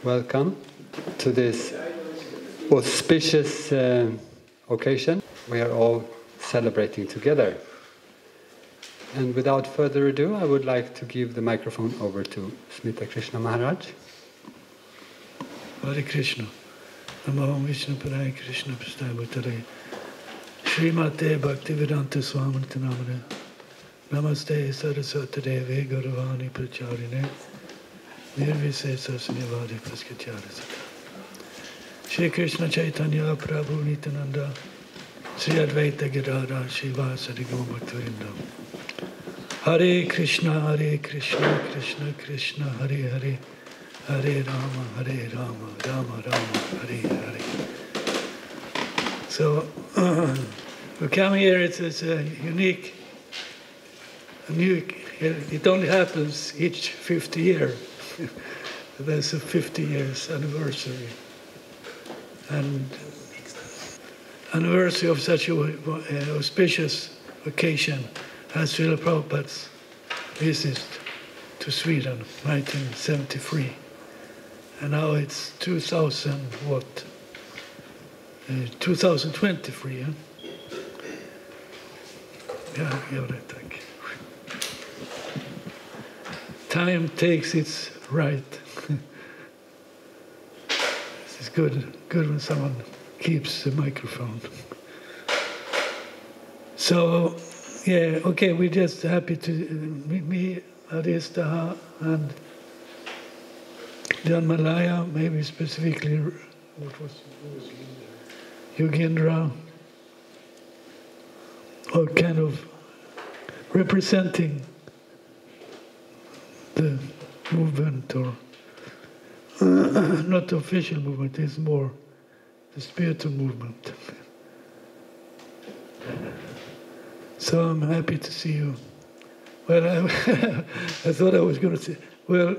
Welcome to this auspicious occasion. We are all celebrating together. And without further ado, I would like to give the microphone over to Smita Krishna Maharaj. Hare Krishna. Namo Vishnu Padaya Krishna Prasthaya Bhutale. Srimate Bhaktivedanta Swami Namane. Namaste Saraswati Devi Gauravani Pracharine. Nirvisesa Sunyavadi Praskatyara Sata. Shri Krishna Chaitanya Prabhu Nityananda. Sri Advaita Gadadhar Shivasadi Gopaktavinda. Hare Krishna, Krishna Krishna, Hare Hare. Hare Rama, Rama Rama, Hare Hare. So, we come here, it's a unique, it only happens each 50 years. There's a 50 years anniversary. And anniversary of such an auspicious occasion as Srila Prabhupada's visit to Sweden, 1973. And now it's 2023, huh? Yeah, right, thank you. Time takes its right. This is good when someone keeps the microphone. So, yeah, okay, we're just happy to meet me, Adhistaha, and Jan Malaya, maybe specifically, what was Yogendra, or kind of representing the movement, or not the official movement, it's more the spiritual movement. So I'm happy to see you. Well, I thought I was going to say, well,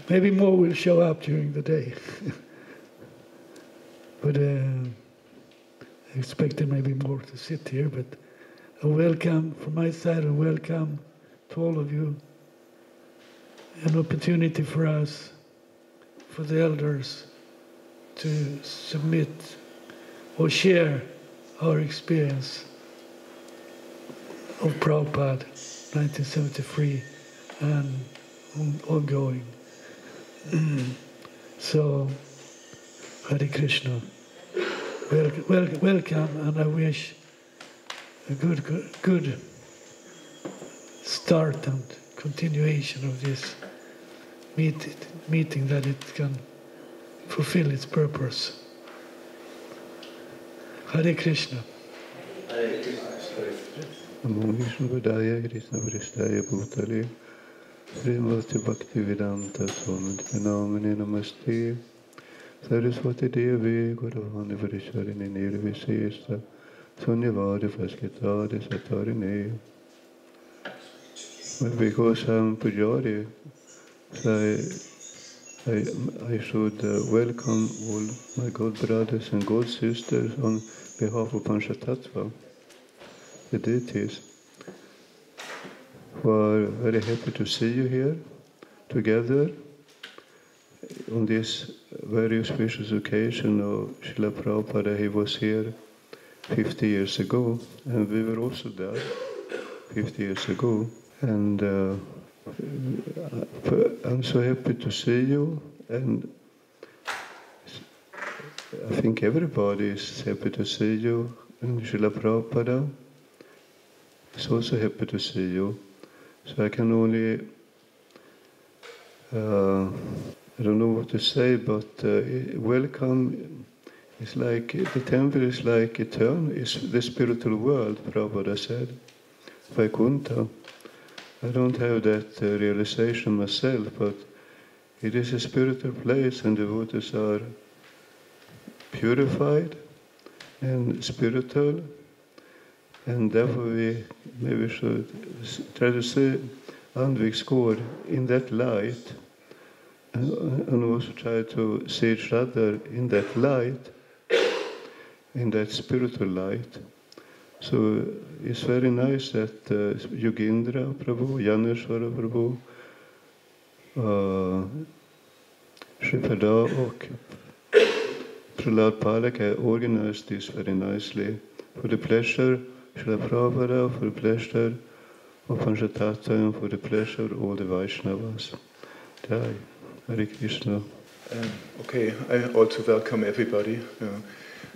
maybe more will show up during the day. But I expected maybe more to sit here, but a welcome from my side, a welcome to all of you. An opportunity for us, for the elders, to submit or share our experience of Prabhupada, 1973, and ongoing. So, Hare Krishna. Welcome, and I wish a good start and continuation of this meeting, that it can fulfill its purpose. Hare Krishna. Hare Krishna. Namo Vishnu Padaya Krishna Prasthaya Bhutale. Srimate Bhaktivedanta Swami Namane Namaste. Saraswati Devi Gauravani Pracharine Nirvisesa Sunyavadi Praskatyara Satarine. Well, because I'm Pujari, so I should welcome all my God brothers and God sisters on behalf of Panchatattva, the deities. We're very happy to see you here together on this very auspicious occasion of Srila Prabhupada. He was here 50 years ago, and we were also there 50 years ago. And I'm so happy to see you, and I think everybody is happy to see you, and Srila Prabhupada is also happy to see you. So I can only, I don't know what to say, but welcome is like, the temple is like eternal, it's the spiritual world, Prabhupada said, Vaikuntha. I don't have that realization myself, but it is a spiritual place, and devotees are purified and spiritual, and therefore we maybe should try to see Almviks Gård in that light, and also try to see each other in that light, in that spiritual light. So it's very nice that Yogendra Prabhu, Yaneshwara Prabhu, per dag, och Srila Prabhupada organized this very nicely for the pleasure Srila Prabhupada, for the pleasure of Panchatattva, and for the pleasure of all the Vaishnavas. Jai, Hare Krishna. Okay, I also welcome everybody.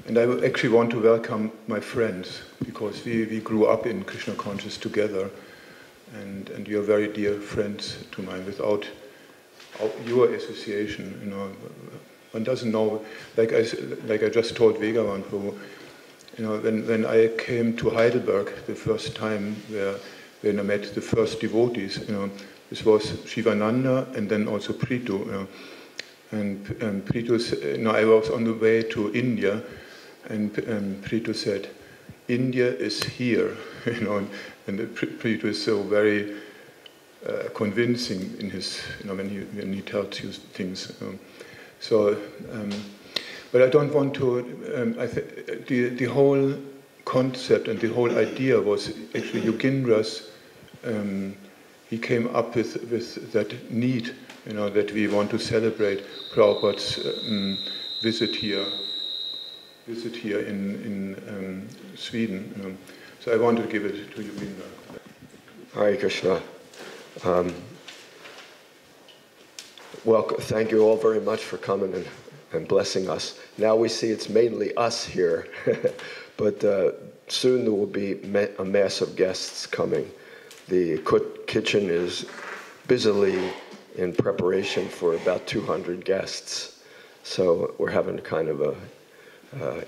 And I actually want to welcome my friends, because we grew up in Krishna consciousness together, and you're very dear friends to mine. Without your association, one doesn't know. Like I just told Vegavan Prabhu, when I came to Heidelberg the first time, when I met the first devotees, this was Shivananda and then also Prithu. And Prithu, I was on the way to India, and Prithu said, "India is here," and Prithu is so very convincing in his, when he tells you things. But I don't want to. The whole concept and the whole idea was actually Yogindra's. He came up with that need, that we want to celebrate Prabhupada's visit here in Sweden. So I want to give it to Yogendra. Hare Krishna. Welcome. Thank you all very much for coming and blessing us. Now we see it's mainly us here, but soon there will be a mass of guests coming. The kitchen is busily in preparation for about 200 guests. So we're having kind of a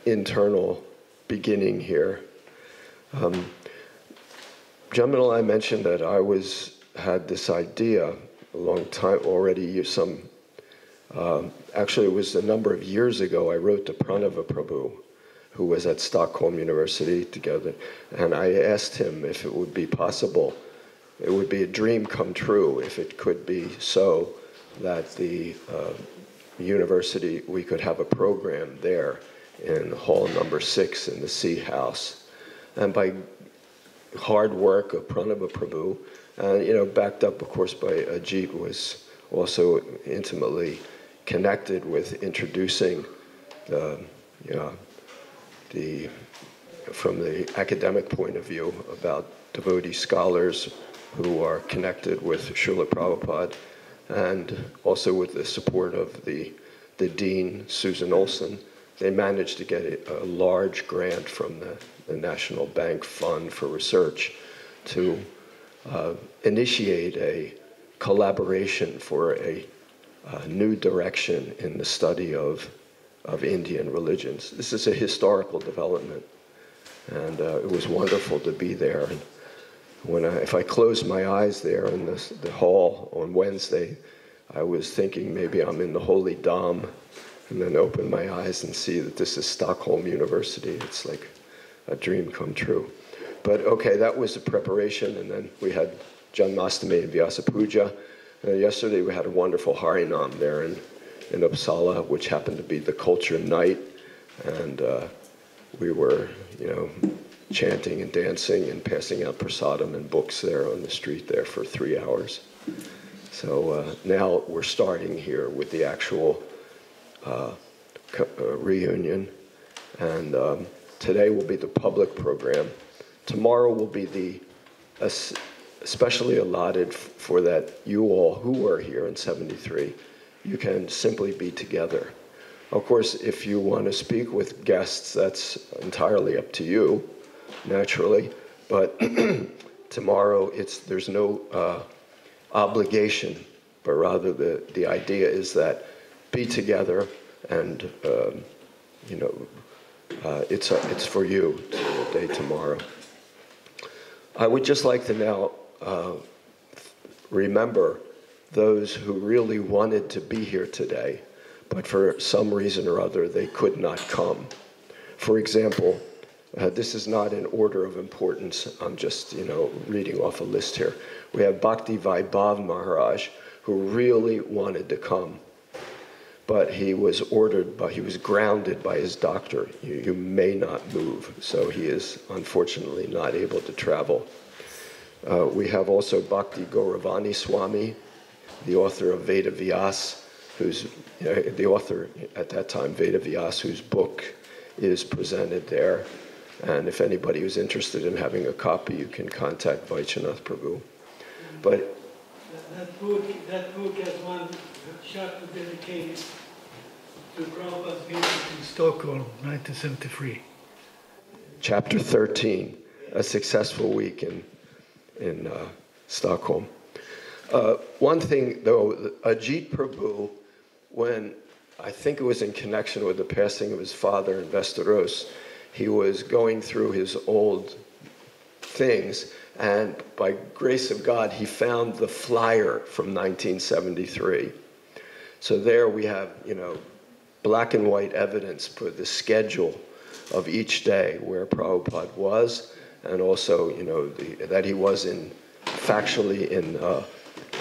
internal beginning here. Jamal and I mentioned that I had this idea a long time already. Actually, it was a number of years ago. I wrote to Pranava Prabhu, who was at Stockholm University together, and I asked him if it would be possible. It would be a dream come true if it could be so that the university, we could have a program there in hall number 6 in the C House. And by hard work of Pranava Prabhu, backed up, of course, by Ajit, was also intimately connected with introducing from the academic point of view about devotee scholars who are connected with Srila Prabhupada, and also with the support of the dean, Susan Olson. They managed to get a large grant from the National Bank Fund for Research to initiate a collaboration for a new direction in the study of Indian religions. This is a historical development, and it was wonderful to be there. And if I closed my eyes there in the hall on Wednesday, I was thinking maybe I'm in the Holy Dham, and then open my eyes and see that this is Stockholm University. It's like a dream come true. But okay, that was the preparation, and then we had Janmashtami and Vyasa Puja. Yesterday we had a wonderful Harinam there in Uppsala, which happened to be the culture night, and we were, chanting and dancing and passing out prasadam and books there on the street there for 3 hours. So now we're starting here with the actual reunion, and today will be the public program. Tomorrow will be especially allotted for that you all who were here in 73, you can simply be together. Of course, if you want to speak with guests, that's entirely up to you, naturally, but tomorrow there's no obligation, but rather the idea is that be together, and it's for you, the day tomorrow. I would just like to now remember those who really wanted to be here today, but for some reason or other they could not come. For example, this is not in order of importance, I'm just reading off a list here. We have Bhakti Vaibhav Maharaj, who really wanted to come, but he was grounded by his doctor. You may not move, so he is unfortunately not able to travel. We have also Bhakti Gauravani Swami, the author of Veda Vyas, who's the author at that time, Veda Vyas, whose book is presented there. And if anybody who's interested in having a copy, you can contact Vaichanath Prabhu. But that book has one chapter dedicated to Prabhupada's visit in Stockholm, 1973. Chapter 13, a successful week in Stockholm. One thing, though, Ajit Prabhu, when I think it was in connection with the passing of his father in Västerås, he was going through his old things, and by grace of God, he found the flyer from 1973. So there we have, black and white evidence for the schedule of each day where Prabhupada was, and also, that he was factually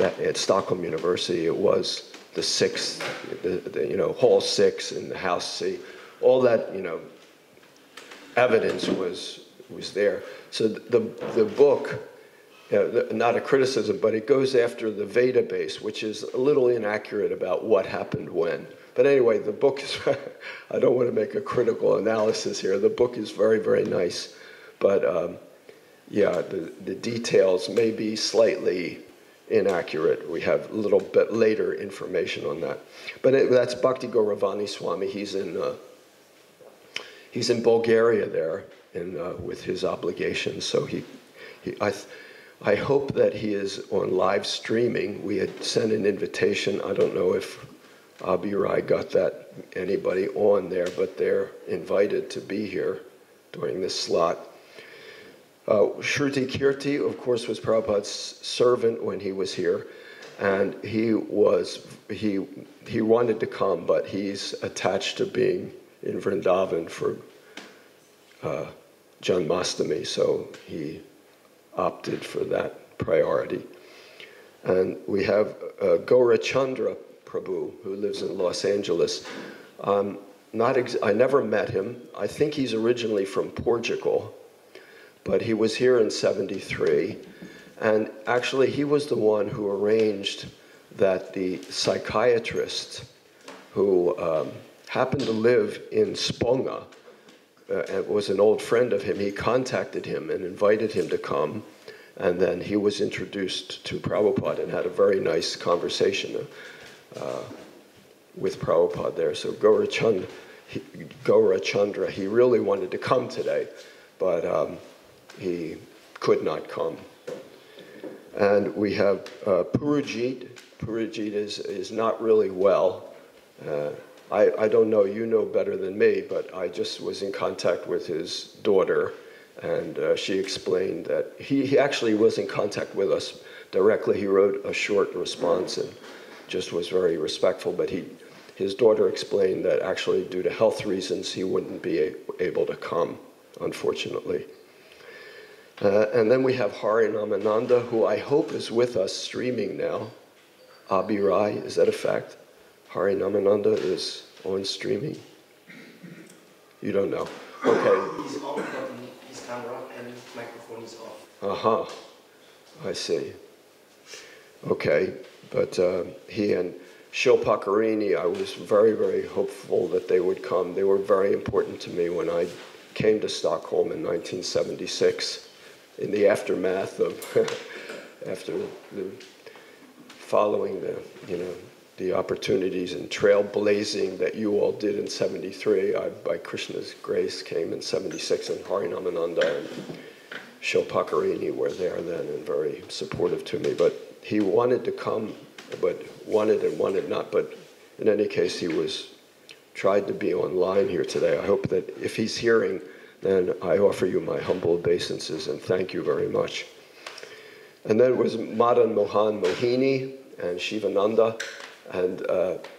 at Stockholm University. It was the 6th, Hall 6 in the House C. All that, evidence was there. So the book, not a criticism, but it goes after the Veda base, which is a little inaccurate about what happened when. But anyway, the book is, I don't want to make a critical analysis here. The book is very, very nice. But the details may be slightly inaccurate. We have a little bit later information on that. But that's Bhakti Gauravani Swami. He's in Bulgaria there with his obligations. So I hope that he is on live streaming. We had sent an invitation. I don't know if Abhirai got anybody on there, but they're invited to be here during this slot. Shruti Kirti, of course, was Prabhupada's servant when he was here, and he wanted to come, but he's attached to being in Vrindavan for Janmashtami, so he opted for that priority. And we have Gaurachandra Prabhu, who lives in Los Angeles. I never met him. I think he's originally from Portugal, but he was here in '73. And actually, he was the one who arranged that the psychiatrist who happened to live in Spånga, was an old friend of him. He contacted him and invited him to come. And then he was introduced to Prabhupada and had a very nice conversation with Prabhupada there. So Gaurachandra, he really wanted to come today, but he could not come. And we have Purajit. Purajit is not really well. I don't know, you know better than me, but I just was in contact with his daughter, and she explained that he actually was in contact with us directly. He wrote a short response and just was very respectful, but his daughter explained that actually due to health reasons he wouldn't be able to come, unfortunately. And then we have Hari Namananda, who I hope is with us streaming now. Abhirai, is that a fact? Hari Namananda is on streaming? You don't know. Okay. He's on, but his camera and microphone is off. Uh-huh. I see. Okay. But he and Shilpa Karini, I was very, very hopeful that they would come. They were very important to me when I came to Stockholm in 1976. In the aftermath of, following the opportunities and trailblazing that you all did in '73, I, by Krishna's grace, came in '76, and Hari Namananda and Shilpa Karini were there then and very supportive to me. But he wanted to come, but wanted and wanted not. But in any case, he tried to be online here today. I hope that if he's hearing, then I offer you my humble obeisances and thank you very much. And then it was Madan Mohan Mohini and Shivananda, and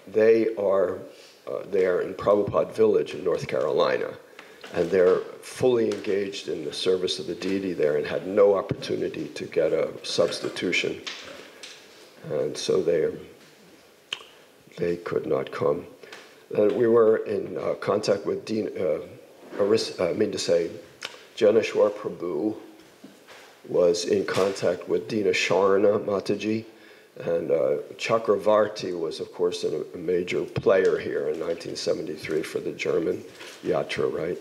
they are there in Prabhupada Village in North Carolina. And they're fully engaged in the service of the deity there and had no opportunity to get a substitution. And so they could not come. We were in contact with Janeshwar Prabhu was in contact with Dina Sharana Mataji, And Chakravarti was, of course, a major player here in 1973 for the German Yatra, right?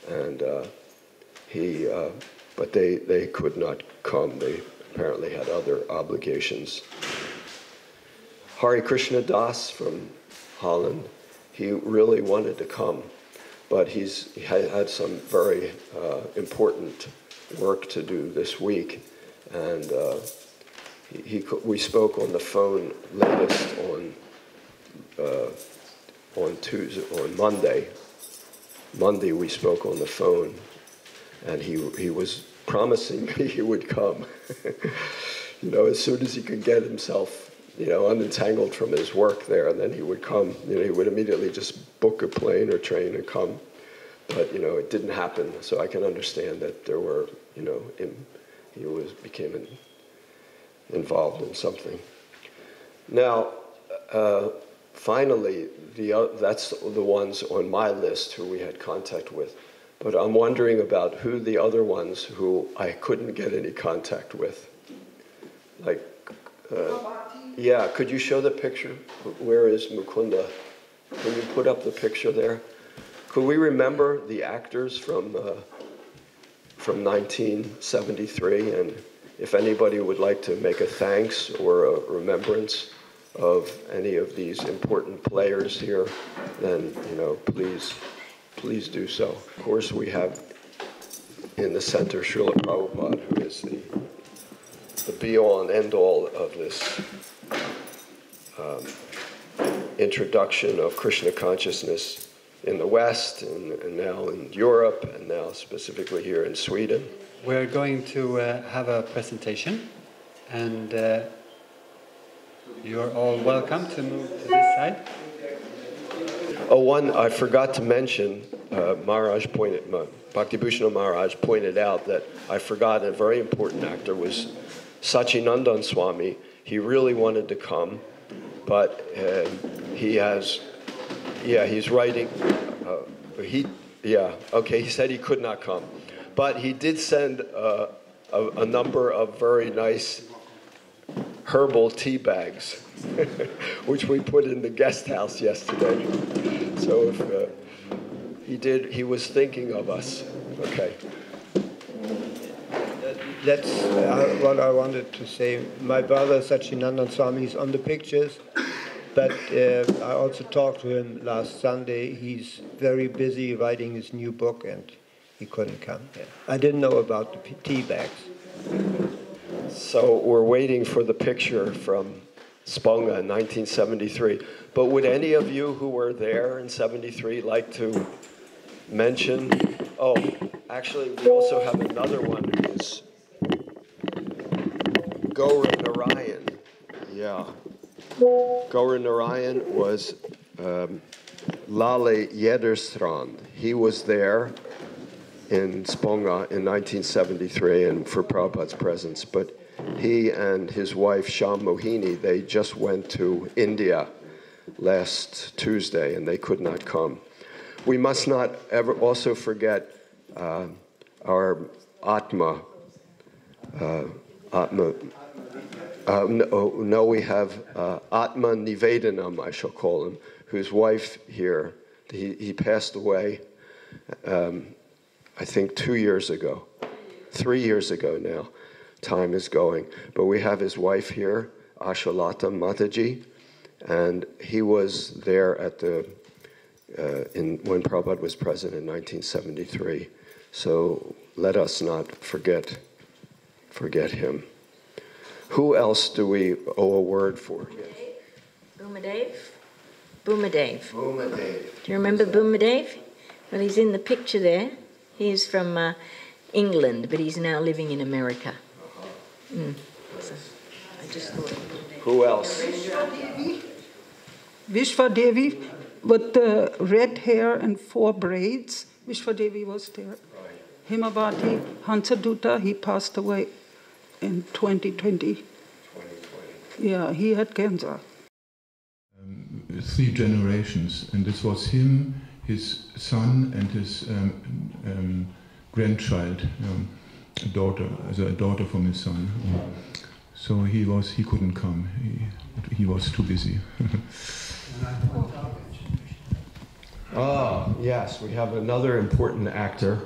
And but they could not come. They apparently had other obligations. Hari Krishna Das from Holland, he really wanted to come, but he had some very important work to do this week, and we spoke on the phone latest on Tuesday, on Monday. Monday we spoke on the phone, and he was promising me he would come. You know, as soon as he could get himself, you know, unentangled from his work there, and then he would come. You know, he would immediately just book a plane or train and come. But, you know, it didn't happen, so I can understand that there were, you know, he became involved in something. Now, finally, that's the ones on my list who we had contact with. But I'm wondering about who the other ones who I couldn't get any contact with. Like, yeah, could you show the picture? Where is Mukunda? Can you put up the picture there? Could we remember the actors from 1973? And if anybody would like to make a thanks or a remembrance of any of these important players here, then, you know, please do so. Of course, we have in the center Srila Prabhupada, who is the be-all and end-all of this introduction of Krishna consciousness in the West, and now in Europe, and now specifically here in Sweden. We're going to have a presentation, and you're all welcome to move to this side. Oh, one I forgot to mention, Bhaktibhushan Maharaj pointed out that I forgot a very important actor was Sachinandan Swami. He really wanted to come, but he's writing, he said he could not come. But he did send a number of very nice herbal tea bags, which we put in the guest house yesterday. So if he was thinking of us. Okay. That's what I wanted to say. My brother Sachinandan Swami is on the pictures, but I also talked to him last Sunday. He's very busy writing his new book, and he couldn't come. Yeah. I didn't know about the tea bags. So we're waiting for the picture from Sponga in 1973. But would any of you who were there in 73 like to mention? Oh, actually, we also have another one who's Gaura Narayan. Yeah. Gaura Narayan was Lale Yederstrand. He was there in Sponga in 1973 and for Prabhupada's presence, but he and his wife Sham Mohini, they just went to India last Tuesday and they could not come. We must not ever also forget our Atma. We have Atma Nivedanam, I shall call him, whose wife here, he passed away, I think 2 years ago, 3 years ago now. Time is going. But we have his wife here, Ashalata Mataji, and he was there at when Prabhupada was present in 1973. So let us not forget him. Who else do we owe a word for? Bhumadev. Bhumadev. Do you remember Bhumadev? Well, he's in the picture there. He's from England, but he's now living in America. So I just thought of Bhumadev. Who else? Vishwadevi with the red hair and 4 braids. Vishwadevi was there. Himavati Hansaduta, he passed away in 2020. Yeah, he had cancer. 3 generations, and this was him, his son, and his grandchild, a daughter from his son. So he couldn't come. He was too busy. Yes, we have another important actor.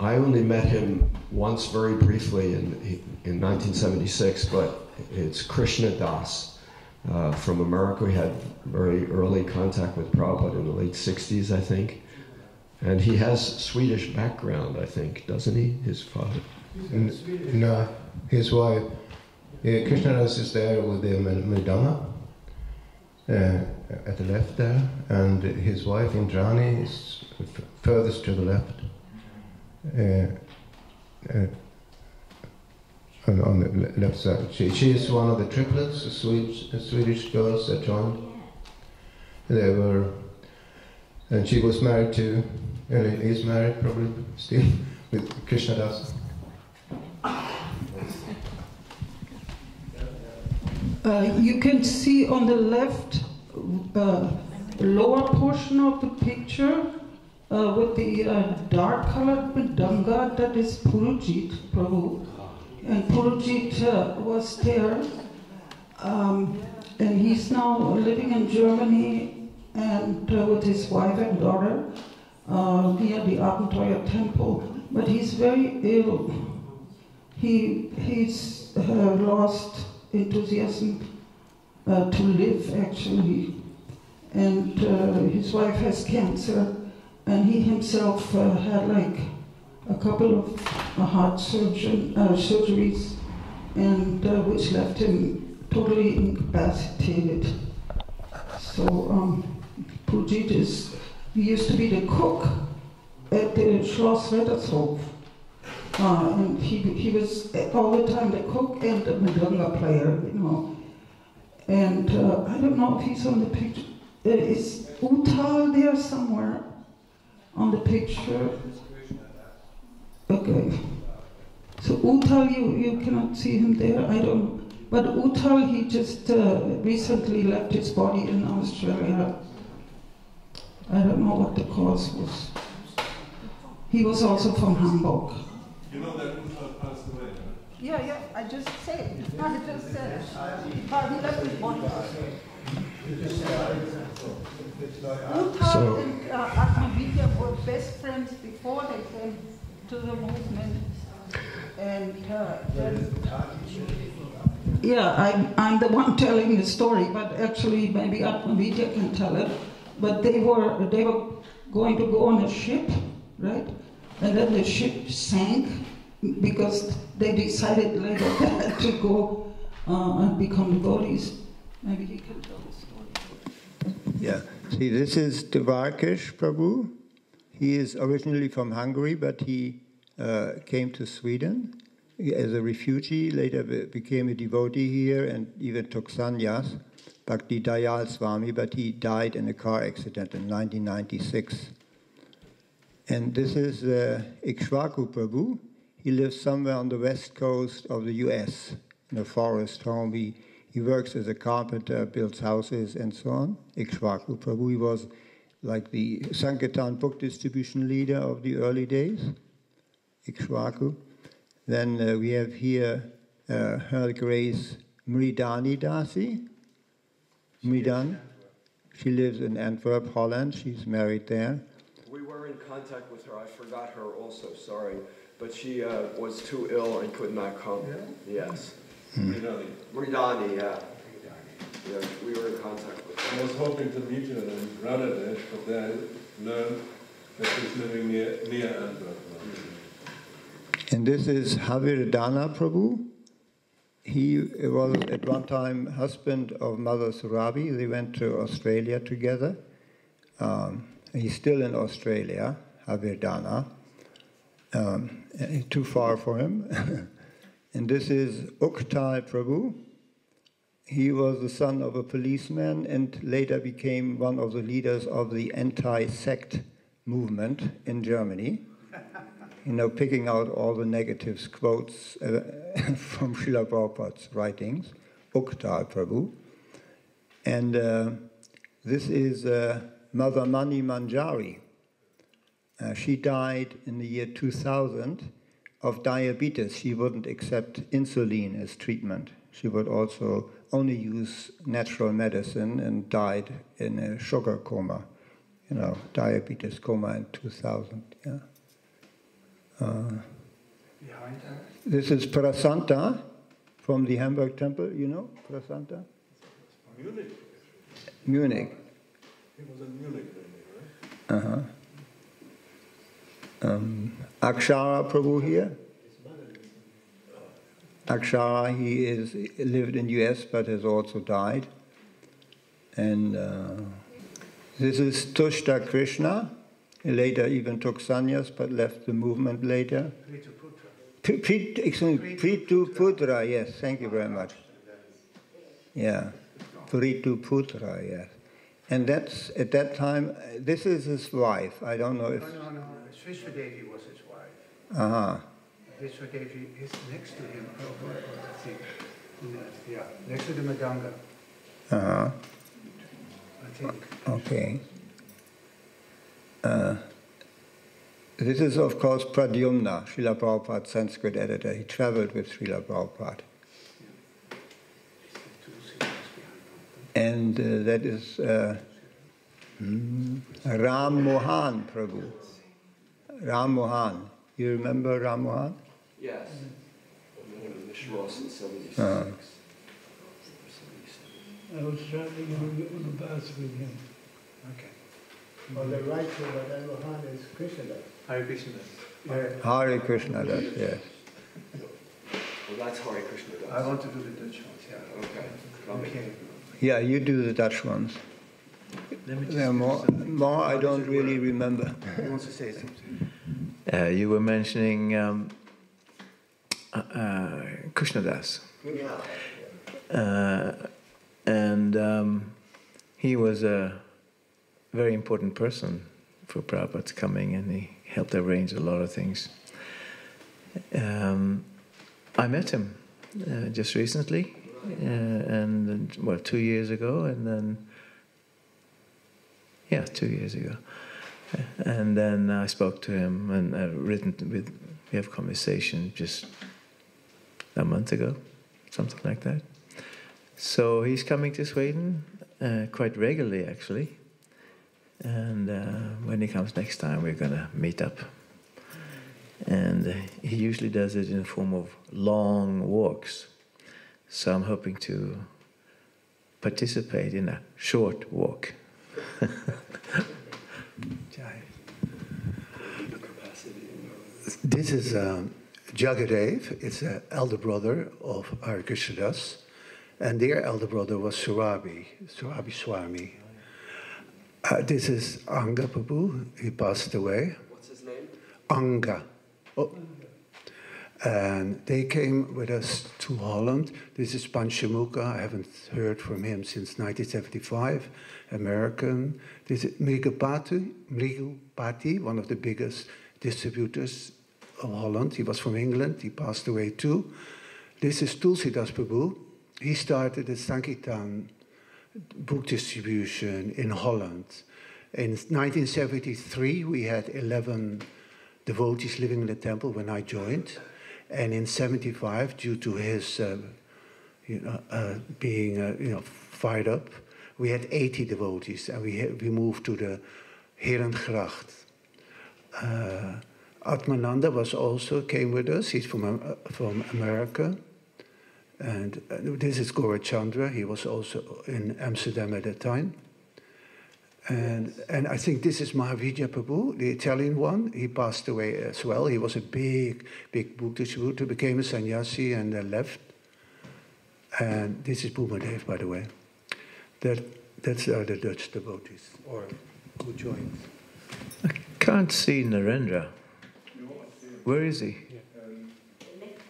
I only met him once very briefly in 1976, but it's Krishna Das from America. We had very early contact with Prabhupada in the late 60s, I think. And he has Swedish background, I think, doesn't he, his father? No, his wife. Krishna Das is there with the Madonna at the left there, and his wife Indrani is furthest to the left. On the left side. She is one of the triplets, the Swedish girls that joined. And she was married to, is married probably still, with Krishna Das. You can see on the left lower portion of the picture with the dark colored Mridanga, that is Purujit Prabhu. And Purujit was there, and he's now living in Germany and with his wife and daughter near the Abenteuer Temple. But he's very ill. He's lost enthusiasm to live, actually. And his wife has cancer, and he himself had like a couple of heart surgeries, and which left him totally incapacitated. So Pujit he used to be the cook at the Schloss Rettershof. And he was all the time the cook and the Mridanga player, you know. And I don't know if he's on the picture. Is Utal there somewhere on the picture? Okay. So Utal, you cannot see him there, I don't. But Utal, he just recently left his body in Australia. I don't know what the cause was. He was also from Hamburg. You know that Utal passed away, huh? Yeah, I just said it. He left his body. Utal and Atmavidya were best friends before they came to the movement. And I'm the one telling the story, but actually maybe Atmavidya can tell it. But they were going to go on a ship, right? And then the ship sank because they decided later that to go and become devotees. Maybe he can tell the story. Yeah. See, this is Devarkesh Prabhu. He is originally from Hungary, but he came to Sweden as a refugee, later became a devotee here and even took sannyas, Bhakti Dayal Swami, but he died in a car accident in 1996. And this is Ikshwaku Prabhu. He lives somewhere on the west coast of the US, in a forest home. He works as a carpenter, builds houses and so on. Ikshwaku Prabhu, he was like the Sankirtan book distribution leader of the early days. Ikshwaku. Then we have here Her Grace Mridani Dasi. Mridan. She lives in Antwerp, Holland. She's married there. We were in contact with her. I forgot her also, sorry. But she was too ill and could not come. Yeah? Yes. Mridani, yeah. Yeah, we were in contact with her. I was hoping to meet her in Bangladesh, but then I learned that she's living near Antwerp. And this is Havirdhana Prabhu. He was at one time husband of Mother Surabi. They went to Australia together. He's still in Australia, Havirdhana. Too far for him. And this is Uktal Prabhu. He was the son of a policeman and later became one of the leaders of the anti-sect movement in Germany. You know, picking out all the negative quotes from Srila Prabhupada's writings, Uktal Prabhu. And this is Mother Mani Manjari. She died in the year 2000 of diabetes. She wouldn't accept insulin as treatment. She would also only use natural medicine and died in a sugar coma, diabetes coma in 2000. Yeah. This is Prasanta from the Hamburg Temple, you know Prasanta? Munich. Munich. He was in Munich, right? Akshara Prabhu here. Akshara, he lived in US but has also died. And this is Tushta Krishna. He later even took sannyas but left the movement later. Pritu Putra, yes, thank you very much. Yeah, Pritu Putra, yes. And that's, at that time, this is his wife. I don't know if... No. Vishwadevi was his wife. Uh-huh. Vishwadevi is next to him, I think. Yeah, next to the Madanga. Uh-huh. I think. Okay. This is, of course, Pradyumna, Srila Prabhupada's Sanskrit editor. He traveled with Srila Prabhupada. And that is Ram Mohan Prabhu. Ram Mohan. You remember Ram Mohan? Yes. The Shross in 76. I was traveling on the bus with him. Okay. On the right to Ram Mohan is Krishnadas. Hare Krishnadas. Hare Krishnadas, yes. Well, that's Hare Krishnadas. I want to do the Dutch ones, yeah. Okay. Yeah, you do the Dutch ones. There are more I don't really remember. He wants to say something. You were mentioning Krishnadas. And he was a very important person for Prabhupada's coming, and he helped arrange a lot of things. I met him just recently, 2 years ago, and then 2 years ago. And then I spoke to him, and we have conversation just a month ago, something like that. So he's coming to Sweden quite regularly, actually. And when he comes next time, we're going to meet up. And he usually does it in the form of long walks. So I'm hoping to participate in a short walk. This is Jagadev. It's an elder brother of Hare Krishnadas. And their elder brother was Surabi Swami. This is Anga Prabhu. He passed away. What's his name? Anga. Oh. And they came with us to Holland. This is Panchamukha. I haven't heard from him since 1975. American. This is Mrigupati, one of the biggest distributors of Holland. He was from England. He passed away too. This is Tulsidas Prabhu. He started the Sankirtan book distribution in Holland. In 1973, we had 11 devotees living in the temple when I joined. And in 75, due to his being fired up, we had 80 devotees, and we moved to the Herengracht. Atmananda came with us. He's from America. And this is Gaurachandra. He was also in Amsterdam at that time. And I think this is Mahavijaya Prabhu, the Italian one. He passed away as well. He was a big book distributor, became a sannyasi and left. And this is Bhumadev, by the way. That's the Dutch devotees, or who joined. I can't see Narendra. Where is he?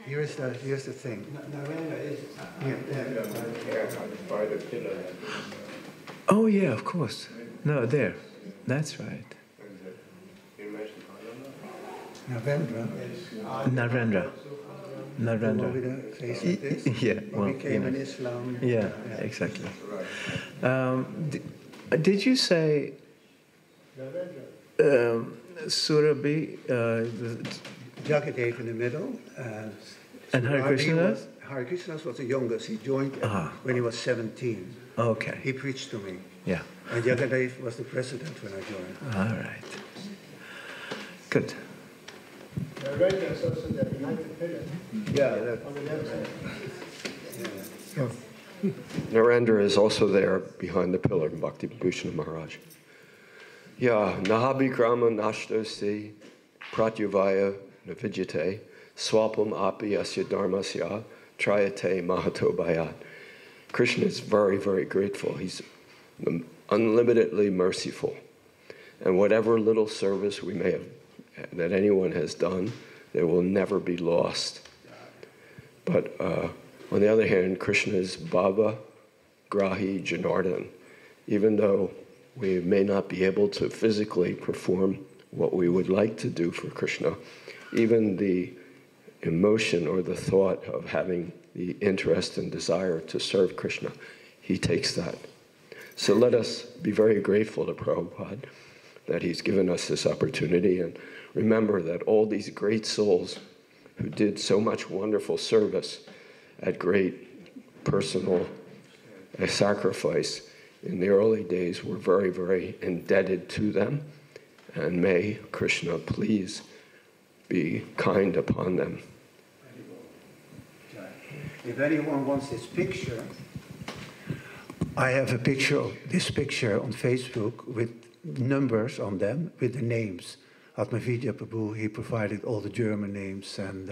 Here's the thing. Narendra is by the pillar. Oh yeah, of course. No, there. That's right. Narendra. With a face like this? Yeah. Well, became an Islam. Yeah, exactly. Did you say Surabi? Jagadev in the middle. And Hare Krishna? Hare Krishna was the youngest. He joined when he was 17. Okay. He preached to me. Yeah. And Jagadev was the president when I joined. All right. Good. Right, there's also the United Pillar. Yeah, On the left side. Narendra is also there behind the pillar, Bhakti Bhushan Maharaj. Ya Nahabikrama Nashtosi Pratyuvaya Navidyate Swapam Api Asya Dharmasya Trayate Mahato Bhayat. Krishna is very, very grateful. He's unlimitedly merciful. And whatever little service we may have, that anyone has done, it will never be lost. But on the other hand, Krishna is Bhava Grahi Janardhan. Even though we may not be able to physically perform what we would like to do for Krishna, even the emotion or the thought of having the interest and desire to serve Krishna, he takes that. So let us be very grateful to Prabhupada that he's given us this opportunity, and remember that all these great souls who did so much wonderful service at great personal sacrifice in the early days, we're very, very indebted to them, and may Krishna please be kind upon them. If anyone wants this picture, I have a picture of this picture on Facebook with numbers on them, with the names. Almviks Prabhu, he provided all the German names, and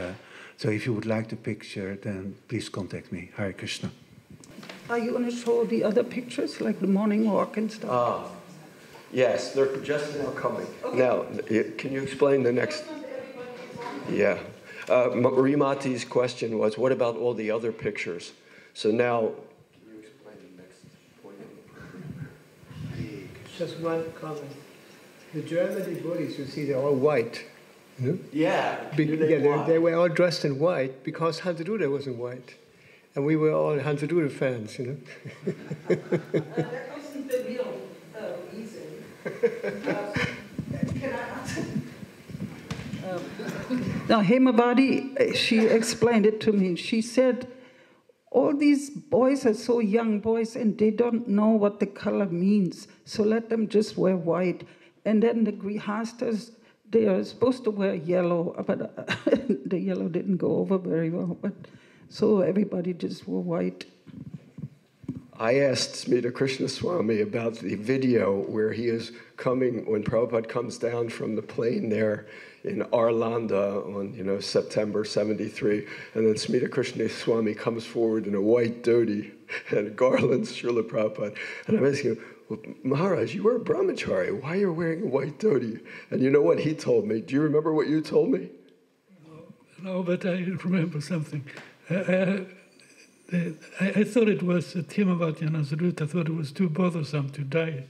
so if you would like the picture, then please contact me. Hare Krishna. Are you going to show the other pictures, like the morning walk and stuff? Yes, they're just now coming. Okay. Now, can you explain the next? Yeah. Rimati's question was, what about all the other pictures? So now, can you explain the next point? Just one comment. The German devotees, you see, they're all white. You know? Yeah. They were all dressed in white because Hansaduda was in white. And we were all Hansaduda fans, you know. That wasn't the real reason. Can I answer? Now, Hemavati, she explained it to me. She said, all these boys are so young boys and they don't know what the color means. So let them just wear white. And then the Grihastas, they are supposed to wear yellow, but the yellow didn't go over very well. But so everybody just wore white. I asked Smita Krishnaswamy about the video where he is coming, when Prabhupada comes down from the plane there in Arlanda on, September 73, and then Smita Krishnaswamy comes forward in a white dhoti and garlands Srila Prabhupada. And I'm asking him, well, Maharaj, you were a brahmachari. Why are you wearing a white dhoti? And you know what he told me? Do you remember what you told me? No, but I remember something. I thought it was Hemavati and Hansaduta. I thought it was too bothersome to dye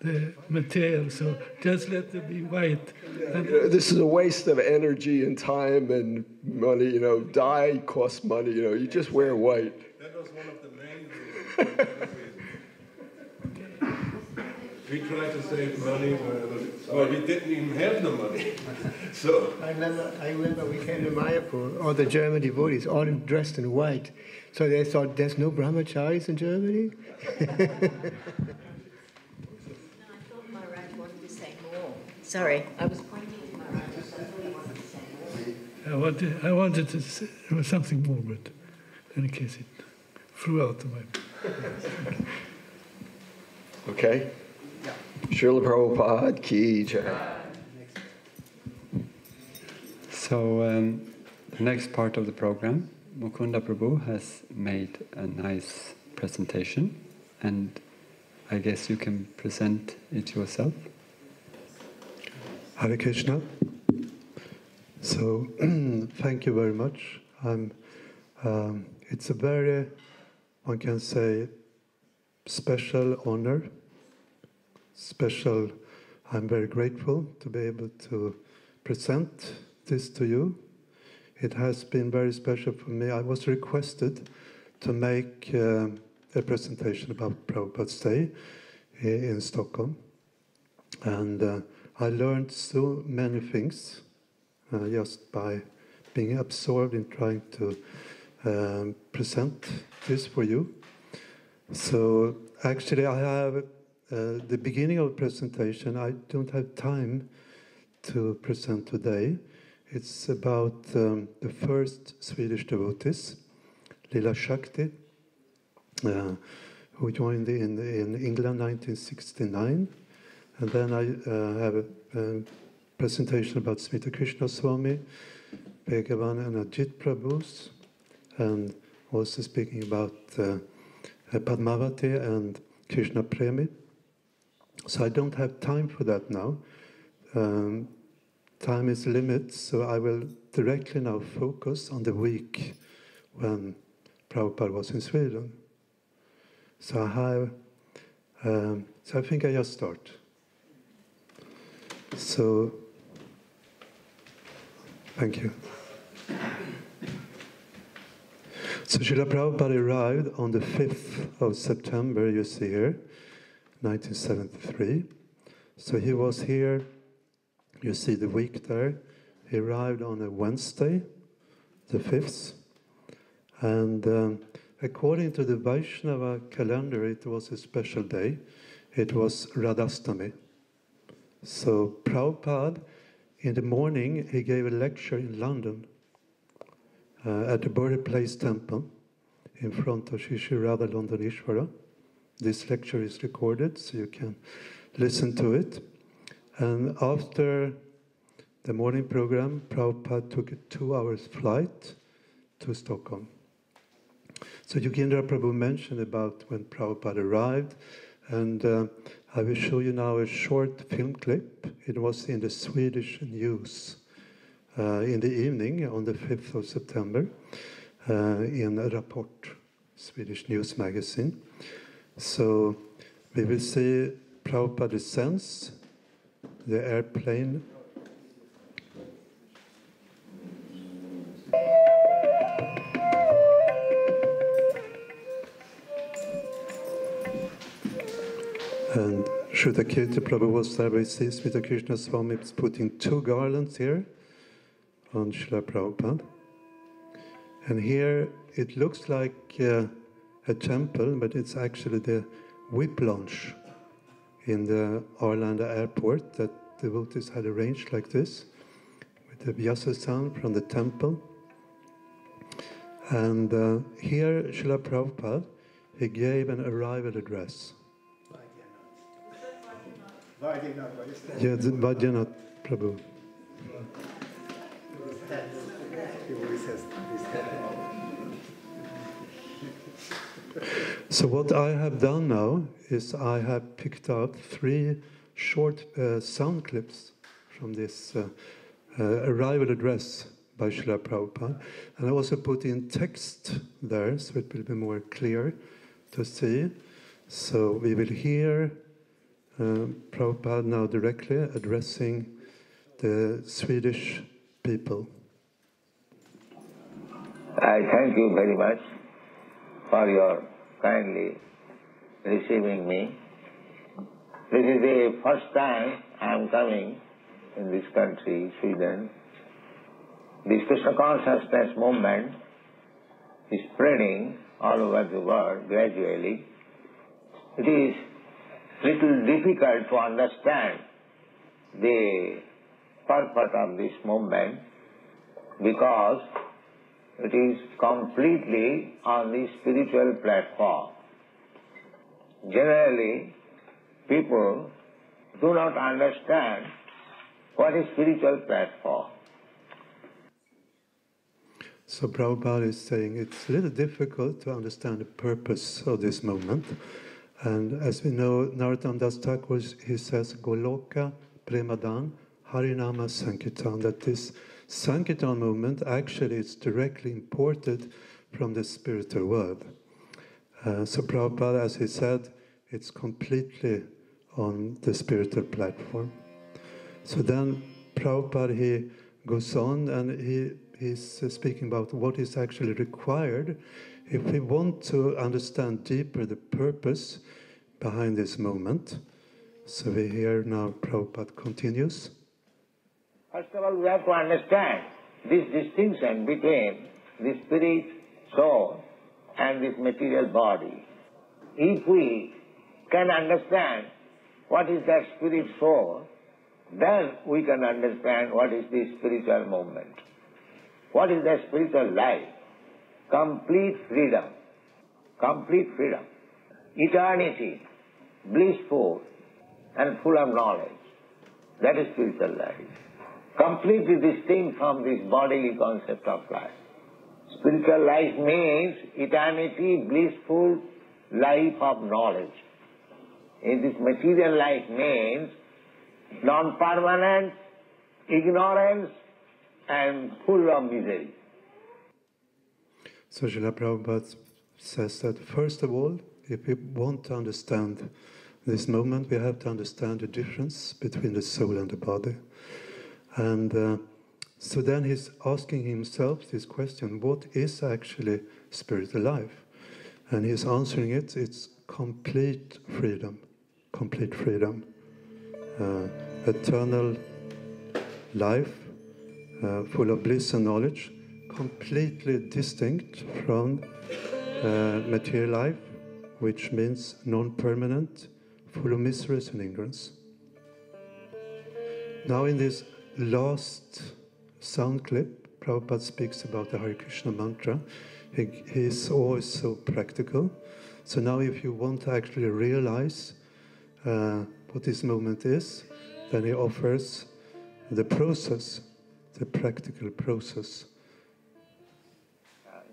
the material, so just let them be white. And this is a waste of energy and time and money. Dye costs money. You just wear white. That was one of the main reasons. We tried to save money, well, we didn't even have the money. So I remember we came to Mayapur, all the German devotees, all dressed in white. So they thought, there's no brahmacharis in Germany? No, I thought Maharaj wanted to say more. Sorry, I was pointing to Maharaj. I thought he wanted to say more. I wanted to say there was something more, but in any case it flew out of my... Okay? Yeah. Srila Prabhupada ki jai. So the next part of the program, Mukunda Prabhu has made a nice presentation, and I guess you can present it yourself. Hare Krishna. So, thank you very much. It's a very, one can say, special honor. I'm very grateful to be able to present this to you. It has been very special for me. I was requested to make a presentation about Prabhupada's Day in Stockholm. And I learned so many things just by being absorbed in trying to present this for you. So actually I have the beginning of the presentation. I don't have time to present today. It's about the first Swedish devotees, Lila Shakti, who joined in England 1969. And then I have a presentation about Smita Krishna Swami, Bhagavan and Ajit Prabhus, and also speaking about Padmavati and Krishna Premi. So I don't have time for that now. Time is limited, so I will directly now focus on the week when Prabhupada was in Sweden. So I think I just start. So, thank you. So Srila Prabhupada arrived on the 5th of September, you see here, 1973. So he was here, you see the week there. He arrived on a Wednesday, the 5th. And according to the Vaishnava calendar, it was a special day. It was Radhastami. So Prabhupada, in the morning, he gave a lecture in London at the birthplace temple in front of Shri Radha Londonishvara. This lecture is recorded, so you can listen to it. And after the morning program, Prabhupada took a 2-hour flight to Stockholm. So Yogendra Prabhu mentioned about when Prabhupada arrived, and I will show you now a short film clip. It was in the Swedish news in the evening on the 5th of September in a Rapport, Swedish news magazine. So we will see Prabhupada descends the airplane. And Shrutakirti Prabhu was there. We see Smita Krishna Swami is putting 2 garlands here on Srila Prabhupada. And here it looks like a temple, but it's actually the whip lounge in the Arlanda airport that devotees had arranged like this, with the Vyasa sound from the temple. And here Srila Prabhupada, he gave an arrival address. Yeah, the Vajjanath Prabhu. So what I have done now is I have picked up 3 short sound clips from this arrival address by Srila Prabhupada. And I also put in text there, so it will be more clear to see. So we will hear Prabhupada now directly addressing the Swedish people. I thank you very much for your kindly receiving me. This is the first time I am coming in this country, Sweden. This Krishna consciousness movement is spreading all over the world gradually. It is little difficult to understand the purpose of this movement because it is completely on the spiritual platform. Generally, people do not understand what is spiritual platform. So Prabhupada is saying it's a little difficult to understand the purpose of this movement. And as we know, Narottam Das Thakur, he says, Goloka Premadan Harinama Sankirtan, that this Sankirtan movement actually is directly imported from the spiritual world. So Prabhupada, as he said, it's completely on the spiritual platform. So then Prabhupada, he goes on and he's speaking about what is actually required if we want to understand deeper the purpose behind this movement. So we hear now Prabhupada continues. First of all, we have to understand this distinction between the spirit, soul, and this material body. If we can understand what is that spirit soul, then we can understand what is the spiritual movement. What is the spiritual life? Complete freedom. Complete freedom. Eternity, blissful and full of knowledge. That is spiritual life. Completely distinct from this bodily concept of life. Spiritual life means eternity, blissful life of knowledge. And this material life means non-permanent, ignorance, and full of misery. So Srila Prabhupada says that first of all, if we want to understand this moment, we have to understand the difference between the soul and the body. And so then he's asking himself this question, what is actually spiritual life? And he's answering it, it's complete freedom. Complete freedom. Eternal life, full of bliss and knowledge, completely distinct from material life, which means non-permanent, full of miseries and ignorance. Now in this last sound clip, Prabhupada speaks about the Hare Krishna mantra. He is always so practical. So now if you want to actually realize what this moment is, then he offers the process, the practical process.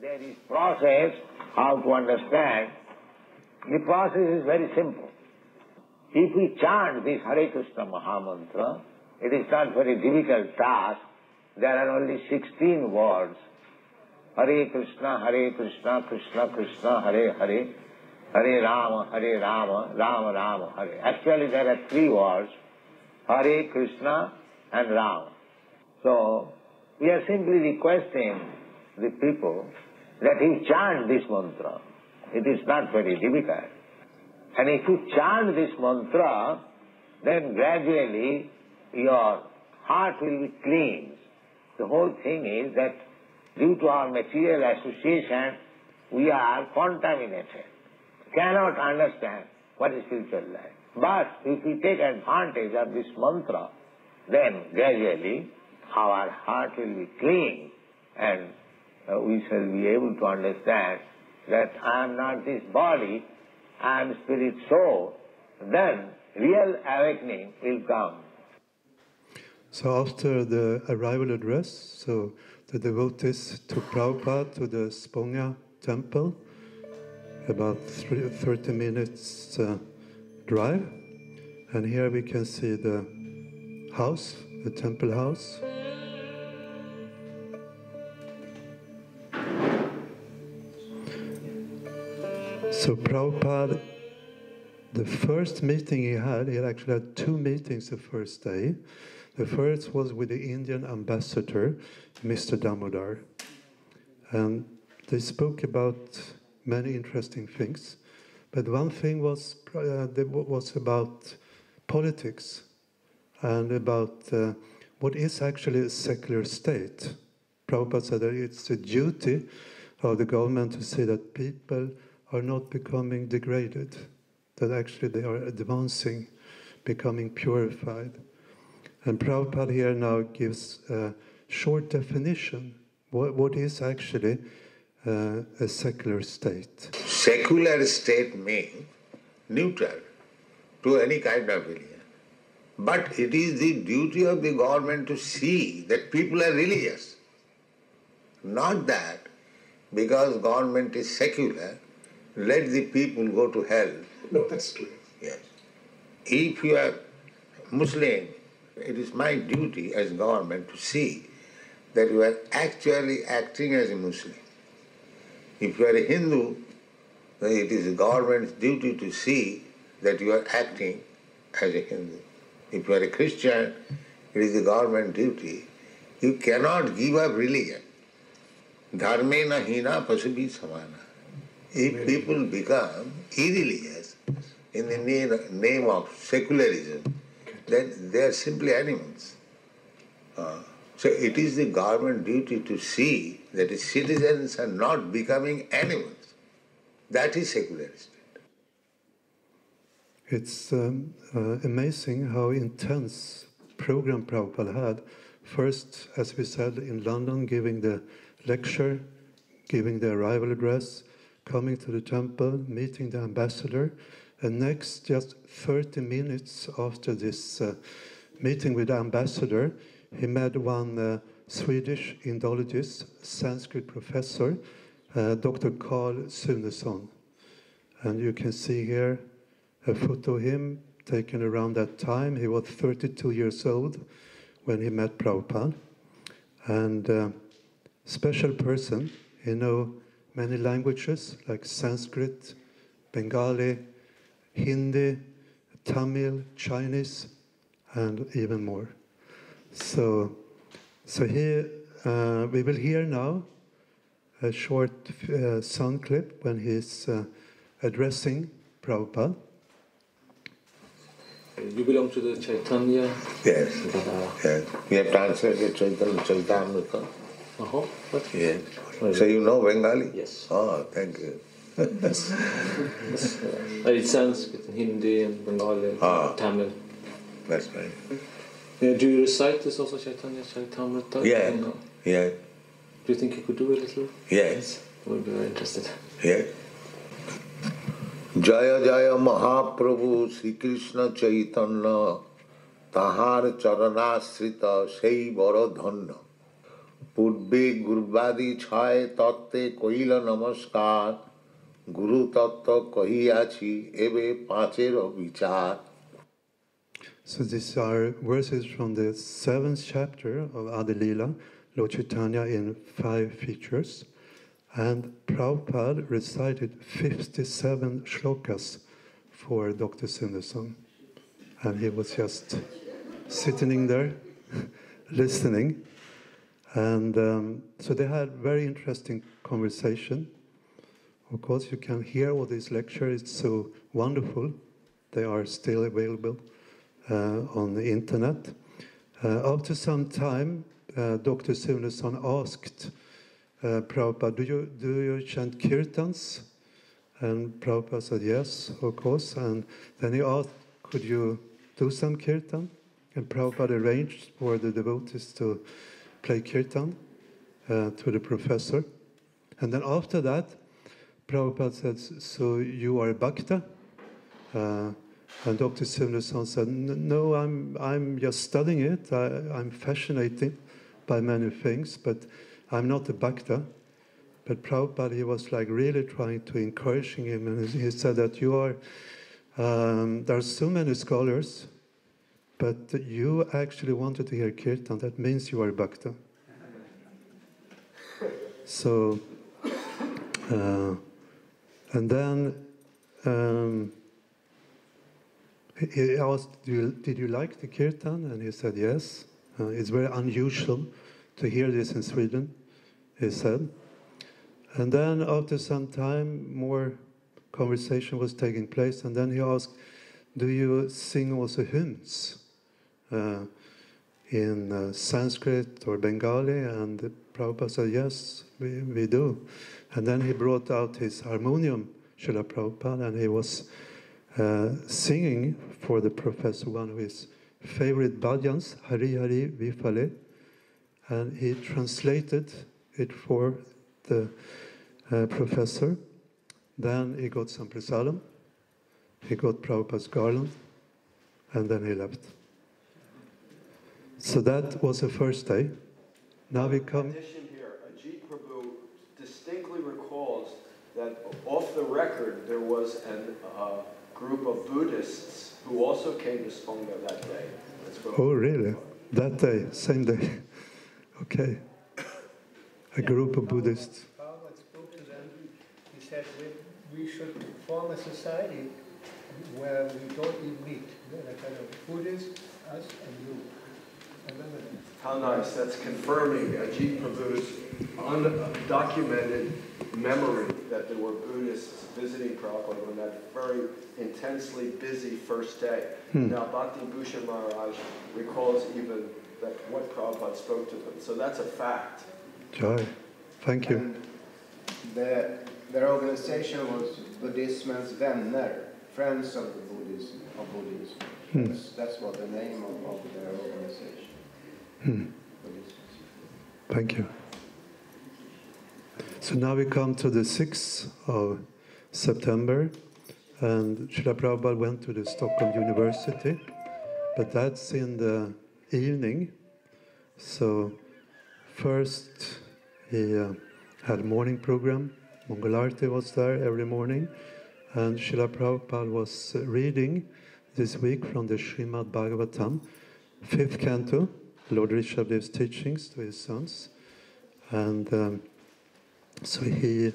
There is process how to understand. The process is very simple. If we chant this Hare Krishna Mahamantra, it is not very difficult task. There are only 16 words. Hare Krishna, Krishna Krishna, Hare Hare, Hare Rama, Rama Rama, Hare. Actually there are 3 words, Hare Krishna and Rama. So we are simply requesting the people that you chant this mantra. It is not very difficult. And if you chant this mantra, then gradually your heart will be cleansed. The whole thing is that due to our material association, we are contaminated, cannot understand what is spiritual life. But if we take advantage of this mantra, then gradually our heart will be clean and we shall be able to understand that I am not this body, I am spirit soul. Then real awakening will come. So after the arrival address, so the devotees took Prabhupada to the Sponga temple, about 30 minutes drive. And here we can see the house, the temple house. So Prabhupada, the first meeting he had actually had 2 meetings the first day. The first was with the Indian ambassador, Mr. Damodar. And they spoke about many interesting things. But one thing was about politics and about what is actually a secular state. Prabhupada said that it's a duty of the government to say that people are not becoming degraded, that actually they are advancing, becoming purified. And Prabhupada here now gives a short definition. What is actually a secular state? Secular state means neutral to any kind of religion. But it is the duty of the government to see that people are religious. Not that because government is secular, let the people go to hell. No, that's true. Yes. If you are Muslim, it is my duty as government to see that you are actually acting as a Muslim. If you are a Hindu, then it is the government's duty to see that you are acting as a Hindu. If you are a Christian, it is the government duty. You cannot give up religion. Dharme na hina pasubhi samana. If people become irreligious in the name of secularism, then they are simply animals. So it is the government duty to see that its citizens are not becoming animals. That is secularism. It's amazing how intense program Prabhupada had. First, as we said, in London, giving the lecture, giving the arrival address, coming to the temple, meeting the ambassador, and next, just 30 minutes after this meeting with the ambassador, he met one Swedish Indologist, Sanskrit professor, Dr. Carl Sunesson. And you can see here a photo of him taken around that time. He was 32 years old when he met Prabhupada. And special person, he knows many languages like Sanskrit, Bengali, Hindi, Tamil, Chinese, and even more. So here we will hear now a short sound clip when he's addressing Prabhupada. You belong to the Chaitanya? Yes. Yes. We have translated Chaitanya Charitamrita. Okay. Yes. So you know Bengali? Yes. Oh, thank you. It's Sanskrit and Hindi and Bengali and Tamil. That's right. Yeah, do you recite this also, Chaitanya Charitamrita? Yeah. Yeah. Do you think you could do a little? Yes. I would be very interested. Yeah. Jaya Jaya Mahaprabhu Sri Krishna Chaitanya Tahar Charanasrita Sei Baro Dhanna Purbe Gurbadi Chai Tatte Koila Namaskar Guru Tatta Kahiyachi Ebe Pachero Vichar. So these are verses from the 7th chapter of Adi Lila, Lord Chaitanya in 5 features. And Prabhupada recited 57 shlokas for Dr. Sunesson. And he was just sitting there, listening. And so they had very interesting conversation. Of course, you can hear all these lectures. It's so wonderful. They are still available on the internet. After some time, Dr. Sunesson asked Prabhupada, do you chant kirtans? And Prabhupada said, yes, of course. And then he asked, could you do some kirtan? And Prabhupada arranged for the devotees to play kirtan to the professor. And then after that, Prabhupada said, so you are a bhakta? And Dr. Sunesson said, no, I'm just studying it. I'm fascinated by many things, but I'm not a bhakta. But Prabhupada, he was like really trying to encouraging him, and he said that you are, there are so many scholars, but you actually wanted to hear kirtan. That means you are a bhakta. So, and then he asked, did you like the kirtan? And he said, yes. It's very unusual to hear this in Sweden, he said. And then after some time, more conversation was taking place. And then he asked, do you sing also hymns in Sanskrit or Bengali? And Prabhupada said, yes, we do. And then he brought out his harmonium, Srila Prabhupada, and he was singing for the professor one of his favorite bhajans, Hari Hari Vifale, and he translated it for the professor. Then he got some prasadam, he got Prabhupada's garland, and then he left. So that was the first day. Now we come... In addition here, Ajit Prabhu distinctly recalls that off the record there was a group of Buddhists who also came to Sponga that day. Oh, really? That day, same day. Okay. A group of Buddhists. Prabhupada spoke to them. He said we should form a society where we don't even meet. You know, a kind of Buddhists, us, and you. How nice. That's confirming Ajit Prabhu's undocumented memory that there were Buddhists visiting Prabhupada on that very intensely busy first day. Now Bhakti Bhushan Maharaj recalls even what Prabhupada spoke to them. So that's a fact. Joy. Thank you. And their organization was Buddhismens vänner, Friends of the Buddhism. That's what the name of their organization. Thank you. So now we come to the 6th of September, and Srila Prabhupada went to the Stockholm University, but that's in the evening. So first he had a morning program. Mangalarti was there every morning, and Srila Prabhupada was reading this week from the Srimad Bhagavatam, 5th canto, Lord Rishabhadev's teachings to his sons. And so he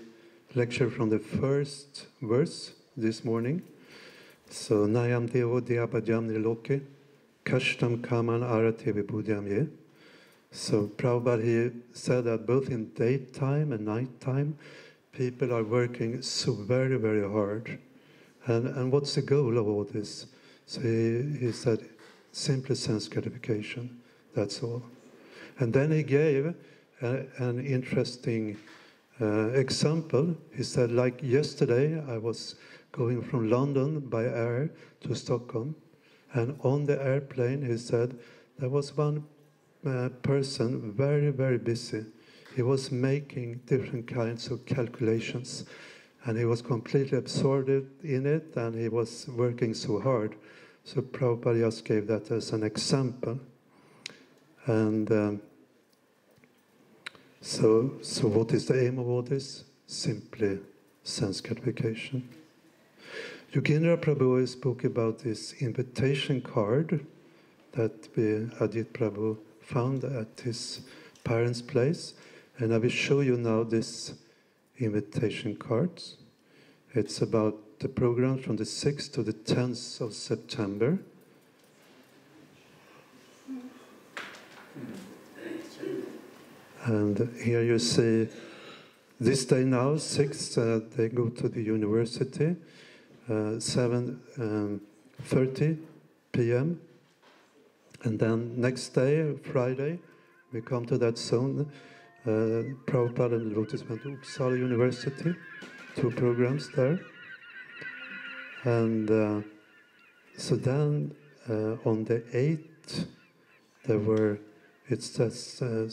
lectured from the first verse this morning. So, Nayam Devo Deabhajam Niloke, Kashtam Kaman Arate Vibhudyam Ye. So, Prabhupada, he said that both in daytime and nighttime, people are working so very, very hard. And what's the goal of all this? So he said, simply sense gratification, that's all. And then he gave an interesting example. He said, like yesterday, I was going from London by air to Stockholm, and on the airplane, he said, there was one person very, very busy. He was making different kinds of calculations, and he was completely absorbed in it, and he was working so hard. So Prabhupada just gave that as an example. And so what is the aim of all this? Simply sense gratification. Yogendra Prabhu spoke about this invitation card that Ajit Prabhu found at his parents' place. And I will show you now this invitation cards. It's about the program from the 6th to the 10th of September. And here you see, this day now, 6th, they go to the university, 7:30 p.m. And then next day, Friday, we come to that zone. Prabhupada and the devotees went to Uppsala University, 2 programs there. And so then on the 8th, there were, it's just a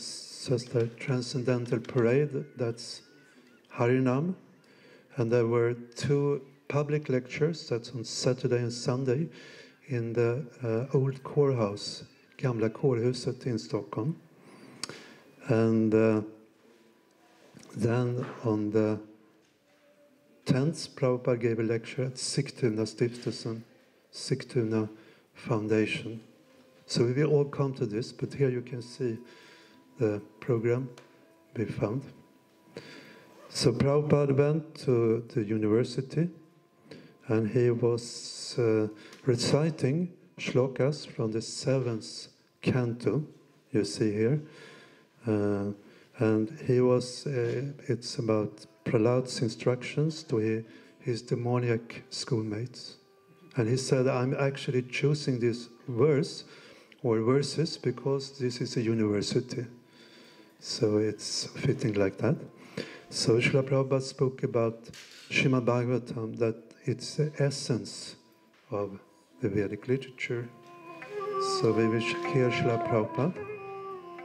transcendental parade, that's Harinam. And there were 2 public lectures, that's on Saturday and Sunday, in the old kårhouse, Gamla kårhuset in Stockholm. And then on the 10th, Prabhupada gave a lecture at Sigtuna Stiftelsen, Sigtuna Foundation. So we will all come to this, but here you can see the program we found. So Prabhupada went to the university, and he was reciting shlokas from the 7th canto, you see here. And he was, it's about Prahlad's instructions to his demoniac schoolmates. And he said, I'm actually choosing this verse or verses because this is a university. So it's fitting like that. So Srila Prabhupada spoke about Srimad Bhagavatam, that it's the essence of the Vedic literature. So we will hear Srila Prabhupada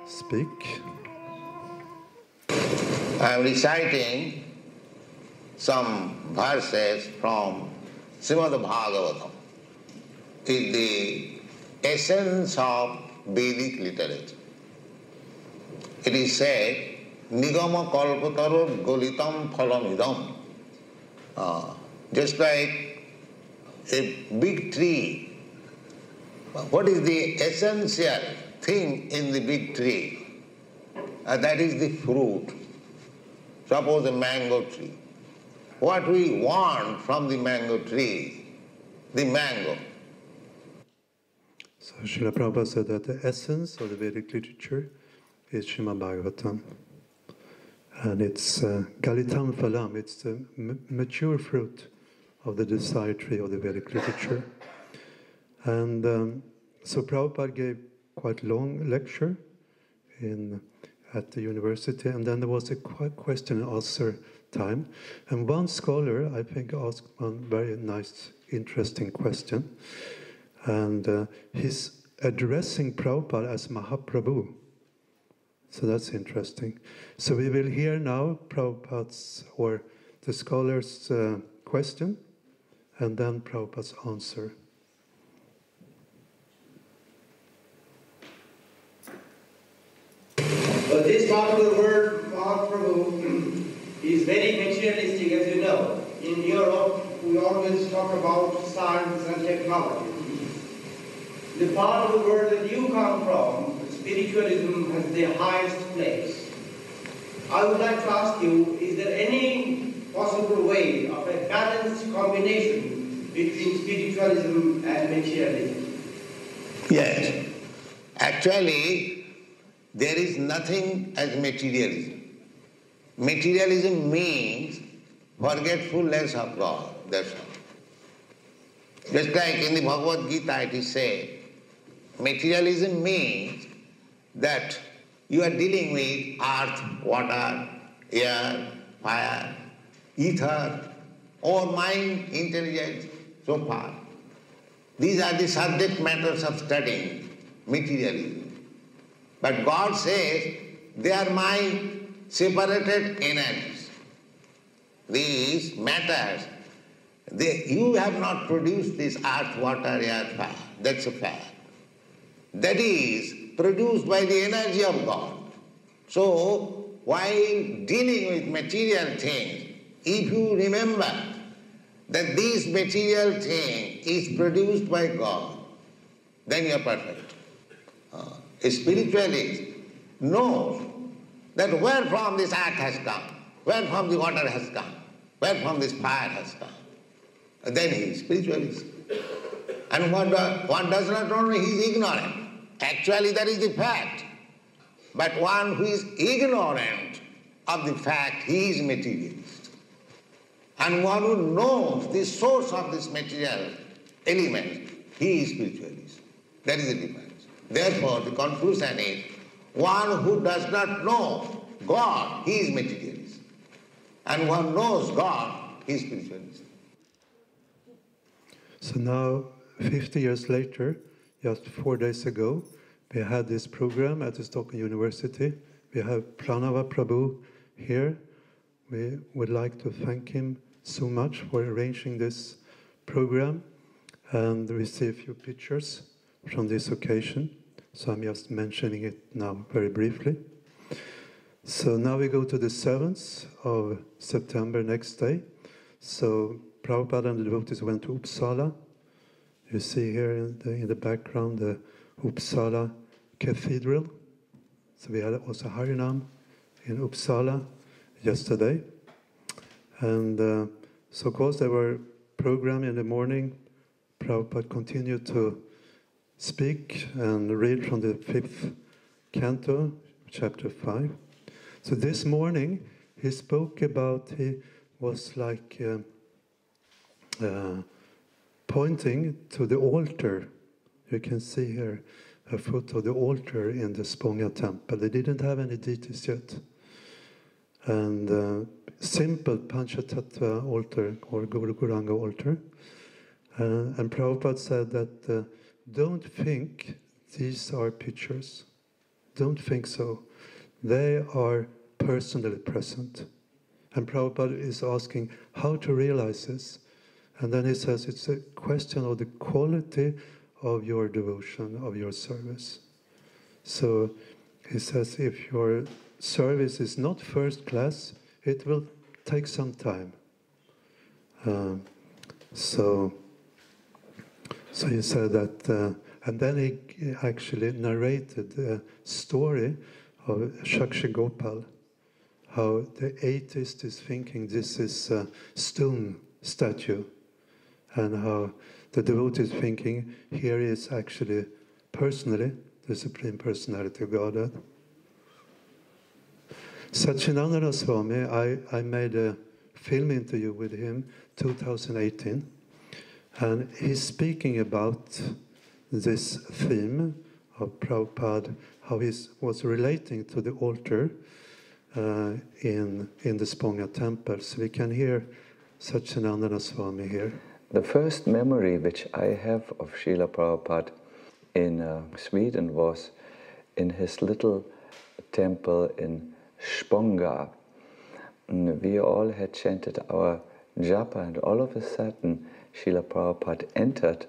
speak. I am reciting some verses from Srimad Bhagavatam. It's the essence of Vedic literature. It is said, Nigama kalpataror golitam phalamidam. Just like a big tree. What is the essential thing in the big tree? That is the fruit. Suppose a mango tree. What we want from the mango tree? The mango. So Srila Prabhupada said that the essence of the Vedic literature is Srimad Bhagavatam. And it's Galitam Phalam, it's the mature fruit of the desired tree of the Vedic literature. And so Prabhupada gave quite long lecture at the university, and then there was a question and answer time. And one scholar, I think, asked one very nice, interesting question. And he's addressing Prabhupada as Mahaprabhu. So that's interesting. So we will hear now Prabhupada's, or the scholar's question, and then Prabhupada's answer. But this particular word, Mahaprabhu, is very materialistic, as you know. In Europe, we always talk about science and technology. The part of the world that you come from, spiritualism has the highest place. I would like to ask you, is there any possible way of a balanced combination between spiritualism and materialism? Yes. Actually, there is nothing as materialism. Materialism means forgetfulness of God, that's all. Just like in the Bhagavad Gita it is said, materialism means that you are dealing with earth, water, air, fire, ether, or mind, intelligence, so far. These are the subject matters of studying materialism. But God says they are my separated energies. These matters, you have not produced this earth, water, air, fire. That's a fact. That is produced by the energy of God. So, while dealing with material things, if you remember that this material thing is produced by God, then you are perfect. A spiritualist knows that where from this earth has come, where from the water has come, where from this fire has come. Then he is spiritualist. And one does not know, he is ignorant. Actually, that is the fact. But one who is ignorant of the fact, he is materialist. And one who knows the source of this material element, he is spiritualist. That is the difference. Therefore, the conclusion is, one who does not know God, he is materialist. And one knows God, he is spiritualist. So now, 50 years later, just 4 days ago, we had this program at the Stockholm University. We have Pranava Prabhu here. We would like to thank him so much for arranging this program, and we see a few pictures from this occasion. So I'm just mentioning it now very briefly. So now we go to the 7th of September, next day. So Prabhupada and the devotees went to Uppsala. You see here in the background the Uppsala Cathedral. So we had also Harinam in Uppsala yesterday. And so of course there were program in the morning. Prabhupada continued to speak and read from the 5th canto, chapter 5. So this morning he spoke about, he was like pointing to the altar. You can see here a photo of the altar in the Spånga temple. They didn't have any deities yet. And simple Panchatattva altar or Gauranga altar. And Prabhupada said that don't think these are pictures. Don't think so. They are personally present. And Prabhupada is asking how to realize this. And then he says it's a question of the quality of your devotion, of your service. So he says if your service is not first class, it will take some time. So he said that, and then he actually narrated a story of Shakshi Gopal, how the atheist is thinking this is a stone statue, and how the devotee is thinking here is actually personally the Supreme Personality of Godhead. Satchidananda Swami, I made a film interview with him 2018, and he's speaking about this theme Prabhupada, how he was relating to the altar in the Spånga temple. So we can hear Satchidananda Swami here. The first memory which I have of Srila Prabhupada in Sweden was in his little temple in Spånga. We all had chanted our japa, and all of a sudden Srila Prabhupada entered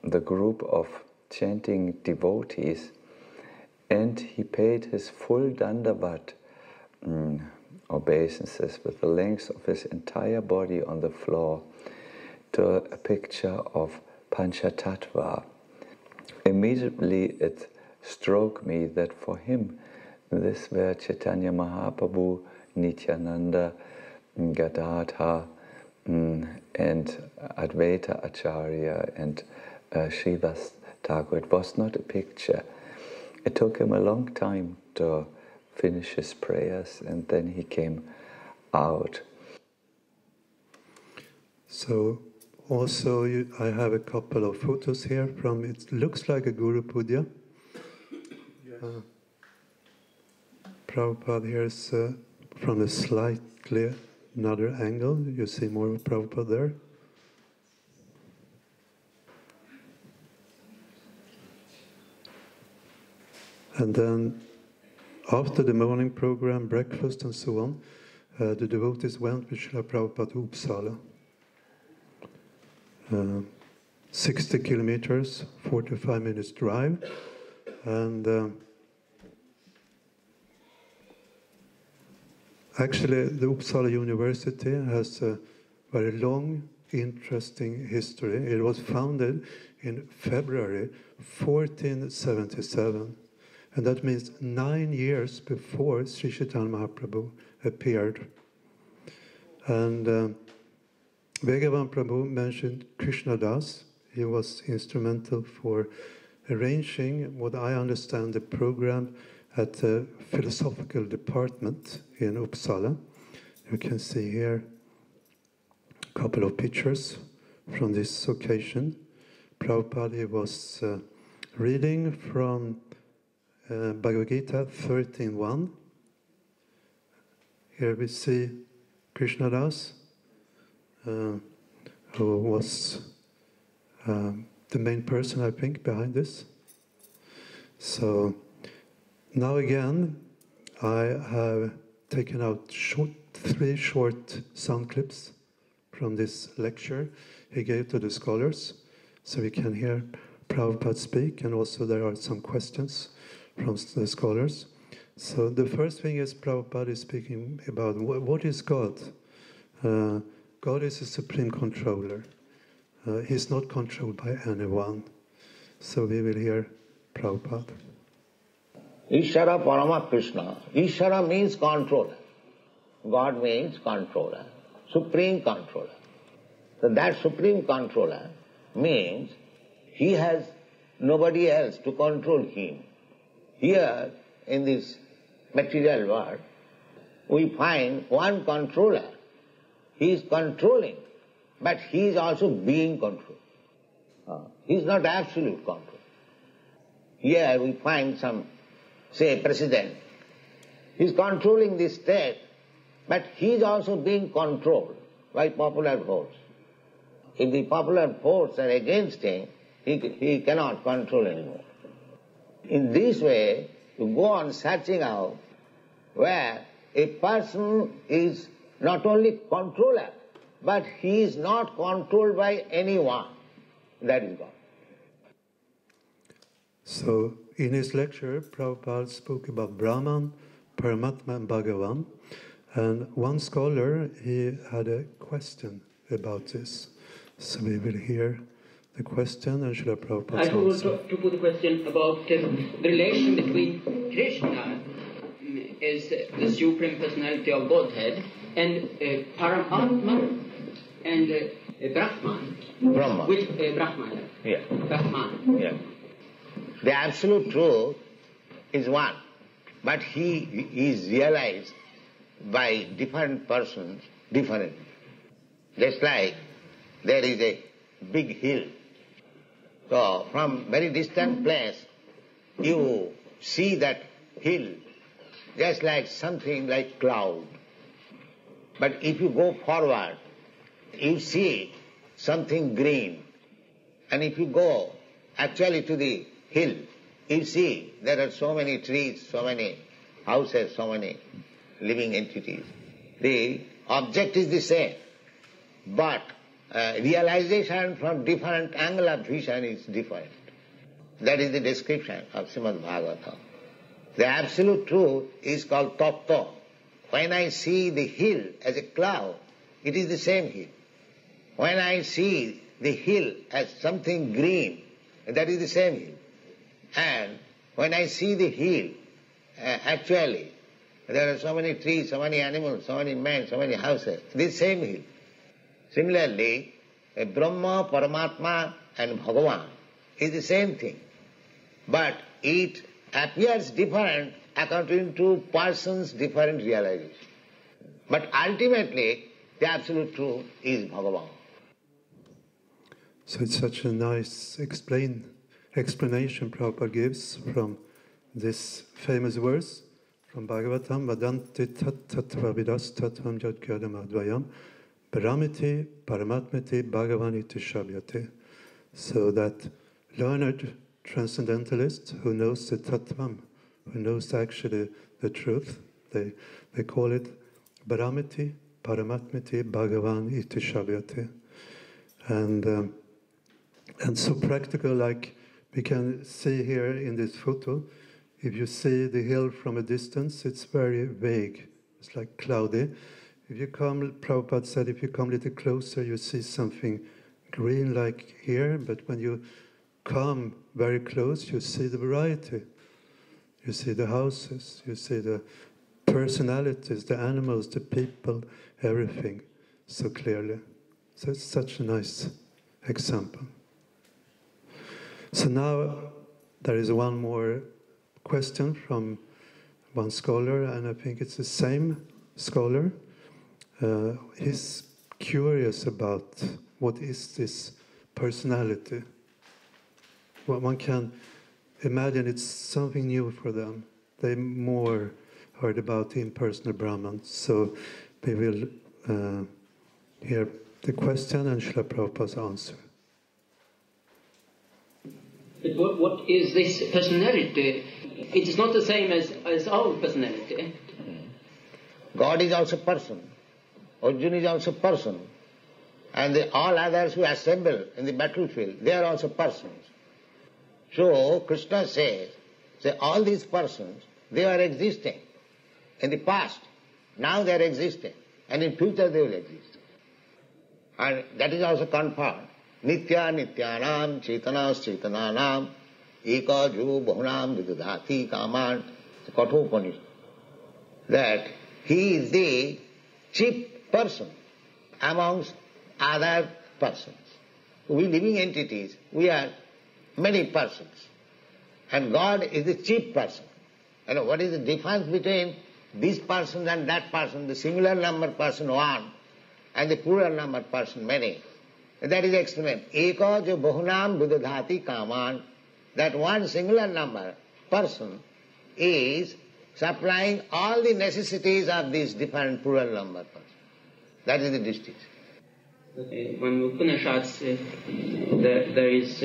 the group of chanting devotees, and he paid his full dandavat obeisances with the length of his entire body on the floor to a picture of Panchatattva. Immediately it struck me that for him this were Chaitanya Mahaprabhu, Nityananda, Gadadhar, and Advaita Acharya, and Srivas Thakur. It was not a picture. It took him a long time to finish his prayers, and then he came out. So also I have a couple of photos here from, it looks like a Guru Puja. Yes. Prabhupada here is from a slightly another angle. You see more of Prabhupada there. And then after the morning program, breakfast and so on, the devotees went with Srila Prabhupada to Uppsala. 60 kilometers, 45 minutes drive. And actually, the Uppsala University has a very long, interesting history. It was founded in February 1477. And that means 9 years before Sri Chaitanya Mahaprabhu appeared. And Bhagavan Prabhu mentioned Krishna Das. He was instrumental for arranging what I understand the program at the philosophical department in Uppsala. You can see here a couple of pictures from this occasion. Prabhupada was reading from Bhagavad Gita 13.1. Here we see Krishna Das, who was the main person, I think, behind this. So now again, I have taken out 3 short sound clips from this lecture he gave to the scholars, so we can hear Prabhupada speak, and also there are some questions from the scholars. So the first thing is Prabhupada is speaking about what is God. God is a supreme controller. He's not controlled by anyone. So we will hear Prabhupada. Ishara Parama Krishna. Ishara means controller. God means controller, supreme controller. So that supreme controller means he has nobody else to control him. Here, in this material world, we find one controller. He is controlling, but he is also being controlled. He is not absolute control. Here we find some, say, president. He is controlling the state, but he is also being controlled by popular force. If the popular force are against him, he cannot control anymore. In this way, you go on searching out where a person is not only controller, but he is not controlled by anyone. That is God. So in his lecture, Prabhupada spoke about Brahman, Paramatma and Bhagavan. And one scholar, he had a question about this. So we will hear the question and Srila Prabhupada's I want to put a question about the relation between Krishna as the Supreme Personality of Godhead and Paramatma and Brahman. Brahman. Which Brahman? Yeah. Brahman. Yeah. The absolute truth is one, but he is realized by different persons differently. Just like there is a big hill. So from very distant place, you see that hill just like something like cloud. But if you go forward, you see something green. And if you go actually to the hill, you see there are so many trees, so many houses, so many living entities. The object is the same, but realization from different angle of vision is different. That is the description of Srimad Bhagavatam. The absolute truth is called tattva. When I see the hill as a cloud, it is the same hill. When I see the hill as something green, that is the same hill. And when I see the hill, actually, there are so many trees, so many animals, so many men, so many houses, this same hill. Similarly, Brahma, Paramatma and Bhagavan is the same thing. But it appears different according to person's different realization. But ultimately, the absolute truth is Bhagavan. So it's such a nice explanation Prabhupada gives from this famous verse from Bhagavatam, Vadanti tat tattva vidas tattvam jadgadam advayam paramiti paramatmiti bhagavaniti shabhyate. So that learned transcendentalist who knows the tattvam, who knows actually the truth, they call it paramiti paramatmiti bhagavan iti shabhyate. And so practical, like we can see here in this photo, if you see the hill from a distance, it's very vague. It's like cloudy. If you come, Prabhupada said, if you come a little closer, you see something green like here, but when you come very close, you see the variety. You see the houses, you see the personalities, the animals, the people, everything so clearly. So it's such a nice example. So now there is one more question from one scholar, and I think it's the same scholar. He's curious about what is this personality. Well, one can imagine it's something new for them. They more heard about impersonal Brahman. So we will hear the question and Srila Prabhupada's answer. But what is this personality? It is not the same as our personality. God is also person. Arjuna is also person. And all others who assemble in the battlefield, they are also persons. So Krishna says, all these persons, they are existing in the past. Now they are existing. And in future they will exist. And that is also confirmed. Nitya nityanam chetanas chetananam eka ju bahunam vidudhati kaman Kathopanishad. That he is the chief person amongst other persons. We living entities, we are many persons. And God is the chief person. And what is the difference between this person and that person, the singular number person one and the plural number person many? That is explained. Eka jo bahunam vidudhati kaman. That one singular number person is supplying all the necessities of these different plural number persons. That is the distinction. When Upanishads, there is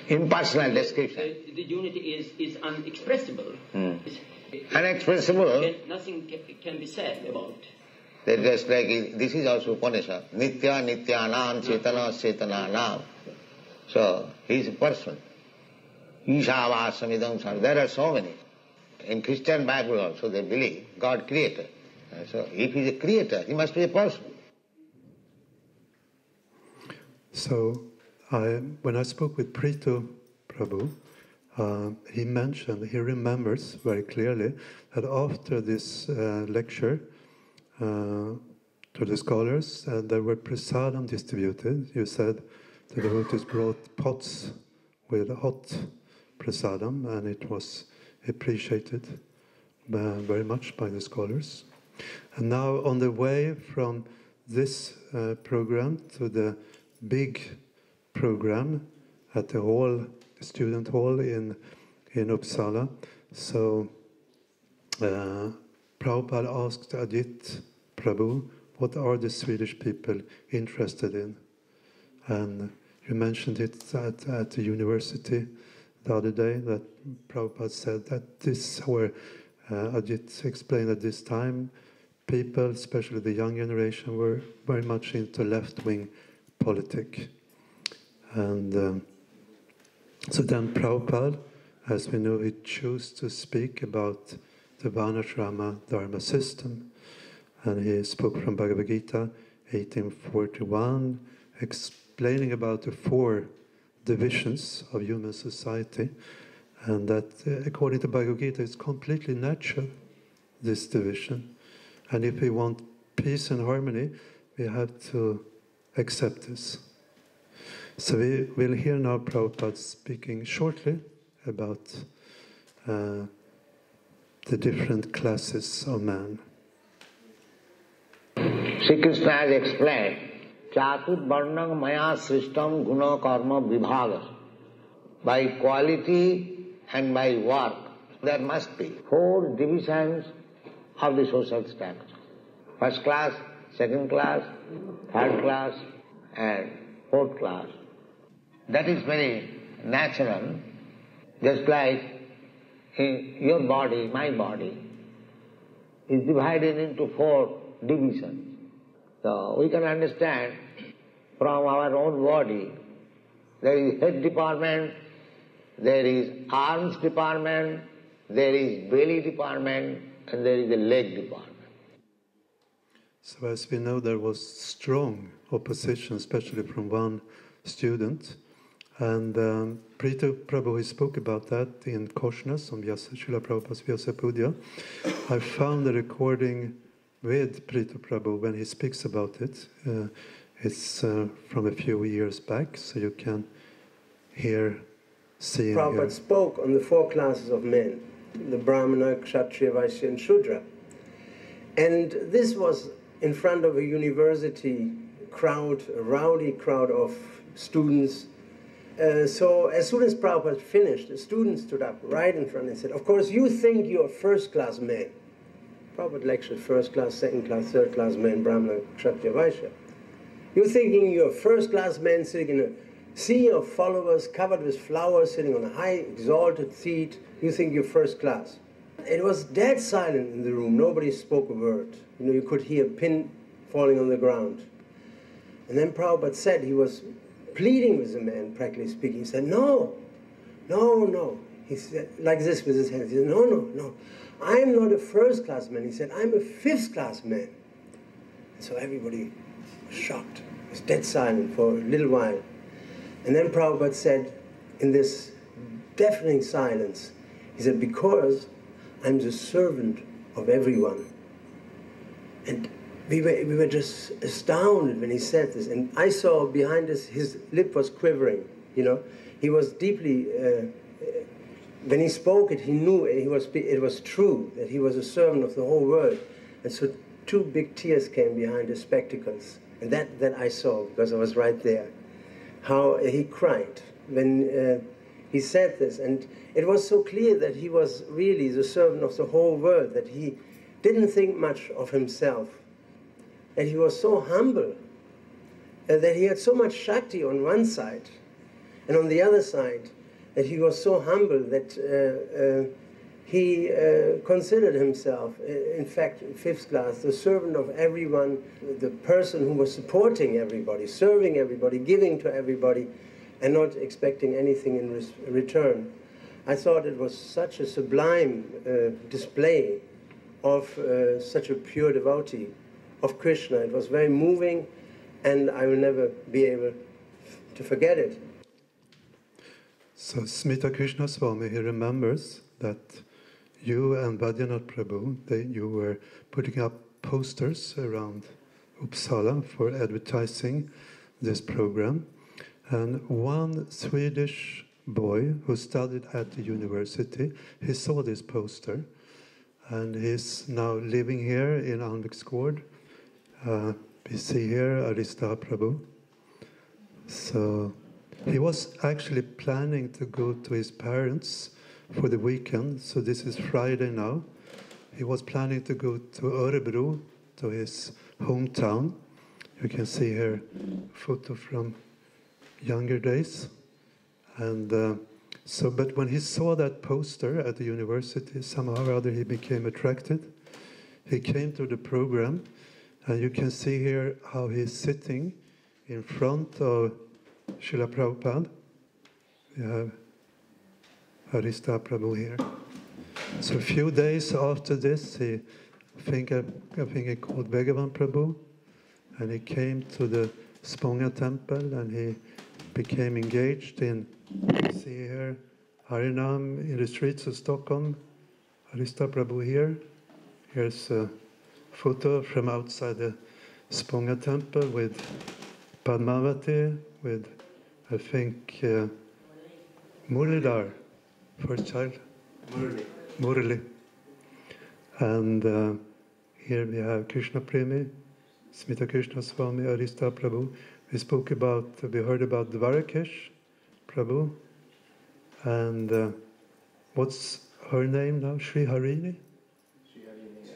impersonal description. The unity is unexpressible. Unexpressible. Nothing can be said about. That just like this is also Upanishad. Nitya nityanam chetana chetananam. So he is a person. Ishavāsamidam sarva. There are so many. In Christian Bible also they believe God created. So if he is a creator, he must be a person. So when I spoke with Prito Prabhu, he mentioned, he remembers very clearly that after this lecture to the scholars, there were prasadam distributed. You said the devotees brought pots with hot prasadam, and it was appreciated very much by the scholars. And now on the way from this program to the big program at the hall, the student hall in in Uppsala. So Prabhupada asked Ajit Prabhu, what are the Swedish people interested in? And you mentioned it at the university the other day, that Prabhupada said that this, or Ajit explained at this time, people, especially the young generation, were very much into left-wing politics. And so then Prabhupada, as we know, he chose to speak about the Varnashrama Dharma system. And he spoke from Bhagavad Gita 1841, explaining about the 4 divisions of human society. And that, according to Bhagavad Gita, it's completely natural, this division. And if we want peace and harmony, we have to accept this. So we will hear now Prabhupada speaking shortly about the different classes of man. Sri Krishna has explained, Chatur Varnang Maya Srishtam Guna Karma Vibhaga. By quality and by work, there must be 4 divisions of the social structure. First class, second class, third class, and fourth class. That is very natural, just like your body, my body, is divided into 4 divisions. So we can understand from our own body, there is head department, there is arms department, there is belly department, and there is a leg department. So as we know, there was strong opposition, especially from one student. And Prita Prabhu, he spoke about that in Koshnas on Srila Prabhupada's Vyasa Pudya. I found a recording with Prita Prabhu when he speaks about it. It's from a few years back, so you can see and Prabhupada spoke on the 4 classes of men, the Brahmana, Kshatriya, Vaishya and Shudra. And this was in front of a university crowd, a rowdy crowd of students. So as soon as Prabhupada finished, the students stood up right in front and said, of course you think you're first-class men. Prabhupada lectured first-class, second-class, third-class men, Brahmana, Kshatriya, Vaishya. You're thinking you're first-class men sitting in a sea of followers covered with flowers, sitting on a high, exalted seat. You think you're first-class. It was dead silent in the room. Nobody spoke a word. You know, you could hear a pin falling on the ground. And then Prabhupada said, he was pleading with the man, practically speaking. He said, no, no, no. He said, like this with his hands. He said, no, no, no. I'm not a first-class man. He said, I'm a fifth-class man. And so everybody was shocked. It was dead silent for a little while. And then Prabhupada said, in this deafening silence, he said, because I'm the servant of everyone. And we were just astounded when he said this. And I saw behind us, his lip was quivering, you know. He was deeply, when he spoke it, he knew it was true, that he was a servant of the whole world. And so 2 big tears came behind his spectacles. And that I saw, because I was right there. How he cried when he said this. And it was so clear that he was really the servant of the whole world, that he didn't think much of himself. And he was so humble, that he had so much Shakti on one side, and on the other side, that he was so humble that he considered himself, in fact, fifth class, the servant of everyone, the person who was supporting everybody, serving everybody, giving to everybody, and not expecting anything in return. I thought it was such a sublime display of such a pure devotee of Krishna. It was very moving, and I will never be able to forget it. So Smita Krishna Swami, he remembers that you and Bhadyanath Prabhu, you were putting up posters around Uppsala for advertising this program. And one Swedish boy who studied at the university, he saw this poster, and he's now living here in Almviks Gård. We see here Arista Prabhu. So he was actually planning to go to his parents for the weekend. So this is Friday now. He was planning to go to Örebro, to his hometown. You can see here a photo from younger days. And but when he saw that poster at the university, somehow or other he became attracted. He came to the program, and you can see here how he's sitting in front of Srila Prabhupada. We have Arista Prabhu here. So a few days after this, I think he called Bhagavan Prabhu, and he came to the Spånga temple, and he became engaged in, see here, Harinam in the streets of Stockholm. Arista Prabhu here. Here's a photo from outside the Spånga temple with Padmavati, with, I think, Muralidhar, first child. Murali. And here we have Krishna Premi, Smita Krishna Swami, Arista Prabhu. We heard about Dwarakesh Prabhu. And what's her name now? Sri Harini?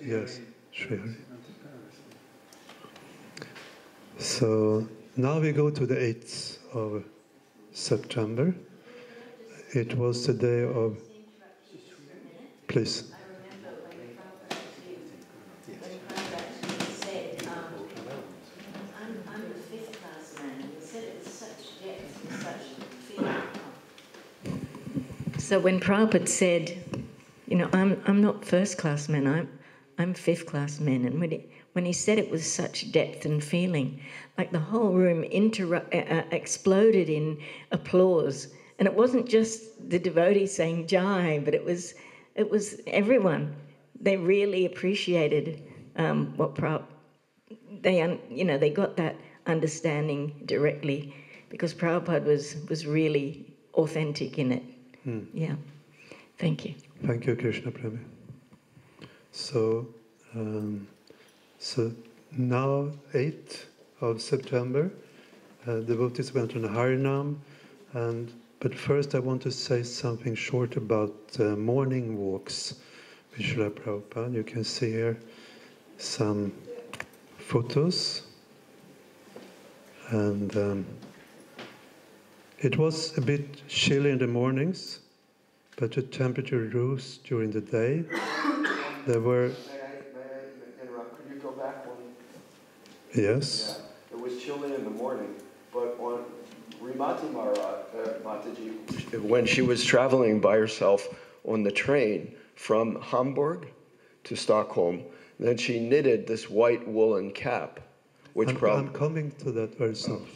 Yes, Sri Harini. So now we go to the 8th of September. It was the day of... Please. So when Prabhupada said, you know, I'm not first class man, I'm fifth class man, and when he said it with such depth and feeling, like the whole room exploded in applause, and it wasn't just the devotees saying Jai, but it was everyone. They really appreciated what Prabhupada. They got that understanding directly because Prabhupada was really authentic in it. Yeah, thank you. Thank you, Krishna Premi. So now 8th of September, devotees went on Harinam, but first I want to say something short about morning walks with Srila Prabhupada. You can see here some photos, and it was a bit chilly in the mornings, but the temperature rose during the day. There were... May I interrupt? Could you go back one? Yes. Yeah. It was chilly in the morning, but on Rimati Mataji, when she was traveling by herself on the train from Hamburg to Stockholm, then she knitted this white woolen cap, which I'm coming to that very soon.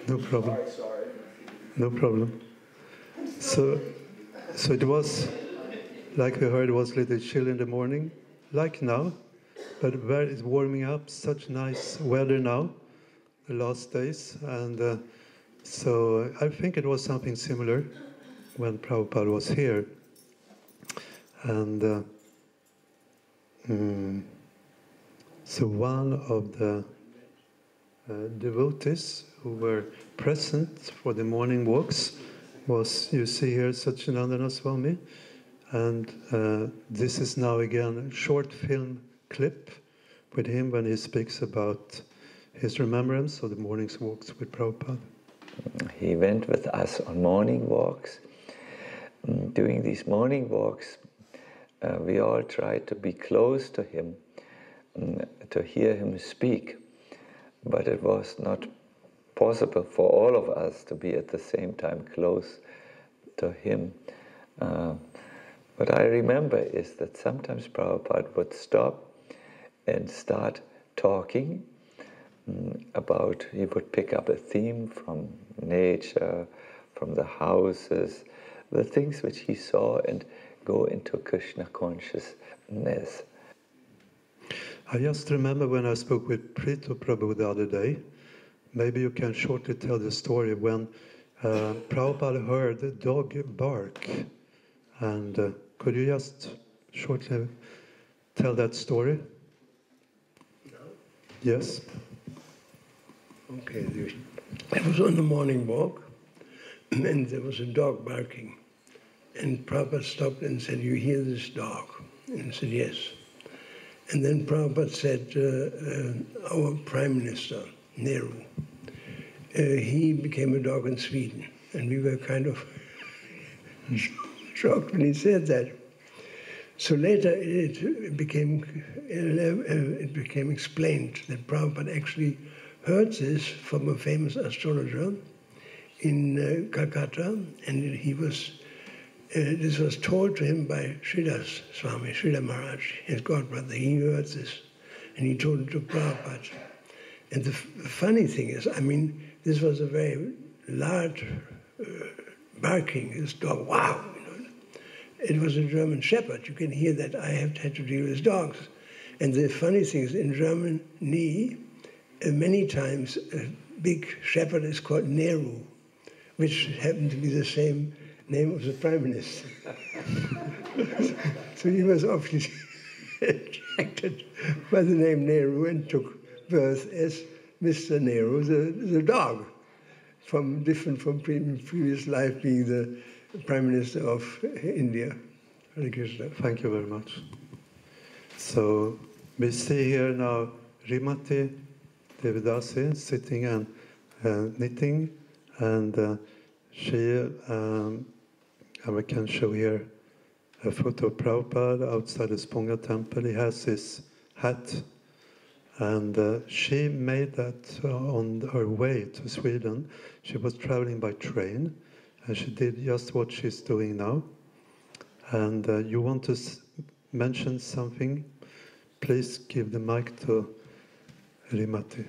No problem. Sorry. No problem. So it was, like we heard, it was a little chill in the morning, like now, but where it's warming up, such nice weather now, the last days, and so I think it was something similar when Prabhupada was here. And so one of the devotees who were present for the morning walks was, you see here, Satchidananda Swami, and this is now again a short film clip with him when he speaks about his remembrance of the morning walks with Prabhupada. He went with us on morning walks. During these morning walks, we all tried to be close to him, to hear him speak, but it was not possible for all of us to be at the same time close to him. What I remember is that sometimes Prabhupada would stop and start talking about, he would pick up a theme from nature, from the houses, the things which he saw, and go into Krishna consciousness. I just remember when I spoke with Prito Prabhu the other day, maybe you can shortly tell the story when Prabhupada heard the dog bark. And could you just shortly tell that story? No. Yes. Okay, I was on the morning walk, and there was a dog barking. And Prabhupada stopped and said, "You hear this dog?" And I said, "Yes." And then Prabhupada said, our Prime Minister, Nehru, he became a dog in Sweden. And we were kind of shocked when he said that. So later it became explained that Prabhupada actually heard this from a famous astrologer in Calcutta, and he was this was told to him by Srila Swami, Srila Maharaj, his godbrother. He heard this, and he told it to Prabhupada. And the funny thing is, I mean, this was a very large barking, this dog, wow, you know. It was a German Shepherd. You can hear that I have had to deal with dogs. And the funny thing is, in Germany, many times a big shepherd is called Nehru, which happened to be the same name of the Prime Minister. So he was obviously attracted by the name Nehru and took birth as Mr. Nehru, the dog, different from previous life being the Prime Minister of India. Hare Krishna. Thank you very much. So we see here now Rimati Devidasi sitting and knitting, and we can show here a photo of Prabhupada outside the Sponga temple. He has his hat, and she made that on her way to Sweden. She was traveling by train, and she did just what she's doing now. And you want to mention something? Please give the mic to Rimati.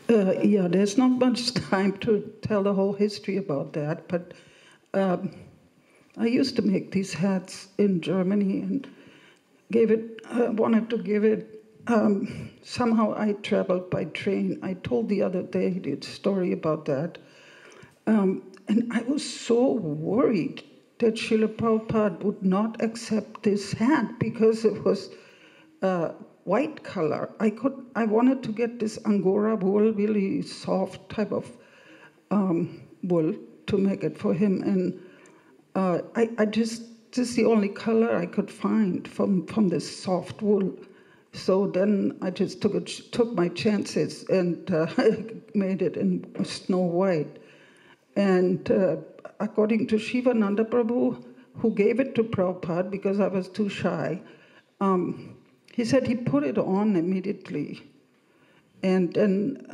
Yeah, there's not much time to tell the whole history about that, but I used to make these hats in Germany and wanted to give it, somehow I traveled by train. I told the other day the story about that. And I was so worried that Srila Prabhupada would not accept this hat because it was white color. I wanted to get this Angora wool, really soft type of wool to make it for him, and this is the only color I could find from this soft wool. So then I just took my chances and made it in snow white. And according to Shivananda Prabhu, who gave it to Prabhupada because I was too shy, he said he put it on immediately. And then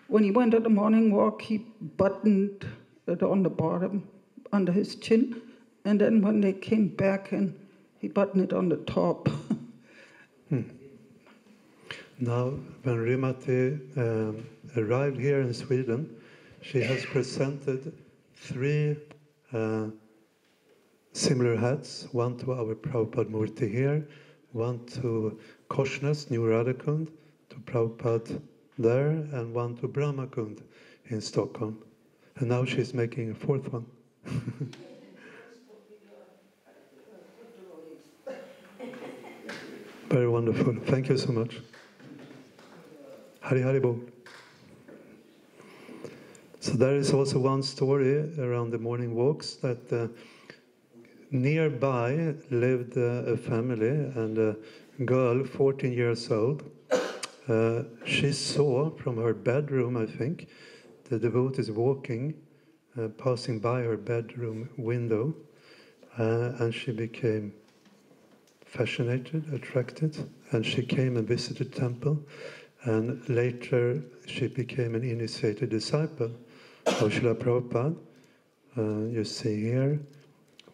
when he went on the morning walk, he buttoned it on the bottom under his chin. And then when they came back, and he buttoned it on the top. Now, when Rimati arrived here in Sweden, she has presented 3 similar hats, one to our Prabhupada Murti here, one to Koshnas, New Radhakund, to Prabhupada there, and one to Brahmakund in Stockholm. And now she's making a 4th one. Very wonderful. Thank you so much. Hari Hari Bol. So there is also one story around the morning walks that nearby lived a family, and a girl, 14 years old. She saw from her bedroom, I think, the devotees walking, passing by her bedroom window, and she became fascinated, attracted, and she came and visited the temple, and later she became an initiated disciple of Srila Prabhupada. You see here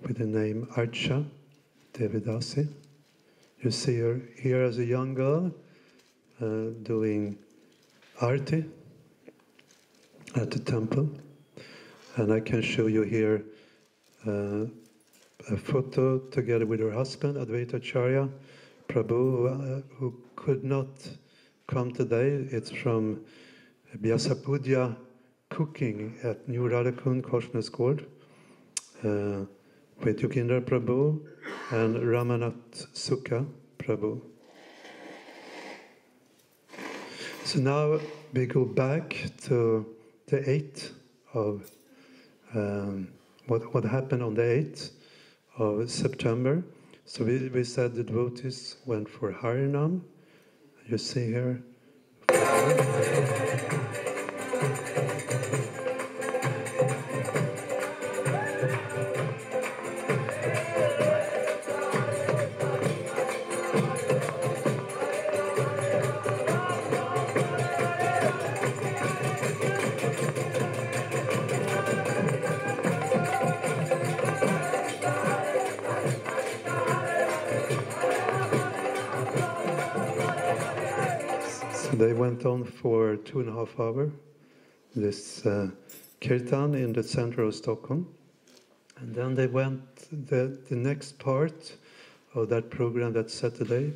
with the name Archa Devidasi. You see her here as a young girl doing arti at the temple, and I can show you here a photo together with her husband, Advaita Acharya Prabhu, who could not come today. It's from Vyasapudya cooking at New Radhakund, Almviks Gård, with Yogindra Prabhu and Ramanath Sukha Prabhu. So now we go back to the 8th of what happened on the 8th of September. So we said the devotees went for Harinam. You see here. They went on for 2.5 hours, this kirtan in the center of Stockholm. And then they went, the next part of that program that Saturday,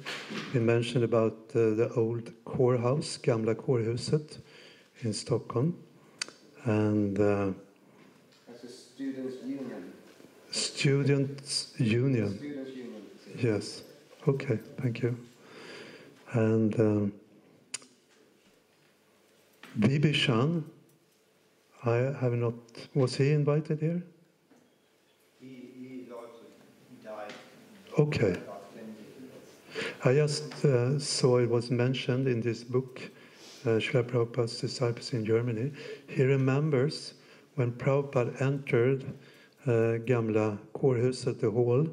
we mentioned about the old kårhouse, Gamla kårhuset in Stockholm. And As a students' union. Students' union. Students' union. Yes. Okay, thank you. And Vibhishan, I have not, was he invited here? He also died. Okay. I just saw it was mentioned in this book, Srila Prabhupada's Disciples in Germany. He remembers when Prabhupada entered Gamla kårhuset, the hall,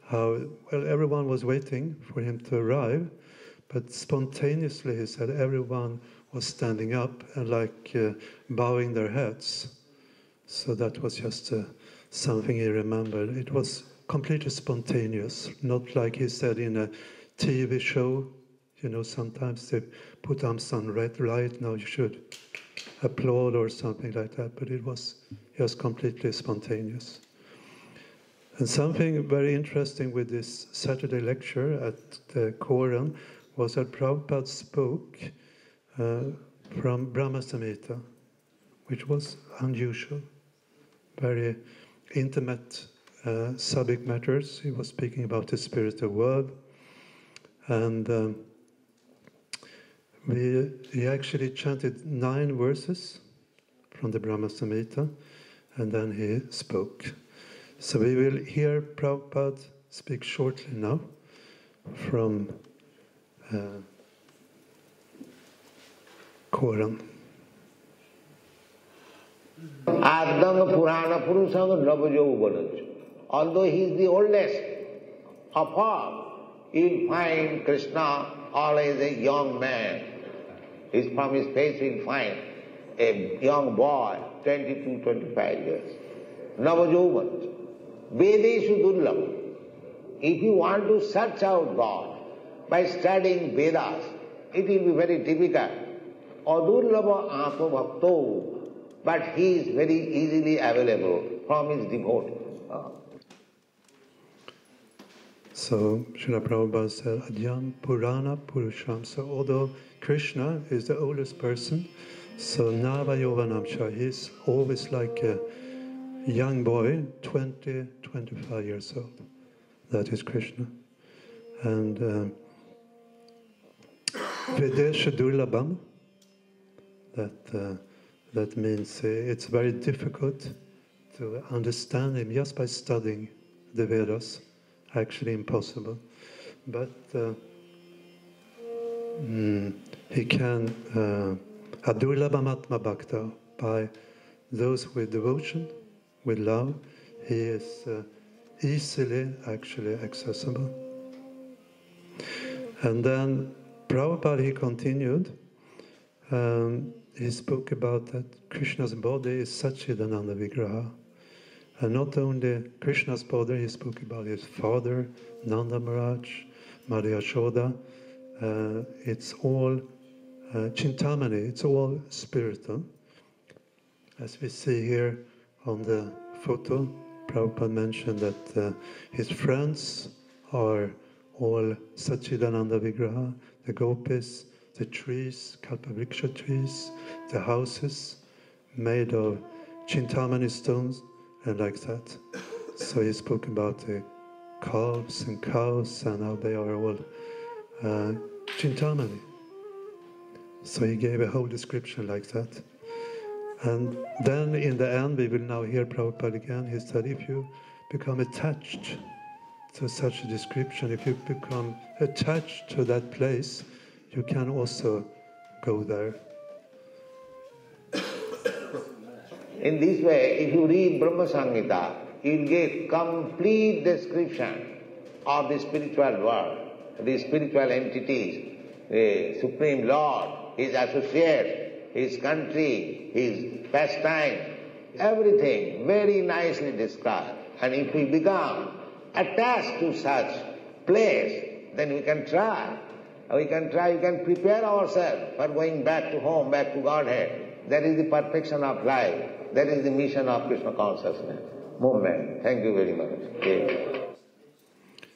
how everyone was waiting for him to arrive, but spontaneously he said everyone was standing up and bowing their heads. So that was just something he remembered. It was completely spontaneous, not like he said in a TV show. You know, sometimes they put on some red light, now you should applaud or something like that, but it was just completely spontaneous. And something very interesting with this Saturday lecture at the Koran was that Prabhupada spoke from Brahma Samhita, which was unusual, very intimate subject matters. He was speaking about the spiritual world, and he actually chanted 9 verses from the Brahma Samhita, and then he spoke. So we will hear Prabhupada speak shortly now from Koran. Adang Purana Purusang Navajauvanaj. Although he is the oldest of all, you'll find Krishna always a young man. From his face you'll find a young boy, 22, 25 years. Navajauvanaj. Vedeshu Durlabha. If you want to search out God by studying Vedas, it will be very difficult. Adurlabha Atma Bhakto, but he is very easily available from his devotees. So Srila Prabhupada said, Adyam Purana Purusham. So although Krishna is the oldest person, so Nava Yovanamcha, he's always like a young boy, 20, 25 years old. That is Krishna. And Vedesha Durlabham, that means it's very difficult to understand him just by studying the Vedas. Actually impossible. But he can Adurlabhamatma Bhakta, by those with devotion, with love, he is easily actually accessible. And then Prabhupada, he continued, he spoke about that Krishna's body is Satchidananda Vigraha. And not only Krishna's body, he spoke about his father, Nanda Maharaj, Mother Yashoda. It's all Chintamani, it's all spiritual. As we see here on the photo, Prabhupada mentioned that his friends are all Satchidananda Vigraha, the gopis, the trees, Kalpavriksha trees, the houses made of Chintamani stones, and like that. So he spoke about the calves and cows and how they are all Chintamani. So he gave a whole description like that. And then in the end, we will now hear Prabhupada again. He said, if you become attached to such a description, if you become attached to that place, you can also go there. In this way, if you read Brahma Samhita, you'll get complete description of the spiritual world, the spiritual entities, the Supreme Lord, His associates, His country, His pastime, everything very nicely described. And if we become attached to such place, then we can try. We can prepare ourselves for going back to home, back to Godhead. That is the perfection of life. That is the mission of Krishna consciousness movement. Thank you very much. Okay.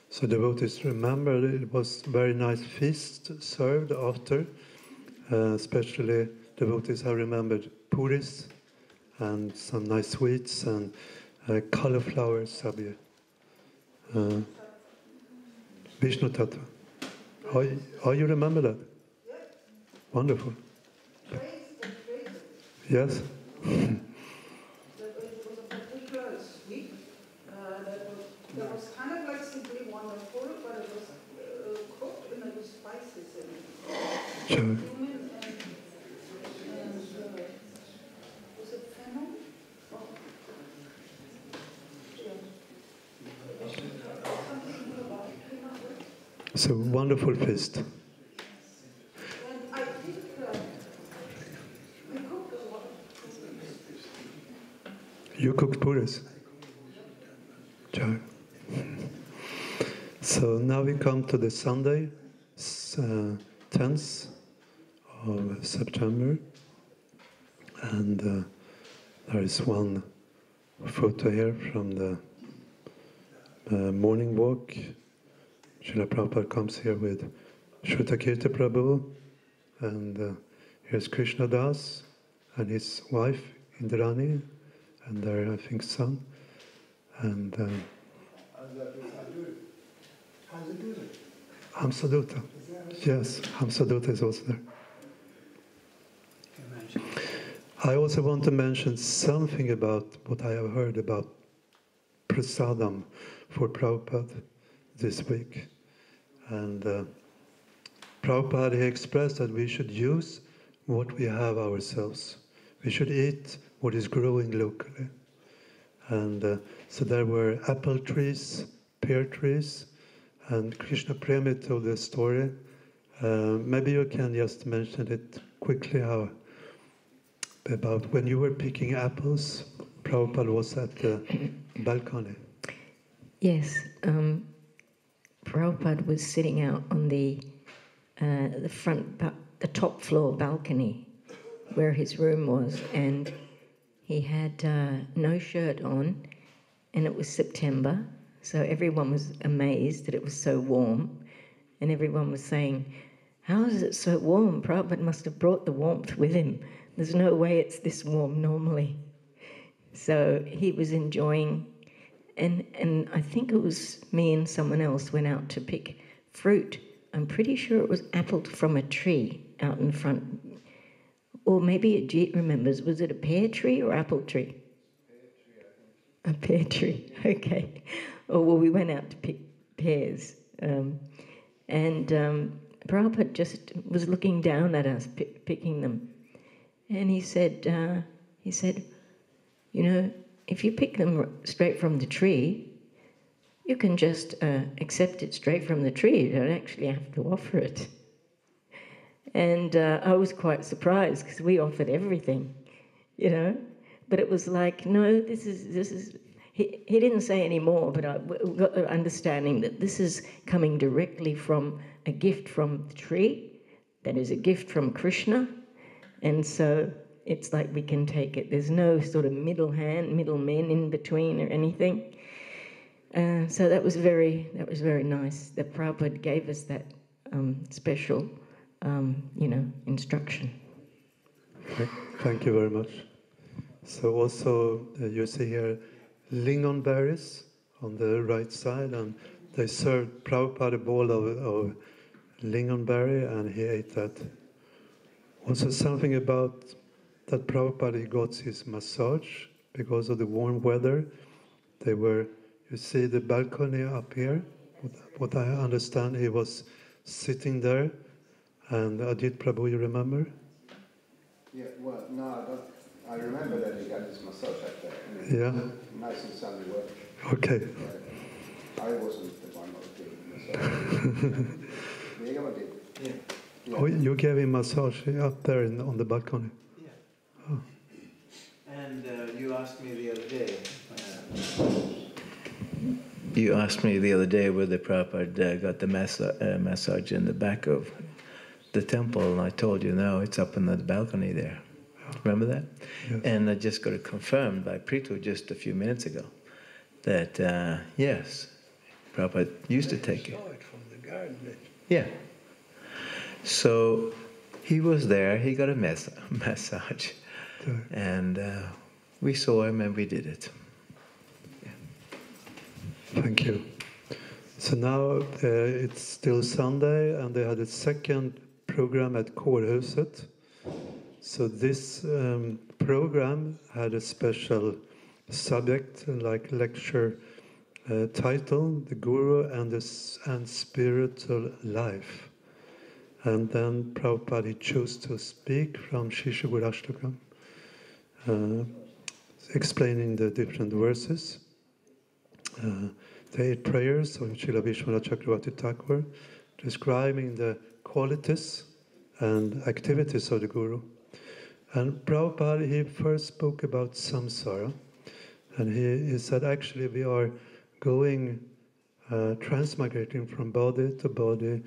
So devotees remember it was very nice feast served after. Especially devotees have remembered puris and some nice sweets and cauliflower sabya. Vishnu Tattva. Oh, you remember that? Wonderful. Yes? That was kind of like simply wonderful, but it was cooked and there was spices in it. Sure. Cumin and was it fennel? Oh. Yeah. So wonderful feast. And I think I cooked a lot. You cooked puris? Sure. So now we come to the Sunday, 10th of September, and there is one photo here from the morning walk. Srila Prabhupada comes here with Shrutakirti Prabhu, and here's Krishna Das and his wife Indrani, and their, I think, son. And Hamsaduta. Yes, Hamsaduta is also there. I also want to mention something about what I have heard about prasadam for Prabhupada this week. And Prabhupada expressed that we should use what we have ourselves. We should eat what is growing locally. And so there were apple trees, pear trees, and Krishna Premi told a story. Maybe you can just mention it quickly, how about when you were picking apples, Prabhupada was at the balcony. Yes, Prabhupada was sitting out on the top floor balcony where his room was, and he had no shirt on, and it was September, so everyone was amazed that it was so warm, and everyone was saying, how is it so warm? Prabhupada must have brought the warmth with him. There's no way it's this warm normally. So he was enjoying, and I think it was me and someone else went out to pick fruit. I'm pretty sure it was apple from a tree out in front. Or maybe Ajit remembers, was it a pear tree or apple tree? A pear tree, okay. Oh, well, we went out to pick pears. And Prabhupada just was looking down at us, picking them. And he said, you know, if you pick them straight from the tree, you can just accept it straight from the tree. You don't actually have to offer it. And I was quite surprised because we offered everything, you know. But it was like, no, this is. He didn't say any more, but I got the understanding that this is coming directly from a gift from the tree, that is a gift from Krishna, and so it's like we can take it. There's no sort of middlemen in between or anything. So that was very nice that Prabhupada gave us that special, instruction. Thank you very much. So also you see here lingonberries on the right side, and they served Prabhupada a bowl of lingonberry, and he ate that Also something about that Prabhupada, he got his massage because of the warm weather. They were, you see the balcony up here? What I understand, he was sitting there, and Ajit Prabhu, you remember? Yeah, well, no, I remember that he got his massage up there. Yeah. Nice and sunny weather. Okay. I wasn't the one who did the massage. did. Yeah. Yeah. Oh, you gave him massage up there on the balcony? Yeah. Oh. And you asked me the other day whether Prabhupada got the massage in the back of the temple, and I told you no, it's up on the balcony there. Remember that? Yes. And I just got it confirmed by Pritu just a few minutes ago that yes, Prabhupada used to take it. I saw it from the garden. Yeah. So he was there, he got a massage, and we saw him and we did it. Thank you. So now it's still Sunday, and they had a second program at Kårhuset. So this program had a special subject, like lecture title, The Guru and Spiritual Life. And then Prabhupada, he chose to speak from Shisha Gurashtakam, explaining the different verses. The 8 prayers of Srila Vishwanath Chakravarti Thakur, describing the qualities and activities of the Guru. And Prabhupada, he first spoke about samsara, and he said actually we are going, transmigrating from body to body,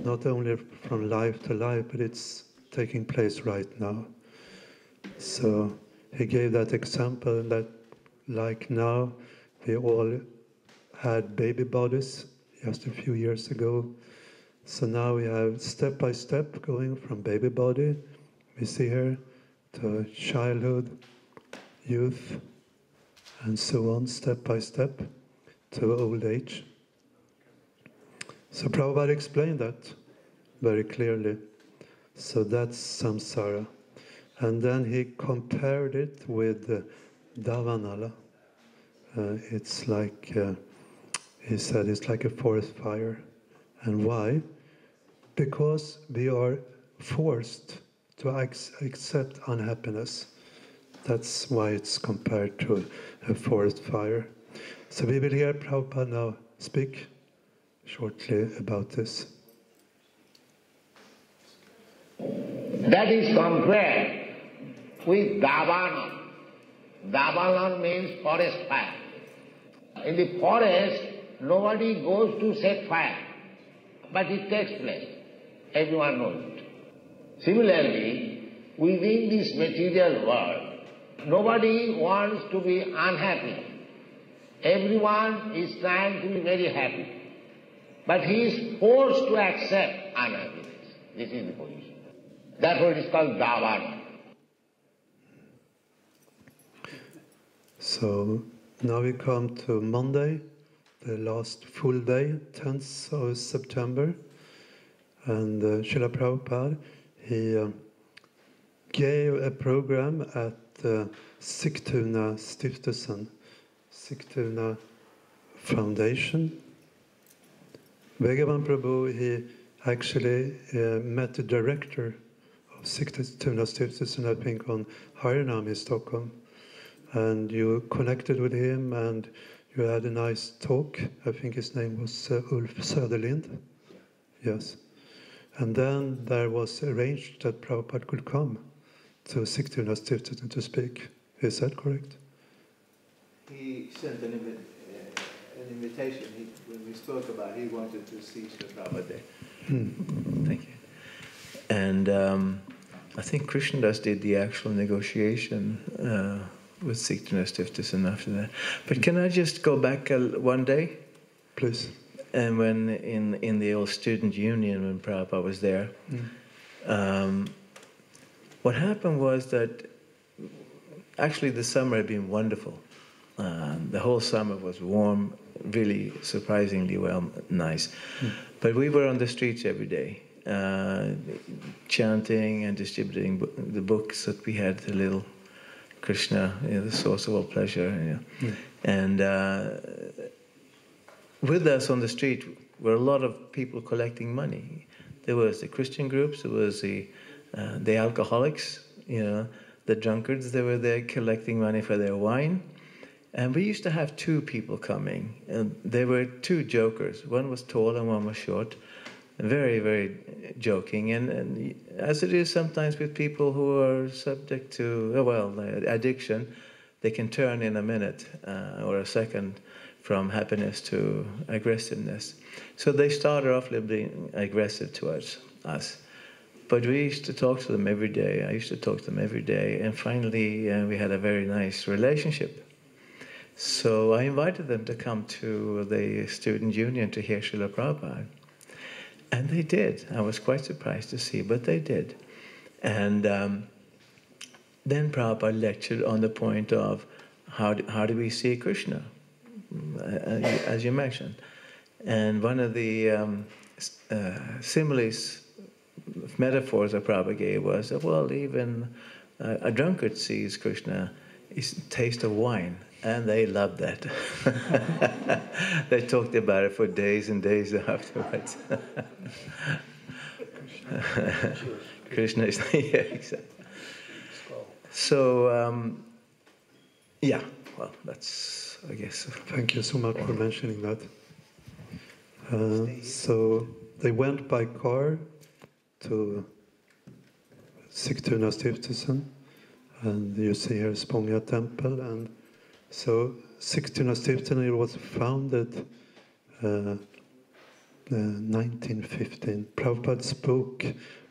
not only from life to life, but it's taking place right now. So he gave that example that like now we all had baby bodies just a few years ago. So now we have step by step going from baby body, we see here, to childhood, youth, and so on, step by step, to old age. So Prabhupada explained that very clearly. So that's samsara. And then he compared it with Davanala. It's like, he said, it's like a forest fire. And why? Because we are forced to accept unhappiness. That's why it's compared to a forest fire. So we will hear Prabhupada now speak shortly about this. That is compared with Davanam. Davanam means forest fire. In the forest, nobody goes to set fire, but it takes place. Everyone knows it. Similarly, within this material world, nobody wants to be unhappy. Everyone is trying to be very happy. But he is forced to accept unhappiness. This is the position. Therefore it is called Davana. So now we come to Monday, the last full day, 10th of September. And Srila Prabhupada, he gave a program at Sigtuna Stiftelsen, Sigtuna Foundation. Bhagavan Prabhu, he actually met the director of Sigtuna Stiftelsen, I think, on Harinam in Stockholm. And you connected with him and you had a nice talk. I think his name was Ulf Söderlind. Yes. And then there was arranged that Prabhupada could come to Sigtuna Stiftelsen to speak. Is that correct? He sent an invitation. When we spoke about it, he wanted to see Srila Prabhupada. Thank you. And I think Krishnadas did the actual negotiation with Sigtuna Stiftelsen after that. But can I just go back one day? Please. And when in the old student union, when Prabhupada was there, what happened was that actually the summer had been wonderful. The whole summer was warm, really surprisingly well, nice. But we were on the streets every day. chanting and distributing the books that we had, the little Krishna, the source of all pleasure. And with us on the street were a lot of people collecting money. There was the Christian groups, there was the alcoholics, the drunkards. They were there collecting money for their wine. And we used to have two people coming, and there were two jokers. One was tall and one was short. Very, very joking. And as it is sometimes with people who are subject to, addiction, they can turn in a minute or a second from happiness to aggressiveness. So they started off being aggressive towards us. But we used to talk to them every day. I used to talk to them every day. And finally, we had a very nice relationship. So I invited them to come to the student union to hear Srila Prabhupada. And they did. I was quite surprised to see, but they did. And then Prabhupada lectured on the point of how do we see Krishna, as you mentioned. And one of the similes, metaphors that Prabhupada gave was that, well, even a drunkard sees Krishna, is taste of wine. And they loved that. They talked about it for days and days afterwards. Krishna is, yeah, exactly. So, well, that's, I guess. Thank you so much for mentioning that. So they went by car to Sigtuna Stiftelsen, and you see here Spånga Temple, and so Sigtuna Stiftelsen was founded 1915. Prabhupada spoke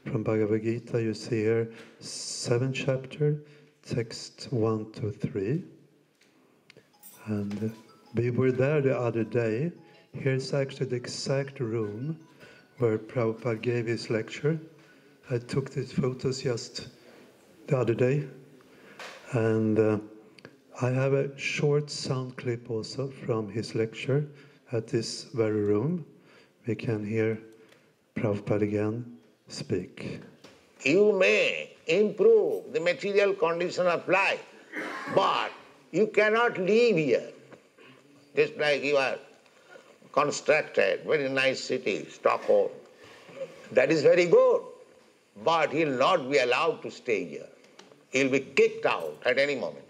from Bhagavad Gita, you see here, 7th chapter, text 1 to 3. And we were there the other day. Here's actually the exact room where Prabhupada gave his lecture. I took these photos just the other day. And I have a short sound clip also from his lecture at this very room. We can hear Prabhupada again speak. You may improve the material condition of life, but you cannot live here. Just like you are constructed, very nice city, Stockholm. That is very good, but he will not be allowed to stay here. He will be kicked out at any moment.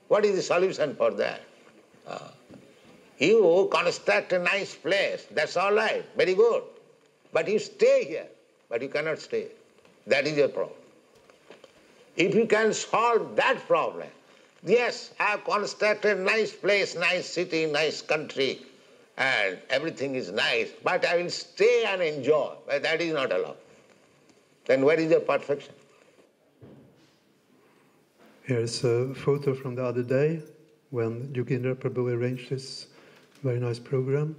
What is the solution for that? You construct a nice place, that's all right, very good. But you stay here, but you cannot stay. That is your problem. If you can solve that problem, yes, I have constructed a nice place, nice city, nice country, and everything is nice, but I will stay and enjoy. But that is not allowed. Then where is your perfection? Here's a photo from the other day when Yogendra Prabhu arranged this very nice program.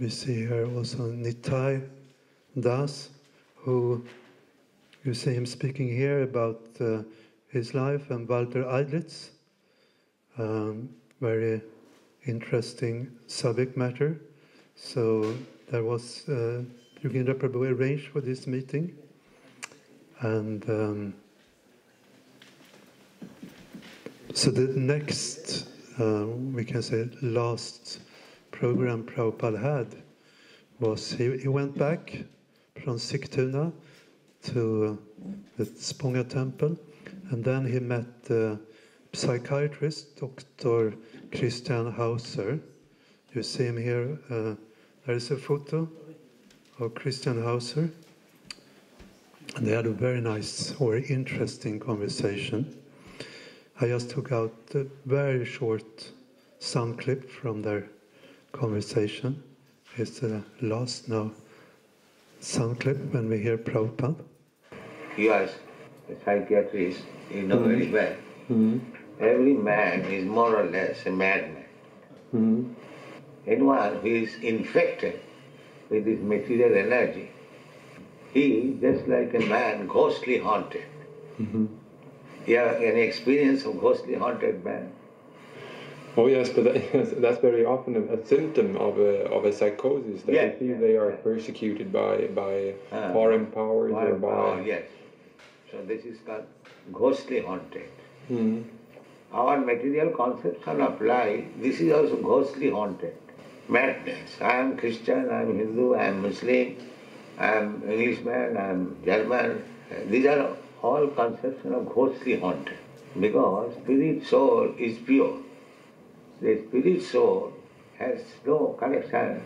We see here also Nitai Das, who you see him speaking here about his life, and Walter Eidlitz, very interesting subject matter. So there was Yogendra Prabhu arranged for this meeting, and so the next, we can say, last program Prabhupada had was he went back from Sigtuna to the Spånga Temple, and then he met psychiatrist Dr. Christian Hauser. You see him here. There is a photo of Christian Hauser, and they had a very nice or interesting conversation. I just took out a very short sound clip from their conversation. It's the last now sound clip when we hear Prabhupada. You are a psychiatrist, you know very well. Every man is more or less a madman. Anyone who is infected with this material energy, he is just like a man ghostly haunted. You have any experience of ghostly haunted man? Oh yes, but that's very often a symptom of a psychosis, that they feel they are persecuted by foreign powers or by... Yes. So this is called ghostly haunted. Mm. Our material conception of life, this is also ghostly haunted. Madness. I am Christian, I am Hindu, I am Muslim, I am Englishman, I am German. These are all conception of ghostly haunted. Because spirit soul is pure. The spirit soul has no connection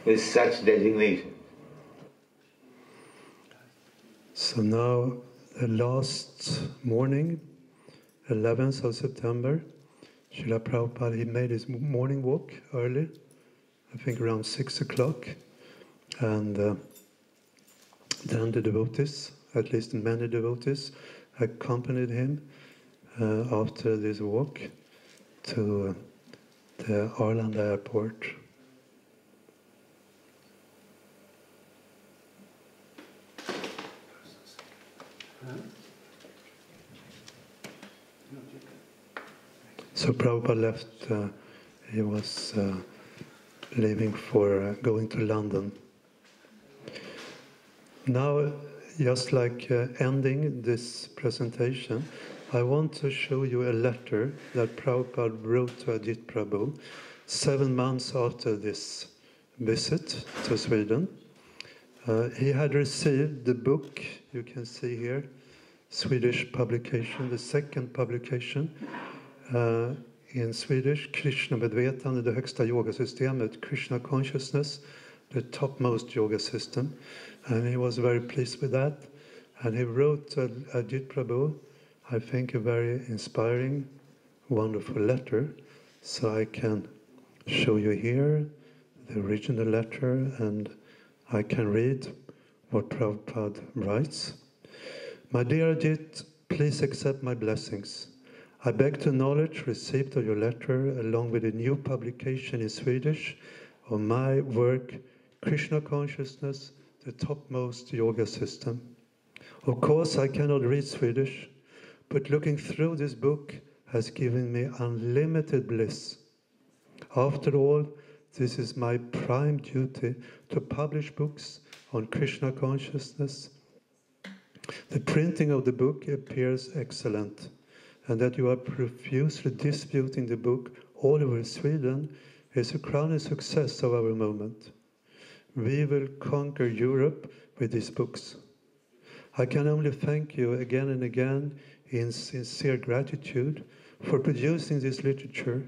with such designations. So now, the last morning, 11th of September, Srila Prabhupada, he made his morning walk early, I think around 6 o'clock, and then the devotees, at least many devotees, accompanied him after this walk to the Arlanda airport. So Prabhupada left, he was leaving for going to London. Now, just like ending this presentation, I want to show you a letter that Prabhupada wrote to Ajit Prabhu 7 months after this visit to Sweden. He had received the book, you can see here, Swedish publication, the second publication in Swedish, Krishna Medvetande, det högsta yogasystemet, Krishna Consciousness, the topmost yoga system. And he was very pleased with that. And he wrote Ajit Prabhu, I think, a very inspiring, wonderful letter. So I can show you here the original letter, and I can read what Prabhupada writes. My dear Ajit, please accept my blessings. I beg to acknowledge receipt of your letter along with a new publication in Swedish of my work, Krishna Consciousness, the topmost yoga system. Of course, I cannot read Swedish, but looking through this book has given me unlimited bliss. After all, this is my prime duty to publish books on Krishna consciousness. The printing of the book appears excellent, and that you are profusely distributing the book all over Sweden is a crowning success of our moment. We will conquer Europe with these books. I can only thank you again and again in sincere gratitude for producing this literature,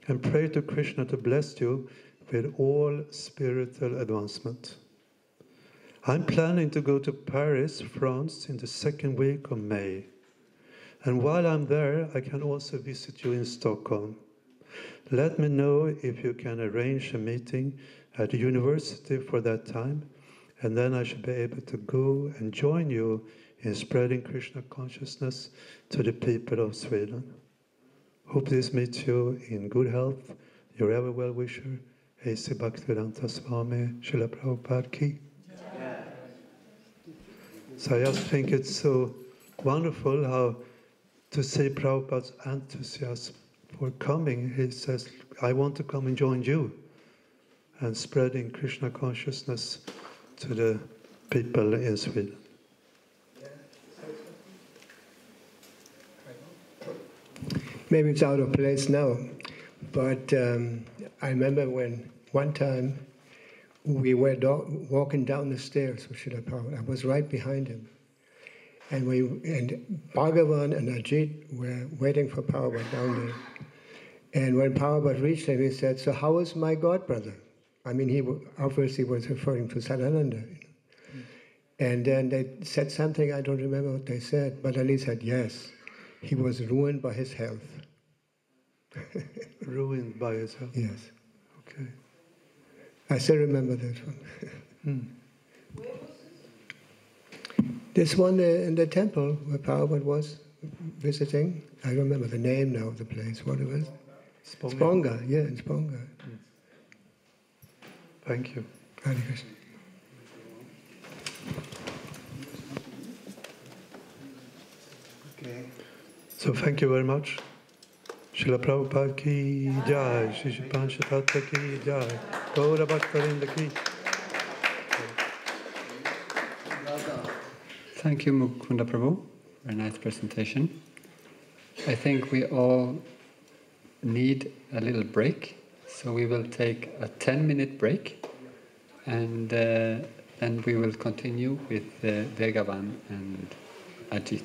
and pray to Krishna to bless you with all spiritual advancement. I'm planning to go to Paris, France in the second week of May. And while I'm there, I can also visit you in Stockholm. Let me know if you can arrange a meeting at the university for that time, and then I should be able to go and join you in spreading Krishna consciousness to the people of Sweden. Hope this meets you in good health. Your ever well-wisher, A.C. Bhaktivedanta Swami, Srila Prabhupada Ki. So I just think it's so wonderful how to see Prabhupada's enthusiasm for coming. He says, I want to come and join you and spreading Krishna consciousness to the people in Sweden. Maybe it's out of place now, but I remember when one time we were walking down the stairs with Srila Prabhupada. I was right behind him. And Bhagavan and Ajit were waiting for Prabhupada down there. And when Prabhupada reached him, he said, so how is my godbrother? I mean, he obviously was referring to Sadananda. And then they said something, I don't remember what they said, but Ali said, yes, he was ruined by his health. Ruined by his health? Yes. Okay. I still remember that one. Where was this? This one in the temple where Prabhupada was visiting. I don't remember the name now of the place, what it was. Sponga, yeah, in Sponga. Thank you. Hare Krishna. Okay. So thank you very much. Srila Prabhupada ki jai, Shri Panchatattva ki jai, Gaura Bhaktavrinda ki. Thank you, Mukunda Prabhu. Very nice presentation. I think we all need a little break, so we will take a 10-minute break, and then we will continue with Vegavan and Ajit.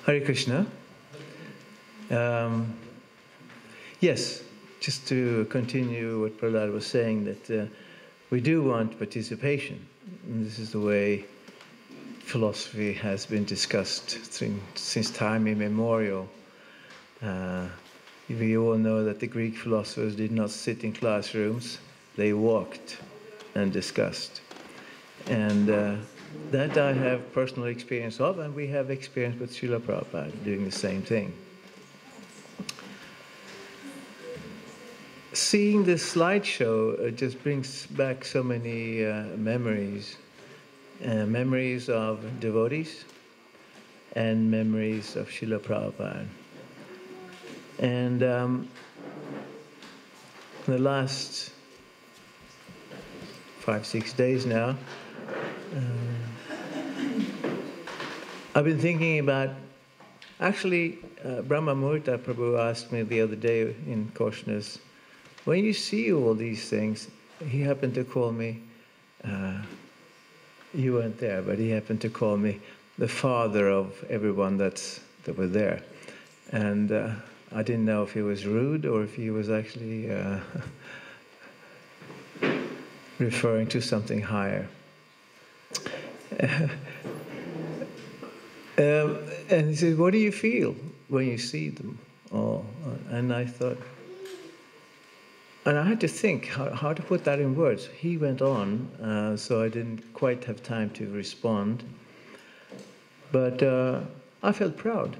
Hare Krishna. Yes, just to continue what Prahlad was saying, that we do want participation. And this is the way philosophy has been discussed since time immemorial. We all know that the Greek philosophers did not sit in classrooms, they walked and discussed. And that I have personal experience of, and we have experience with Srila Prabhupada doing the same thing. Seeing this slideshow just brings back so many memories. Memories of devotees and memories of Srila Prabhupada. And the last 5-6 days now, I've been thinking about, actually, Brahma Murta Prabhu asked me the other day in Koshnas, when you see all these things, he happened to call me, you weren't there, but he happened to call me the father of everyone that were there. And I didn't know if he was rude or if he was actually referring to something higher. And he said, what do you feel when you see them all? And I thought, and I had to think how to put that in words. He went on, so I didn't quite have time to respond. But I felt proud.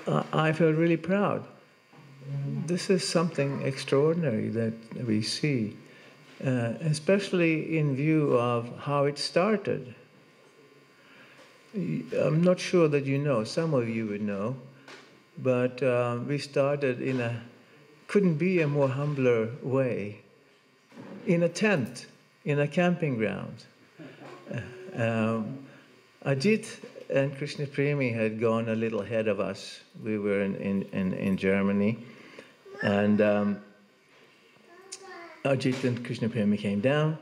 I felt really proud. This is something extraordinary that we see, especially in view of how it started. I'm not sure that you know, some of you would know, but we started in a, couldn't be a more humbler way, in a tent, in a camping ground. Ajit and Krishna Premi had gone a little ahead of us. We were in Germany, and Ajit and Krishna Premi came down.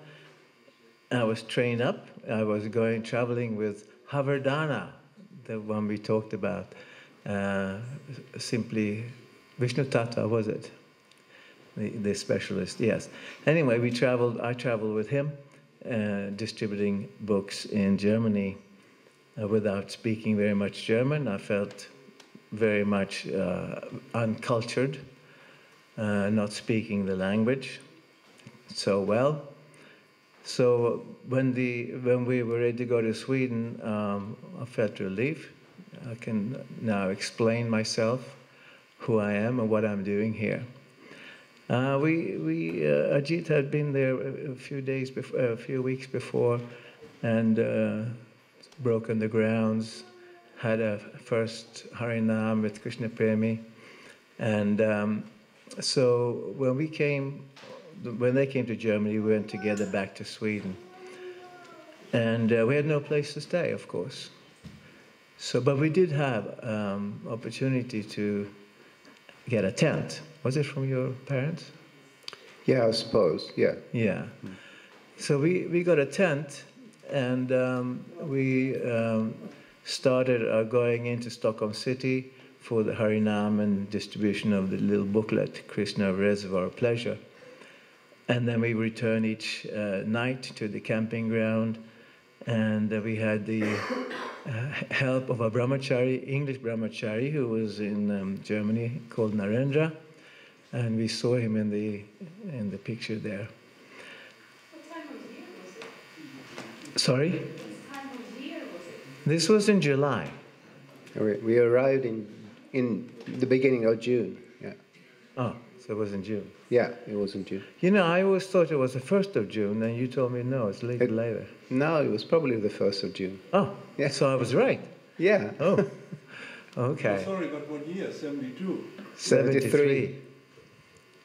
I was trained up. I was traveling with Havardhana, the one we talked about, simply Vishnu Tattva, was it? The specialist, yes. Anyway, I traveled with him, distributing books in Germany without speaking very much German. I felt very much uncultured, not speaking the language so well. So when we were ready to go to Sweden, I felt relief. I can now explain myself, who I am and what I'm doing here. Ajit had been there a few weeks before, and broken the grounds, had a first Harinam with Krishna Premi, and so when they came to Germany, we went together back to Sweden. And we had no place to stay, of course. So, but we did have opportunity to get a tent. Was it from your parents? Yeah, I suppose, yeah. Yeah. So we got a tent, and we started going into Stockholm City for the Harinam and distribution of the little booklet, Krishna Reservoir of Pleasure. And then we return each night to the camping ground, and we had the help of a brahmachari, English brahmachari, who was in Germany, called Narendra, and we saw him in the picture there. What time of year was it? Sorry? What time of year was it? This was in July. We arrived in the beginning of June. Yeah. Oh, so it was in June. Yeah, it was in June. You know, I always thought it was the 1st of June, and you told me no, it's later. No, it was probably the 1st of June. Oh, yeah. So I was right. Yeah. Oh, okay. Oh, sorry, but what year? 72? 73.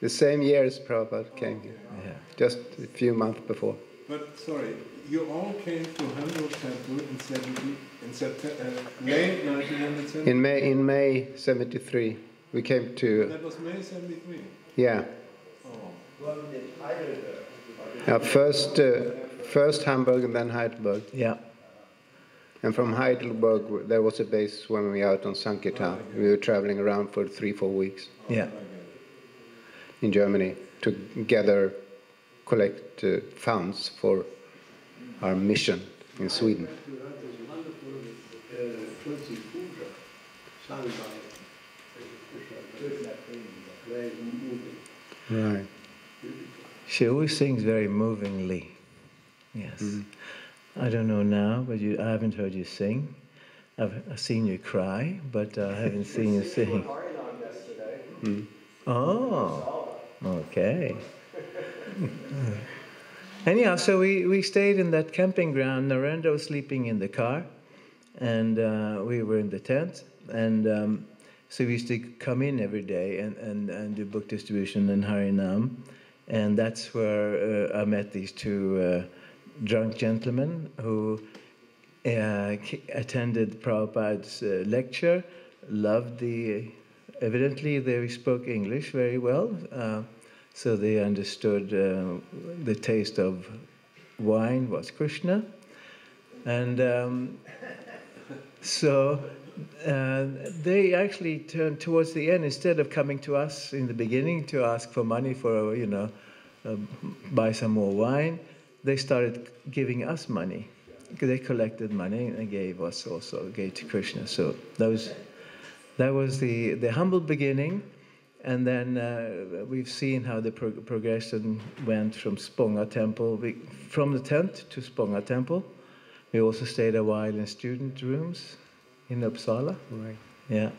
The same year as Prabhupada came here. Yeah. Just a few months before. But sorry, you all came to Hamburg Temple in late 1970? In May 73. We came to... That was May 73? Yeah. First Hamburg and then Heidelberg. Yeah. And from Heidelberg, there was a base when we were out on Sankirtan. We were traveling around for 3-4 weeks. Yeah. In Germany to collect funds for our mission in Sweden. Right. She always sings very movingly. Yes. I don't know now, but I haven't heard you sing. I've seen you cry, but I haven't seen you sing. Oh, okay. Anyhow, so we stayed in that camping ground. Narendra was sleeping in the car, and we were in the tent. And so we used to come in every day and do book distribution and Harinam. And that's where I met these two drunk gentlemen who attended Prabhupada's lecture, loved evidently they spoke English very well, so they understood the taste of wine was Krishna. And so they actually turned towards the end, instead of coming to us in the beginning to ask for money for, buy some more wine, they started giving us money. They collected money and gave to Krishna. So that was the humble beginning. And then we've seen how the progression went from Spånga Temple, from the tent to Spånga Temple. We also stayed a while in student rooms in Uppsala. Right. Yeah.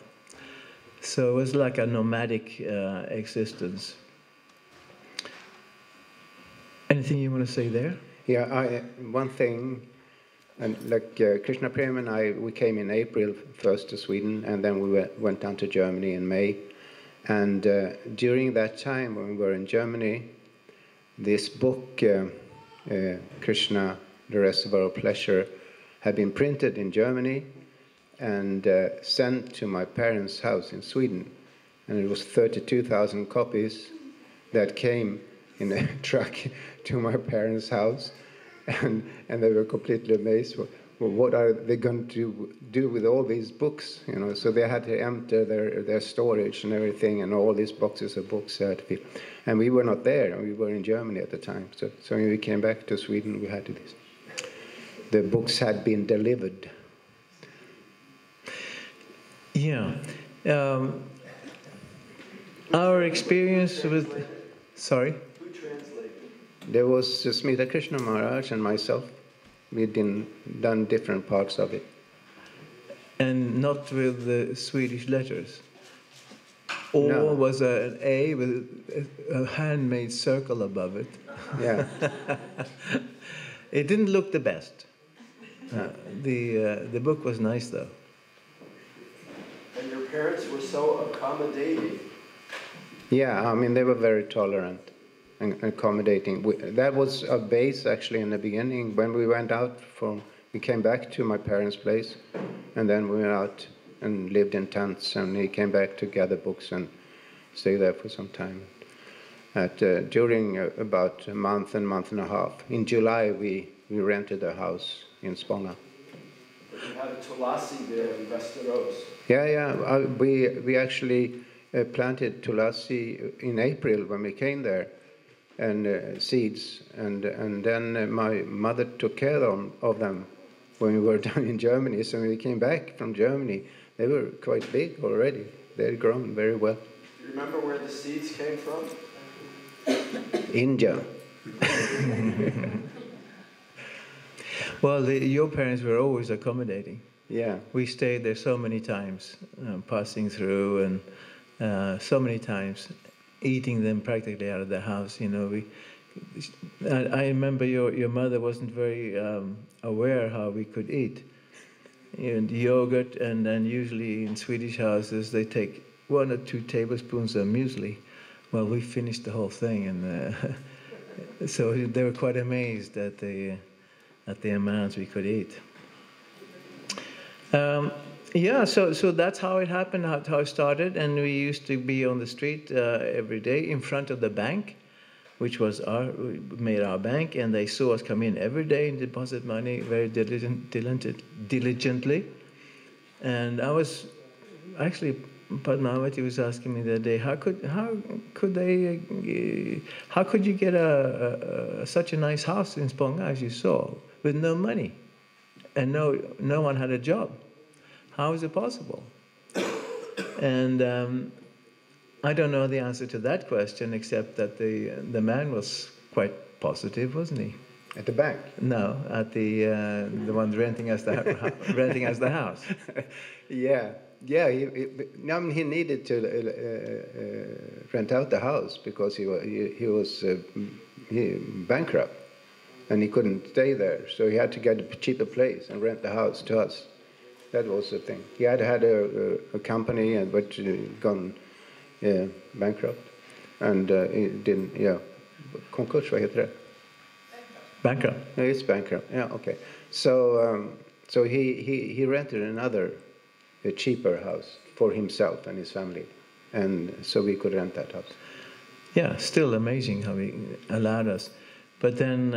So it was like a nomadic existence. Anything you want to say there? Yeah, one thing, and like Krishna Prem and we came in April first to Sweden, and then we went down to Germany in May. And during that time when we were in Germany, this book, Krishna, the Reservoir of Pleasure, had been printed in Germany and sent to my parents' house in Sweden. And it was 32,000 copies that came in a truck to my parents' house. And they were completely amazed. Well, what are they going to do with all these books? So they had to empty their storage and everything, and all these boxes of books had to be. And we were not there, and we were in Germany at the time. So when we came back to Sweden, we had to do this. The books had been delivered. Yeah. Our experience with... Sorry? Who translated? There was Smita Krishna Maharaj and myself. We'd done different parts of it. And not with the Swedish letters? Or no. Was an A with a handmade circle above it? Yeah. It didn't look the best. The book was nice, though. And your parents were so accommodating. Yeah, I mean, they were very tolerant and accommodating. That was a base, actually, in the beginning. When we went out we came back to my parents' place, and then we went out and lived in tents, and he came back to gather books and stay there for some time. During about a month and a half. In July, we rented a house in Spånga. But you had a tulasi there in Västerås. Yeah. We actually planted tulasi in April when we came there, and seeds, and then my mother took care of them when we were down in Germany. So when we came back from Germany, they were quite big already. They had grown very well. Do you remember where the seeds came from? India. Well, your parents were always accommodating. Yeah. We stayed there so many times, passing through, and so many times. eating them practically out of the house. You know, I remember your mother wasn't very aware how we could eat. And yogurt, and then usually in Swedish houses they take 1 or 2 tablespoons of muesli. Well, we finished the whole thing, and so they were quite amazed at the amounts we could eat. Yeah, so that's how it happened, how it started, and we used to be on the street every day in front of the bank, which was made our bank, and they saw us come in every day and deposit money very diligently. And I was actually, Padmavati was asking me that day, how could you get such a nice house in Spånga as you saw with no money, and no one had a job? How is it possible? And I don't know the answer to that question, except that the man was quite positive, wasn't he? At the bank? No, at the one renting us the house. Yeah. He needed to rent out the house because he was bankrupt, and he couldn't stay there, so he had to get a cheaper place and rent the house to us. That was the thing. He had a company, but gone bankrupt, and he didn't. Yeah, konkurs. Vad heter det? Bankrupt. No, it's bankrupt. Yeah, okay. So he rented another, a cheaper house for himself and his family, and so we could rent that house. Yeah, still amazing how he allowed us. But then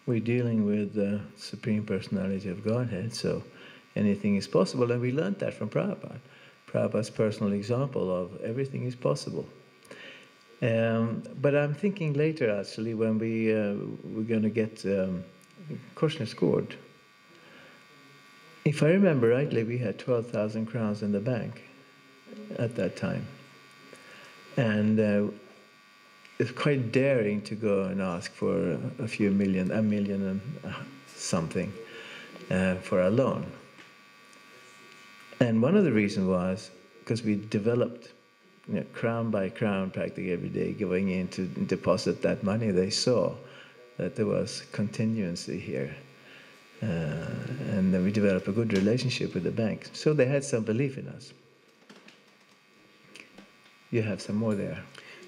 we're dealing with the Supreme Personality of Godhead, so anything is possible, and we learned that from Prabhupada. Prabhupada's personal example of everything is possible. But I'm thinking later, actually, when we're going to get Golden Gård. If I remember rightly, we had 12,000 crowns in the bank at that time. And it's quite daring to go and ask for a few million, $1 million and something for a loan. And one of the reasons was because we developed, crown by crown practically every day, going in to deposit that money. They saw that there was continuity here. And then we developed a good relationship with the bank. So they had some belief in us. You have some more there.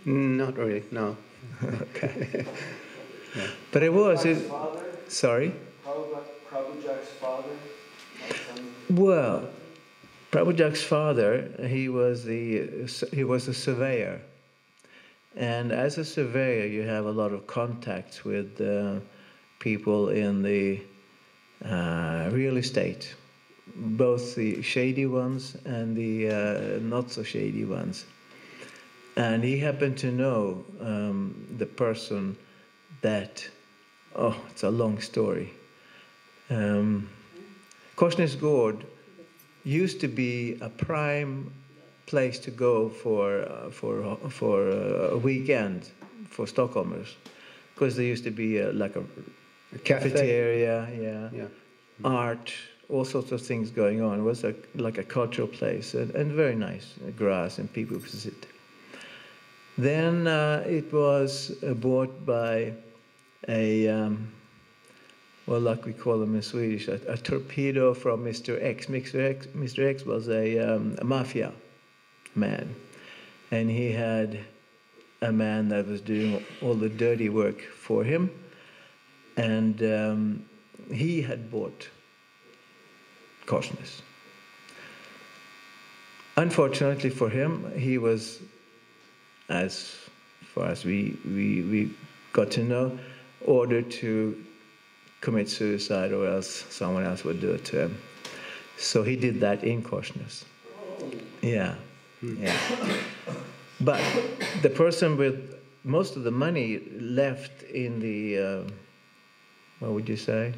Not really, no. Okay. Yeah. But it was... Sorry? Prabhupada's father? Well, Prabhupada's father, he was a surveyor. And as a surveyor, you have a lot of contacts with people in the real estate, both the shady ones and the not so shady ones. And he happened to know the person that, it's a long story. Golden Gård used to be a prime place to go for a weekend for Stockholmers, because there used to be like a cafeteria, art, all sorts of things going on. It was like a cultural place, and very nice, grass and people visit. Then it was bought by a, like we call them in Swedish, a torpedo from Mr. X. Mr. X was a mafia man, and he had a man that was doing all the dirty work for him, and he had bought Korsnäs. Unfortunately for him, he was, as far as we got to know, ordered to commit suicide, or else someone else would do it to him. So he did that in Korsnäs. Yeah. But the person with most of the money left in the, what would you say,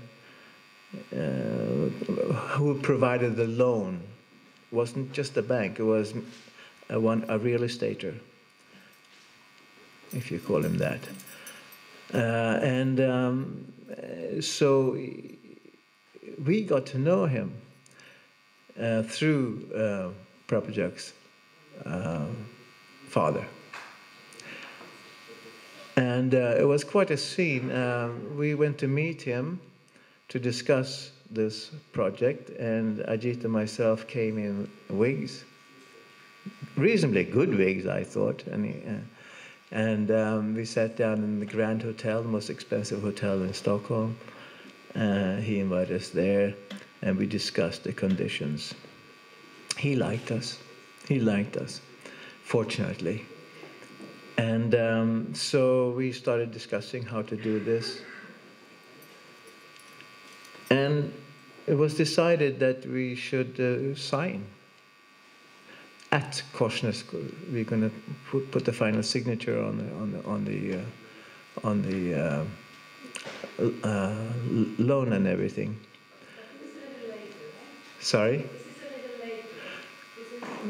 who provided the loan, wasn't just the bank, it was a real estater, if you call him that. So we got to know him through Prabhupada's father. And it was quite a scene. We went to meet him to discuss this project, and Ajit and myself came in wigs, reasonably good wigs, I thought. And we sat down in the Grand Hotel, the most expensive hotel in Stockholm. He invited us there, and we discussed the conditions. He liked us. He liked us, fortunately. And so we started discussing how to do this. And it was decided that we should sign at Korsnäs. We're going to put the final signature on the loan and everything. Sorry?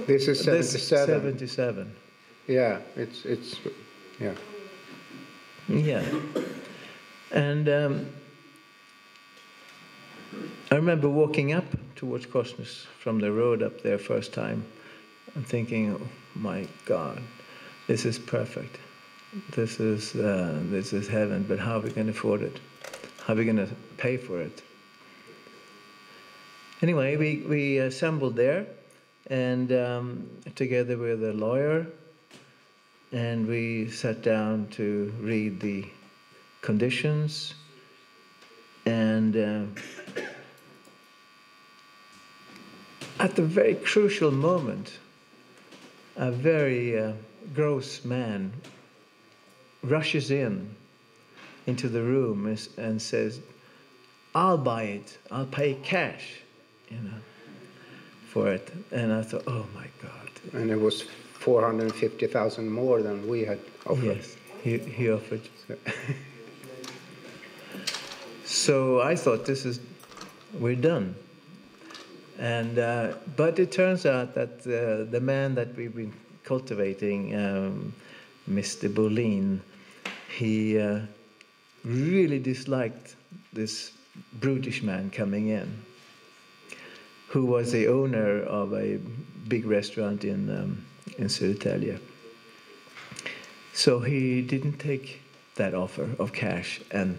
This is 77. 77. Yeah, it's yeah. Yeah. And I remember walking up towards Korsnäs from the road up there first time and thinking, oh my God, this is perfect. This is heaven, but how are we going to afford it? How are we going to pay for it? Anyway, we assembled there, and together with a lawyer, and we sat down to read the conditions, and at the very crucial moment, a very gross man rushes into the room and says, "I'll buy it. I'll pay cash, for it." And I thought, oh my God. And it was 450,000 more than we had offered. Yes, he offered. So I thought, we're done. And but it turns out that the man that we've been cultivating, Mr. Bolin, he really disliked this brutish man coming in, who was the owner of a big restaurant in Södertälje. So he didn't take that offer of cash and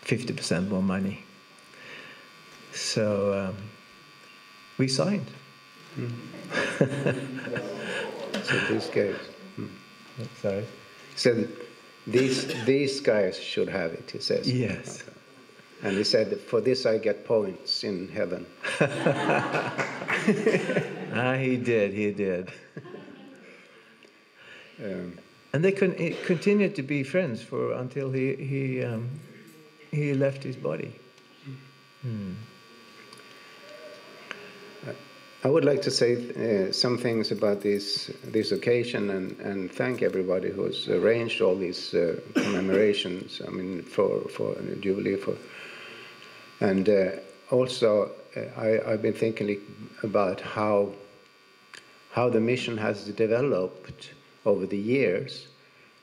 50% more money. So we signed. So these guys. Sorry. So these guys should have it, he says. Yes. Okay. And he said, for this I get points in heaven. He did. And they continued to be friends until he left his body. I would like to say some things about this occasion and thank everybody who has arranged all these commemorations. I mean, for Jubilee, and also I've been thinking about how the mission has developed over the years,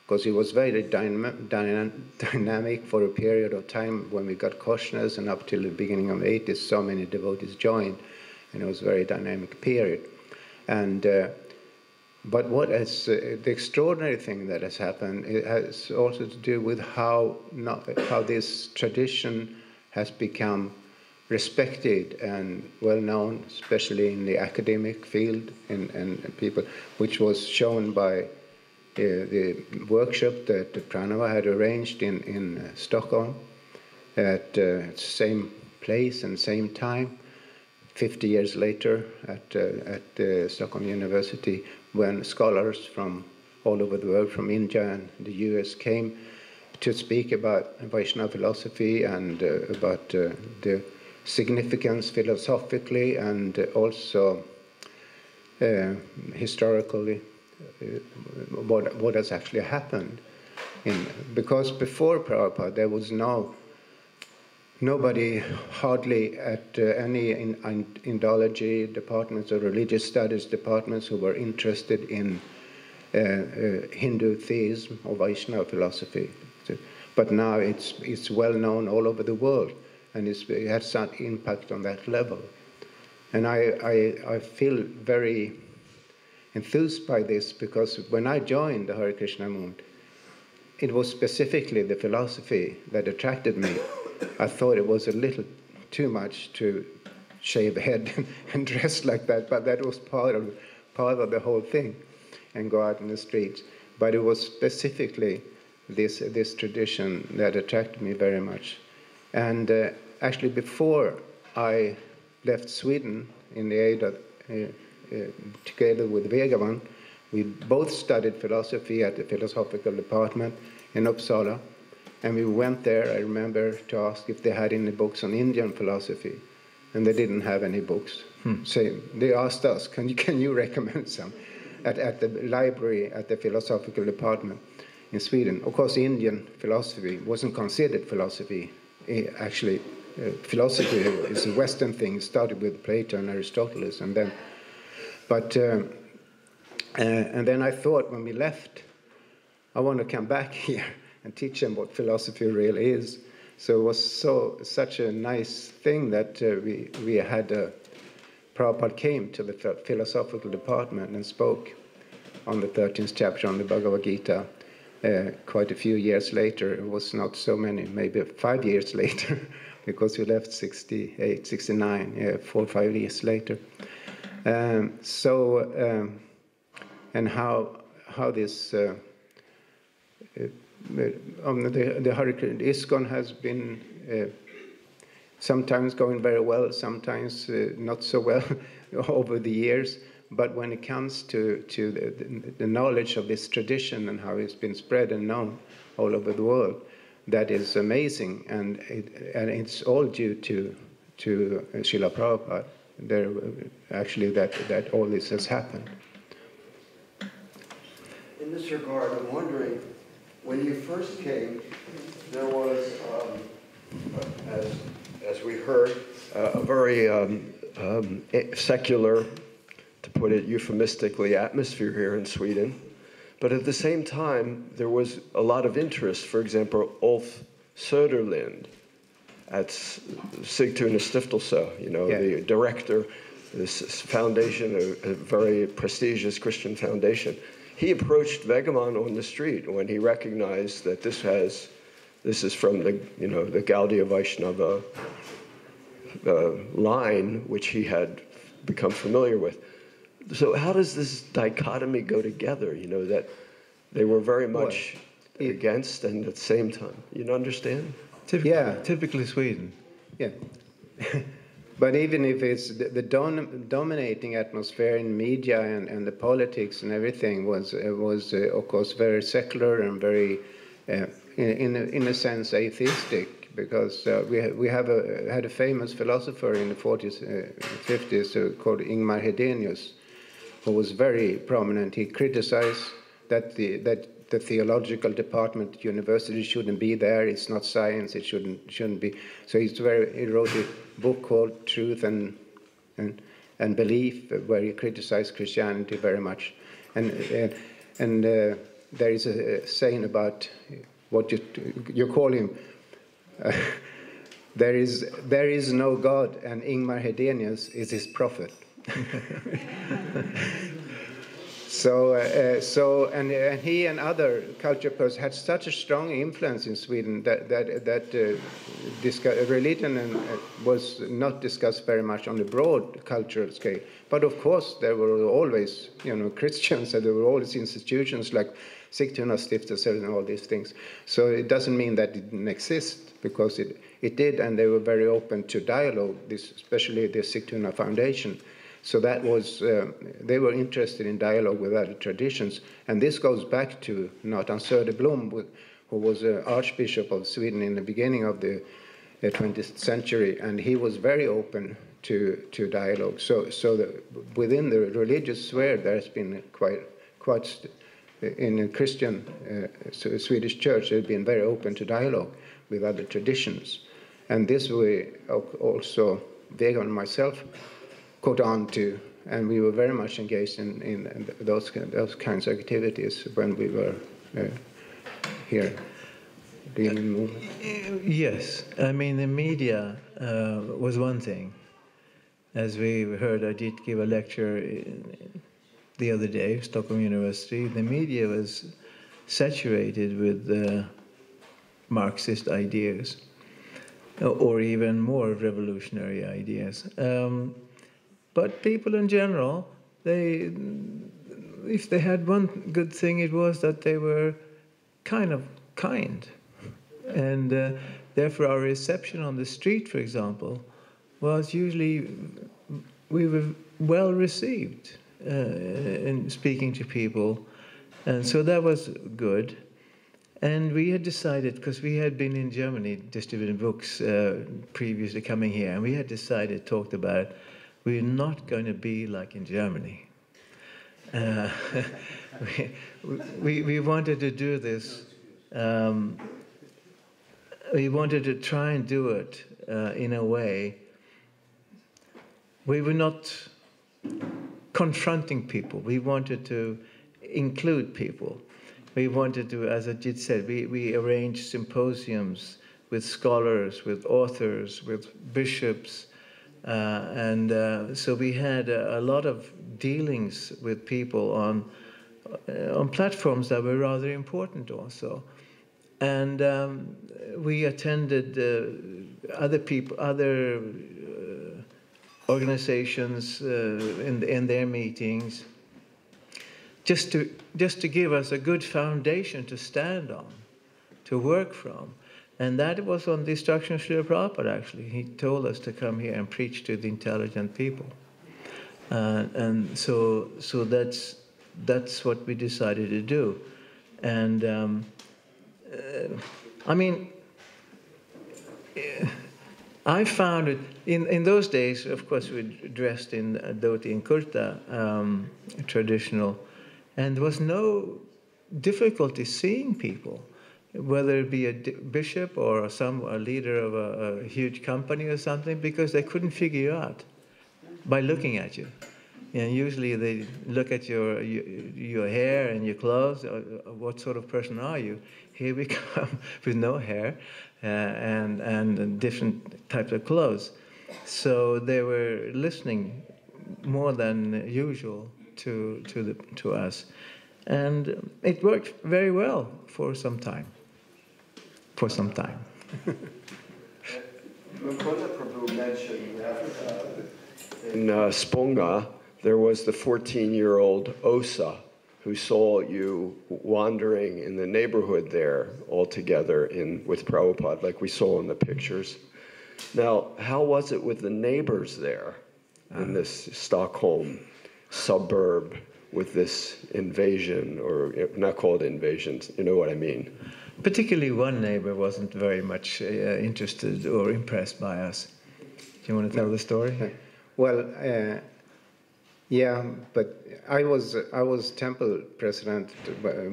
because it was very dynamic for a period of time when we got Korsnäs, and up till the beginning of the 80s, so many devotees joined. And it was a very dynamic period. And but what is the extraordinary thing that has happened, it has also to do with how this tradition has become respected and well known, especially in the academic field and people, which was shown by the workshop that Pranava had arranged in Stockholm at the same place and same time. 50 years later at Stockholm University, when scholars from all over the world, from India and the US, came to speak about Vaishnava philosophy and about the significance philosophically and also historically, what has actually happened. Because before Prabhupada, there was nobody hardly at any Indology departments or religious studies departments who were interested in Hindu theism or Vaishnava philosophy. But now it's well known all over the world, and it has some impact on that level. And I feel very enthused by this, because when I joined the Hare Krishna movement, it was specifically the philosophy that attracted me. I thought it was a little too much to shave a head and dress like that, but that was part of the whole thing, and go out in the streets. But it was specifically this tradition that attracted me very much. And actually, before I left Sweden in the aid of, together with Vegavan, we both studied philosophy at the philosophical department in Uppsala. And we went there, I remember, to ask if they had any books on Indian philosophy. And they didn't have any books. So they asked us, can you recommend some? At the library, at the philosophical department in Sweden. Of course, Indian philosophy wasn't considered philosophy. Actually, philosophy is a Western thing. It started with Plato and Aristotle, and then, and then I thought when we left, I want to come back here and teach them what philosophy really is. So it was such a nice thing that we had Prabhupada came to the philosophical department and spoke on the 13th chapter on the Bhagavad Gita. Quite a few years later, it was not so many, maybe 5 years later, because we left 68, 69, 4 or 5 years later. And how this the Hare Krishna ISKCON has been sometimes going very well, sometimes not so well over the years. But when it comes to the knowledge of this tradition and how it's been spread and known all over the world, that is amazing, and it's all due to Srila Prabhupada. Actually, that all this has happened. In this regard, I'm wondering, when you first came, there was, as we heard, a very secular, to put it euphemistically, atmosphere here in Sweden. But at the same time, there was a lot of interest. For example, Ulf Söderlind at Sigtuna Stiftelse, the director, this foundation, a very prestigious Christian foundation. He approached Vegaman on the street when he recognized that this is from the Gaudiya Vaishnava line, which he had become familiar with. So how does this dichotomy go together, that they were very much against and at the same time? You understand? Typically Sweden. Yeah. But even if it's the dominating atmosphere in media and the politics and everything was of course very secular and very, in a sense, atheistic, because we had a famous philosopher in the 40s, 50s called Ingmar Hedenius, who was very prominent. He criticized that the theological department at university shouldn't be there. It's not science. It shouldn't be. So he wrote a book called Truth and Belief, where he criticized Christianity very much. And there is a saying about what you call him. There is no God, and Ingmar Hedenius is his prophet. So he and other culture persons had such a strong influence in Sweden that religion was not discussed very much on the broad cultural scale. But of course, there were always, Christians, and there were always institutions like Sigtuna Stiftelse and all these things. So it doesn't mean that it didn't exist, because it did, and they were very open to dialogue, especially the Sigtuna Foundation. So that was, they were interested in dialogue with other traditions. And this goes back to Nathan Söderblom, who was Archbishop of Sweden in the beginning of the 20th century, and he was very open to dialogue. So within the religious sphere, there has been quite in the Christian Swedish church, they've been very open to dialogue with other traditions. And this way also, Vega and myself, caught on to, and we were very much engaged in those kinds of activities when we were here. Yes, I mean the media was one thing. As we heard, I did give a lecture the other day, Stockholm University. The media was saturated with Marxist ideas, or even more revolutionary ideas. But people in general, if they had one good thing, it was that they were kind. And therefore our reception on the street, for example, was usually, we were well received in speaking to people. And so that was good. And we had decided, because we had been in Germany distributing books previously coming here, and we had decided, talked about, we're not going to be like in Germany. We wanted to do this. We wanted to try and do it in a way. We were not confronting people. We wanted to include people. We wanted to, as Ajit said, we arranged symposiums with scholars, with authors, with bishops, and so we had a lot of dealings with people on platforms that were rather important also. And we attended other organizations in their meetings, just to give us a good foundation to stand on, to work from. And that was on the instruction of Srila Prabhupada, actually. He told us to come here and preach to the intelligent people. And so that's what we decided to do. And I mean, I found it, in those days, of course, we dressed in dhoti and kurta, traditional, and there was no difficulty seeing people, whether it be a bishop or a leader of a huge company or something, because they couldn't figure you out by looking at you. And usually they look at your hair and your clothes. What sort of person are you? Here we come with no hair and different types of clothes. So they were listening more than usual to us, and it worked very well for some time. Mukunda Prabhu mentioned that in Sponga, there was the 14-year-old Osa who saw you wandering in the neighborhood there all together with Prabhupada, like we saw in the pictures. Now, how was it with the neighbors there in this Stockholm suburb with this invasion, or not called invasions, you know what I mean? Particularly one neighbor wasn't very much interested or impressed by us. Do you want to tell the story? Well, yeah, but I was temple president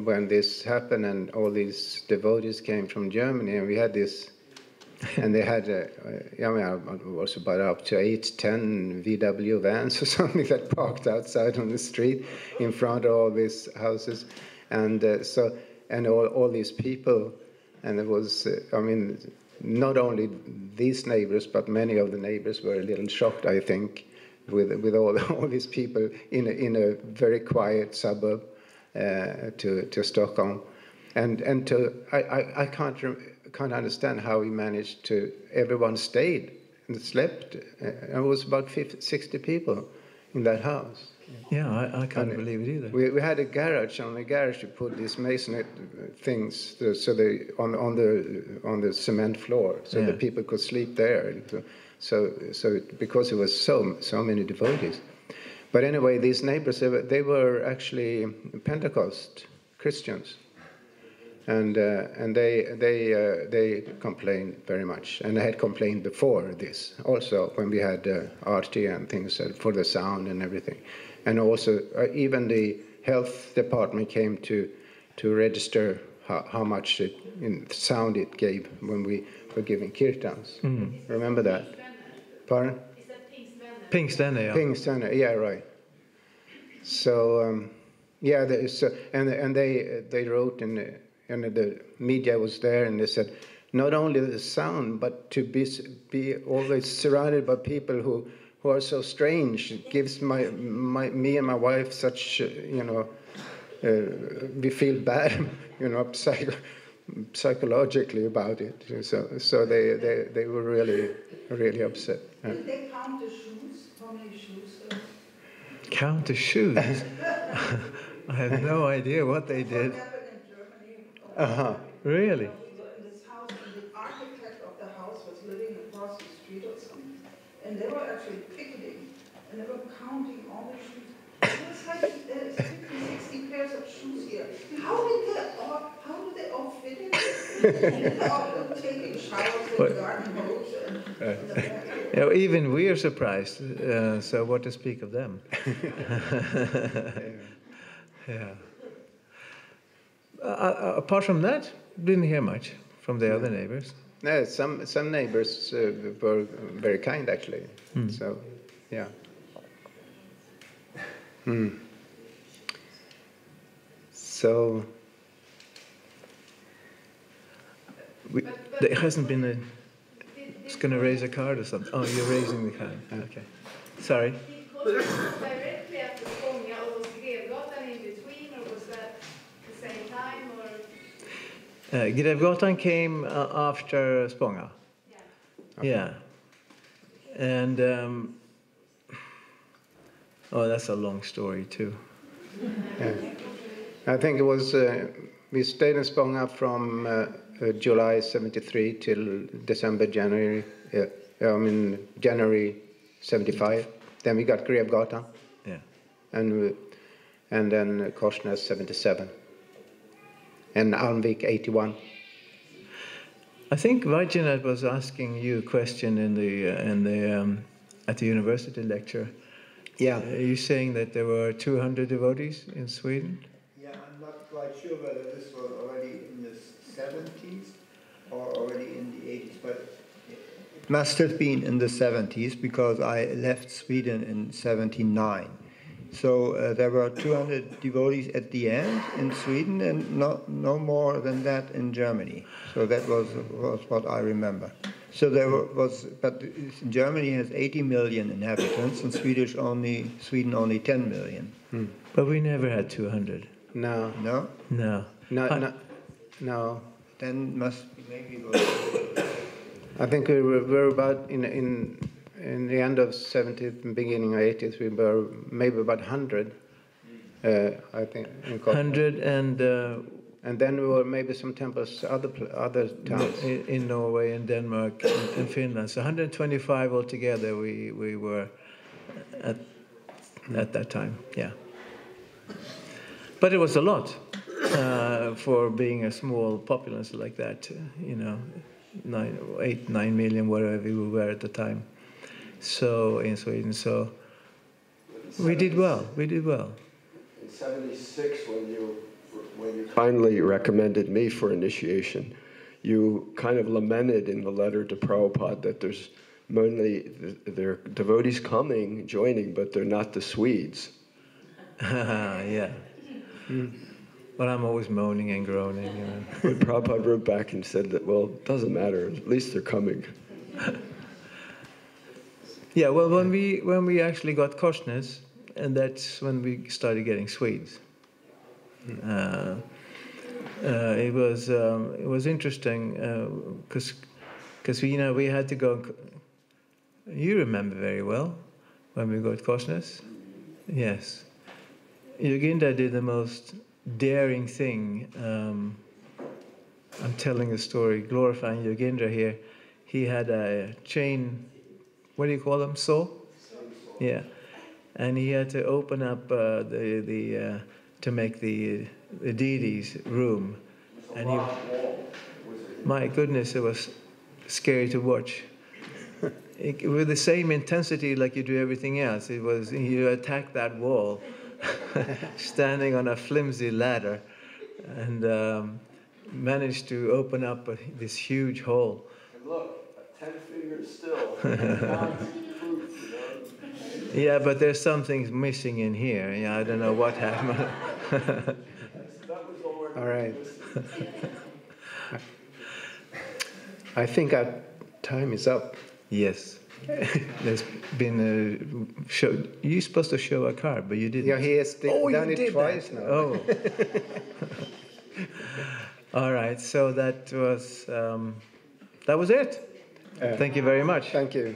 when this happened, and all these devotees came from Germany, and we had this, and they had, I was about up to 8-10 VW vans or something that parked outside on the street in front of all these houses, and and all these people, and it was, I mean, not only these neighbors, but many of the neighbors were a little shocked, I think, with all these people in a very quiet suburb to Stockholm, and I can't understand how we managed to. Everyone stayed and slept. It was about 60 people in that house. Yeah, I can't believe it either. We had a garage. On the garage, we put these masonry things so they on the cement floor, so the people could sleep there. So because it was so many devotees. But anyway, these neighbors, they were actually Pentecost Christians, and they complained very much, and they had complained before this also when we had RT and things for the sound and everything, and also even the health department came to register how much sound it gave when we were giving kirtans. Mm-hmm. Remember that? Pardon? Is that Pingstvänner, yeah. Pingstvänner, yeah, right. So yeah, and they wrote and the media was there, and they said not only the sound, but to be always surrounded by people who are so strange. It gives me and my wife such we feel bad, psychologically about it. So they were really upset. Did they count the shoes? How many shoes? Count the shoes? I have no idea what they did. Really? We were in this house, and the architect of the house was living across the street or something. And they were actually picketing, and they were counting all the shoes. It was like 50, 60 pairs of shoes here. How do they all fit in? They're all taking showers with garden hose. Even we are surprised. So what to speak of them? Yeah. Apart from that, didn't hear much from the other neighbors. No, some neighbors were very kind, actually. So, yeah. So there hasn't been a. It's going to raise a card or something. Oh, you're raising the card. Okay. Sorry. Directly after Spånga, or was Grevgatan in between, or was that the same time, or? Grevgatan came after Spånga. Yeah. And that's a long story too. Yeah. I think it was we stayed in Spånga from July 73 till January 75. Then we got Grevgatan. Yeah. And then Korsnäs 77. And Almvik 81. I think Vajinath was asking you a question in the at the university lecture. Yeah. Are you saying that there were 200 devotees in Sweden? Yeah, I'm not quite sure whether this was already in the 70s or already in the 80s, but it must have been in the 70s because I left Sweden in 79. So there were 200 devotees at the end in Sweden and no more than that in Germany. So that was what I remember. So there was, but Germany has 80 million inhabitants, and Sweden only 10 million. But we never had 200. No. No? No. No. Then must be maybe. I think we were about in the end of 70s and beginning of 80s. We were maybe about 100. I think. 100 and then we were maybe some temples, other towns. In Norway and Denmark and Finland. So 125 altogether we were at that time, yeah. But it was a lot for being a small populace like that, 9 million, whatever we were at the time. So in Sweden, so we did well. In 76, when you finally recommended me for initiation, you kind of lamented in the letter to Prabhupada that there are devotees coming, joining, but they're not the Swedes. Yeah. But I'm always moaning and groaning. But Prabhupada wrote back and said that, well, it doesn't matter, at least they're coming. Yeah, well, when we actually got Korsnäs, and that's when we started getting Swedes. It was interesting because we had to go. You remember very well when we got Korsnäs. Yes, Yoginda did the most daring thing. I'm telling a story, glorifying Yoginda here. He had a chain. What do you call them? Saw? Yeah, and he had to open up to make the deity's room, and my goodness, it was scary to watch. With the same intensity like you do everything else, it was you attack that wall, standing on a flimsy ladder, and managed to open up this huge hole. And look, 10 fingers still. Yeah, but there's something missing in here. Yeah, I don't know what happened. All right. I think our time is up. Yes. There's been a show. You're supposed to show a card, but you didn't. Yeah, he has done it twice now. Oh. All right. So that was it. Thank you very much. Thank you.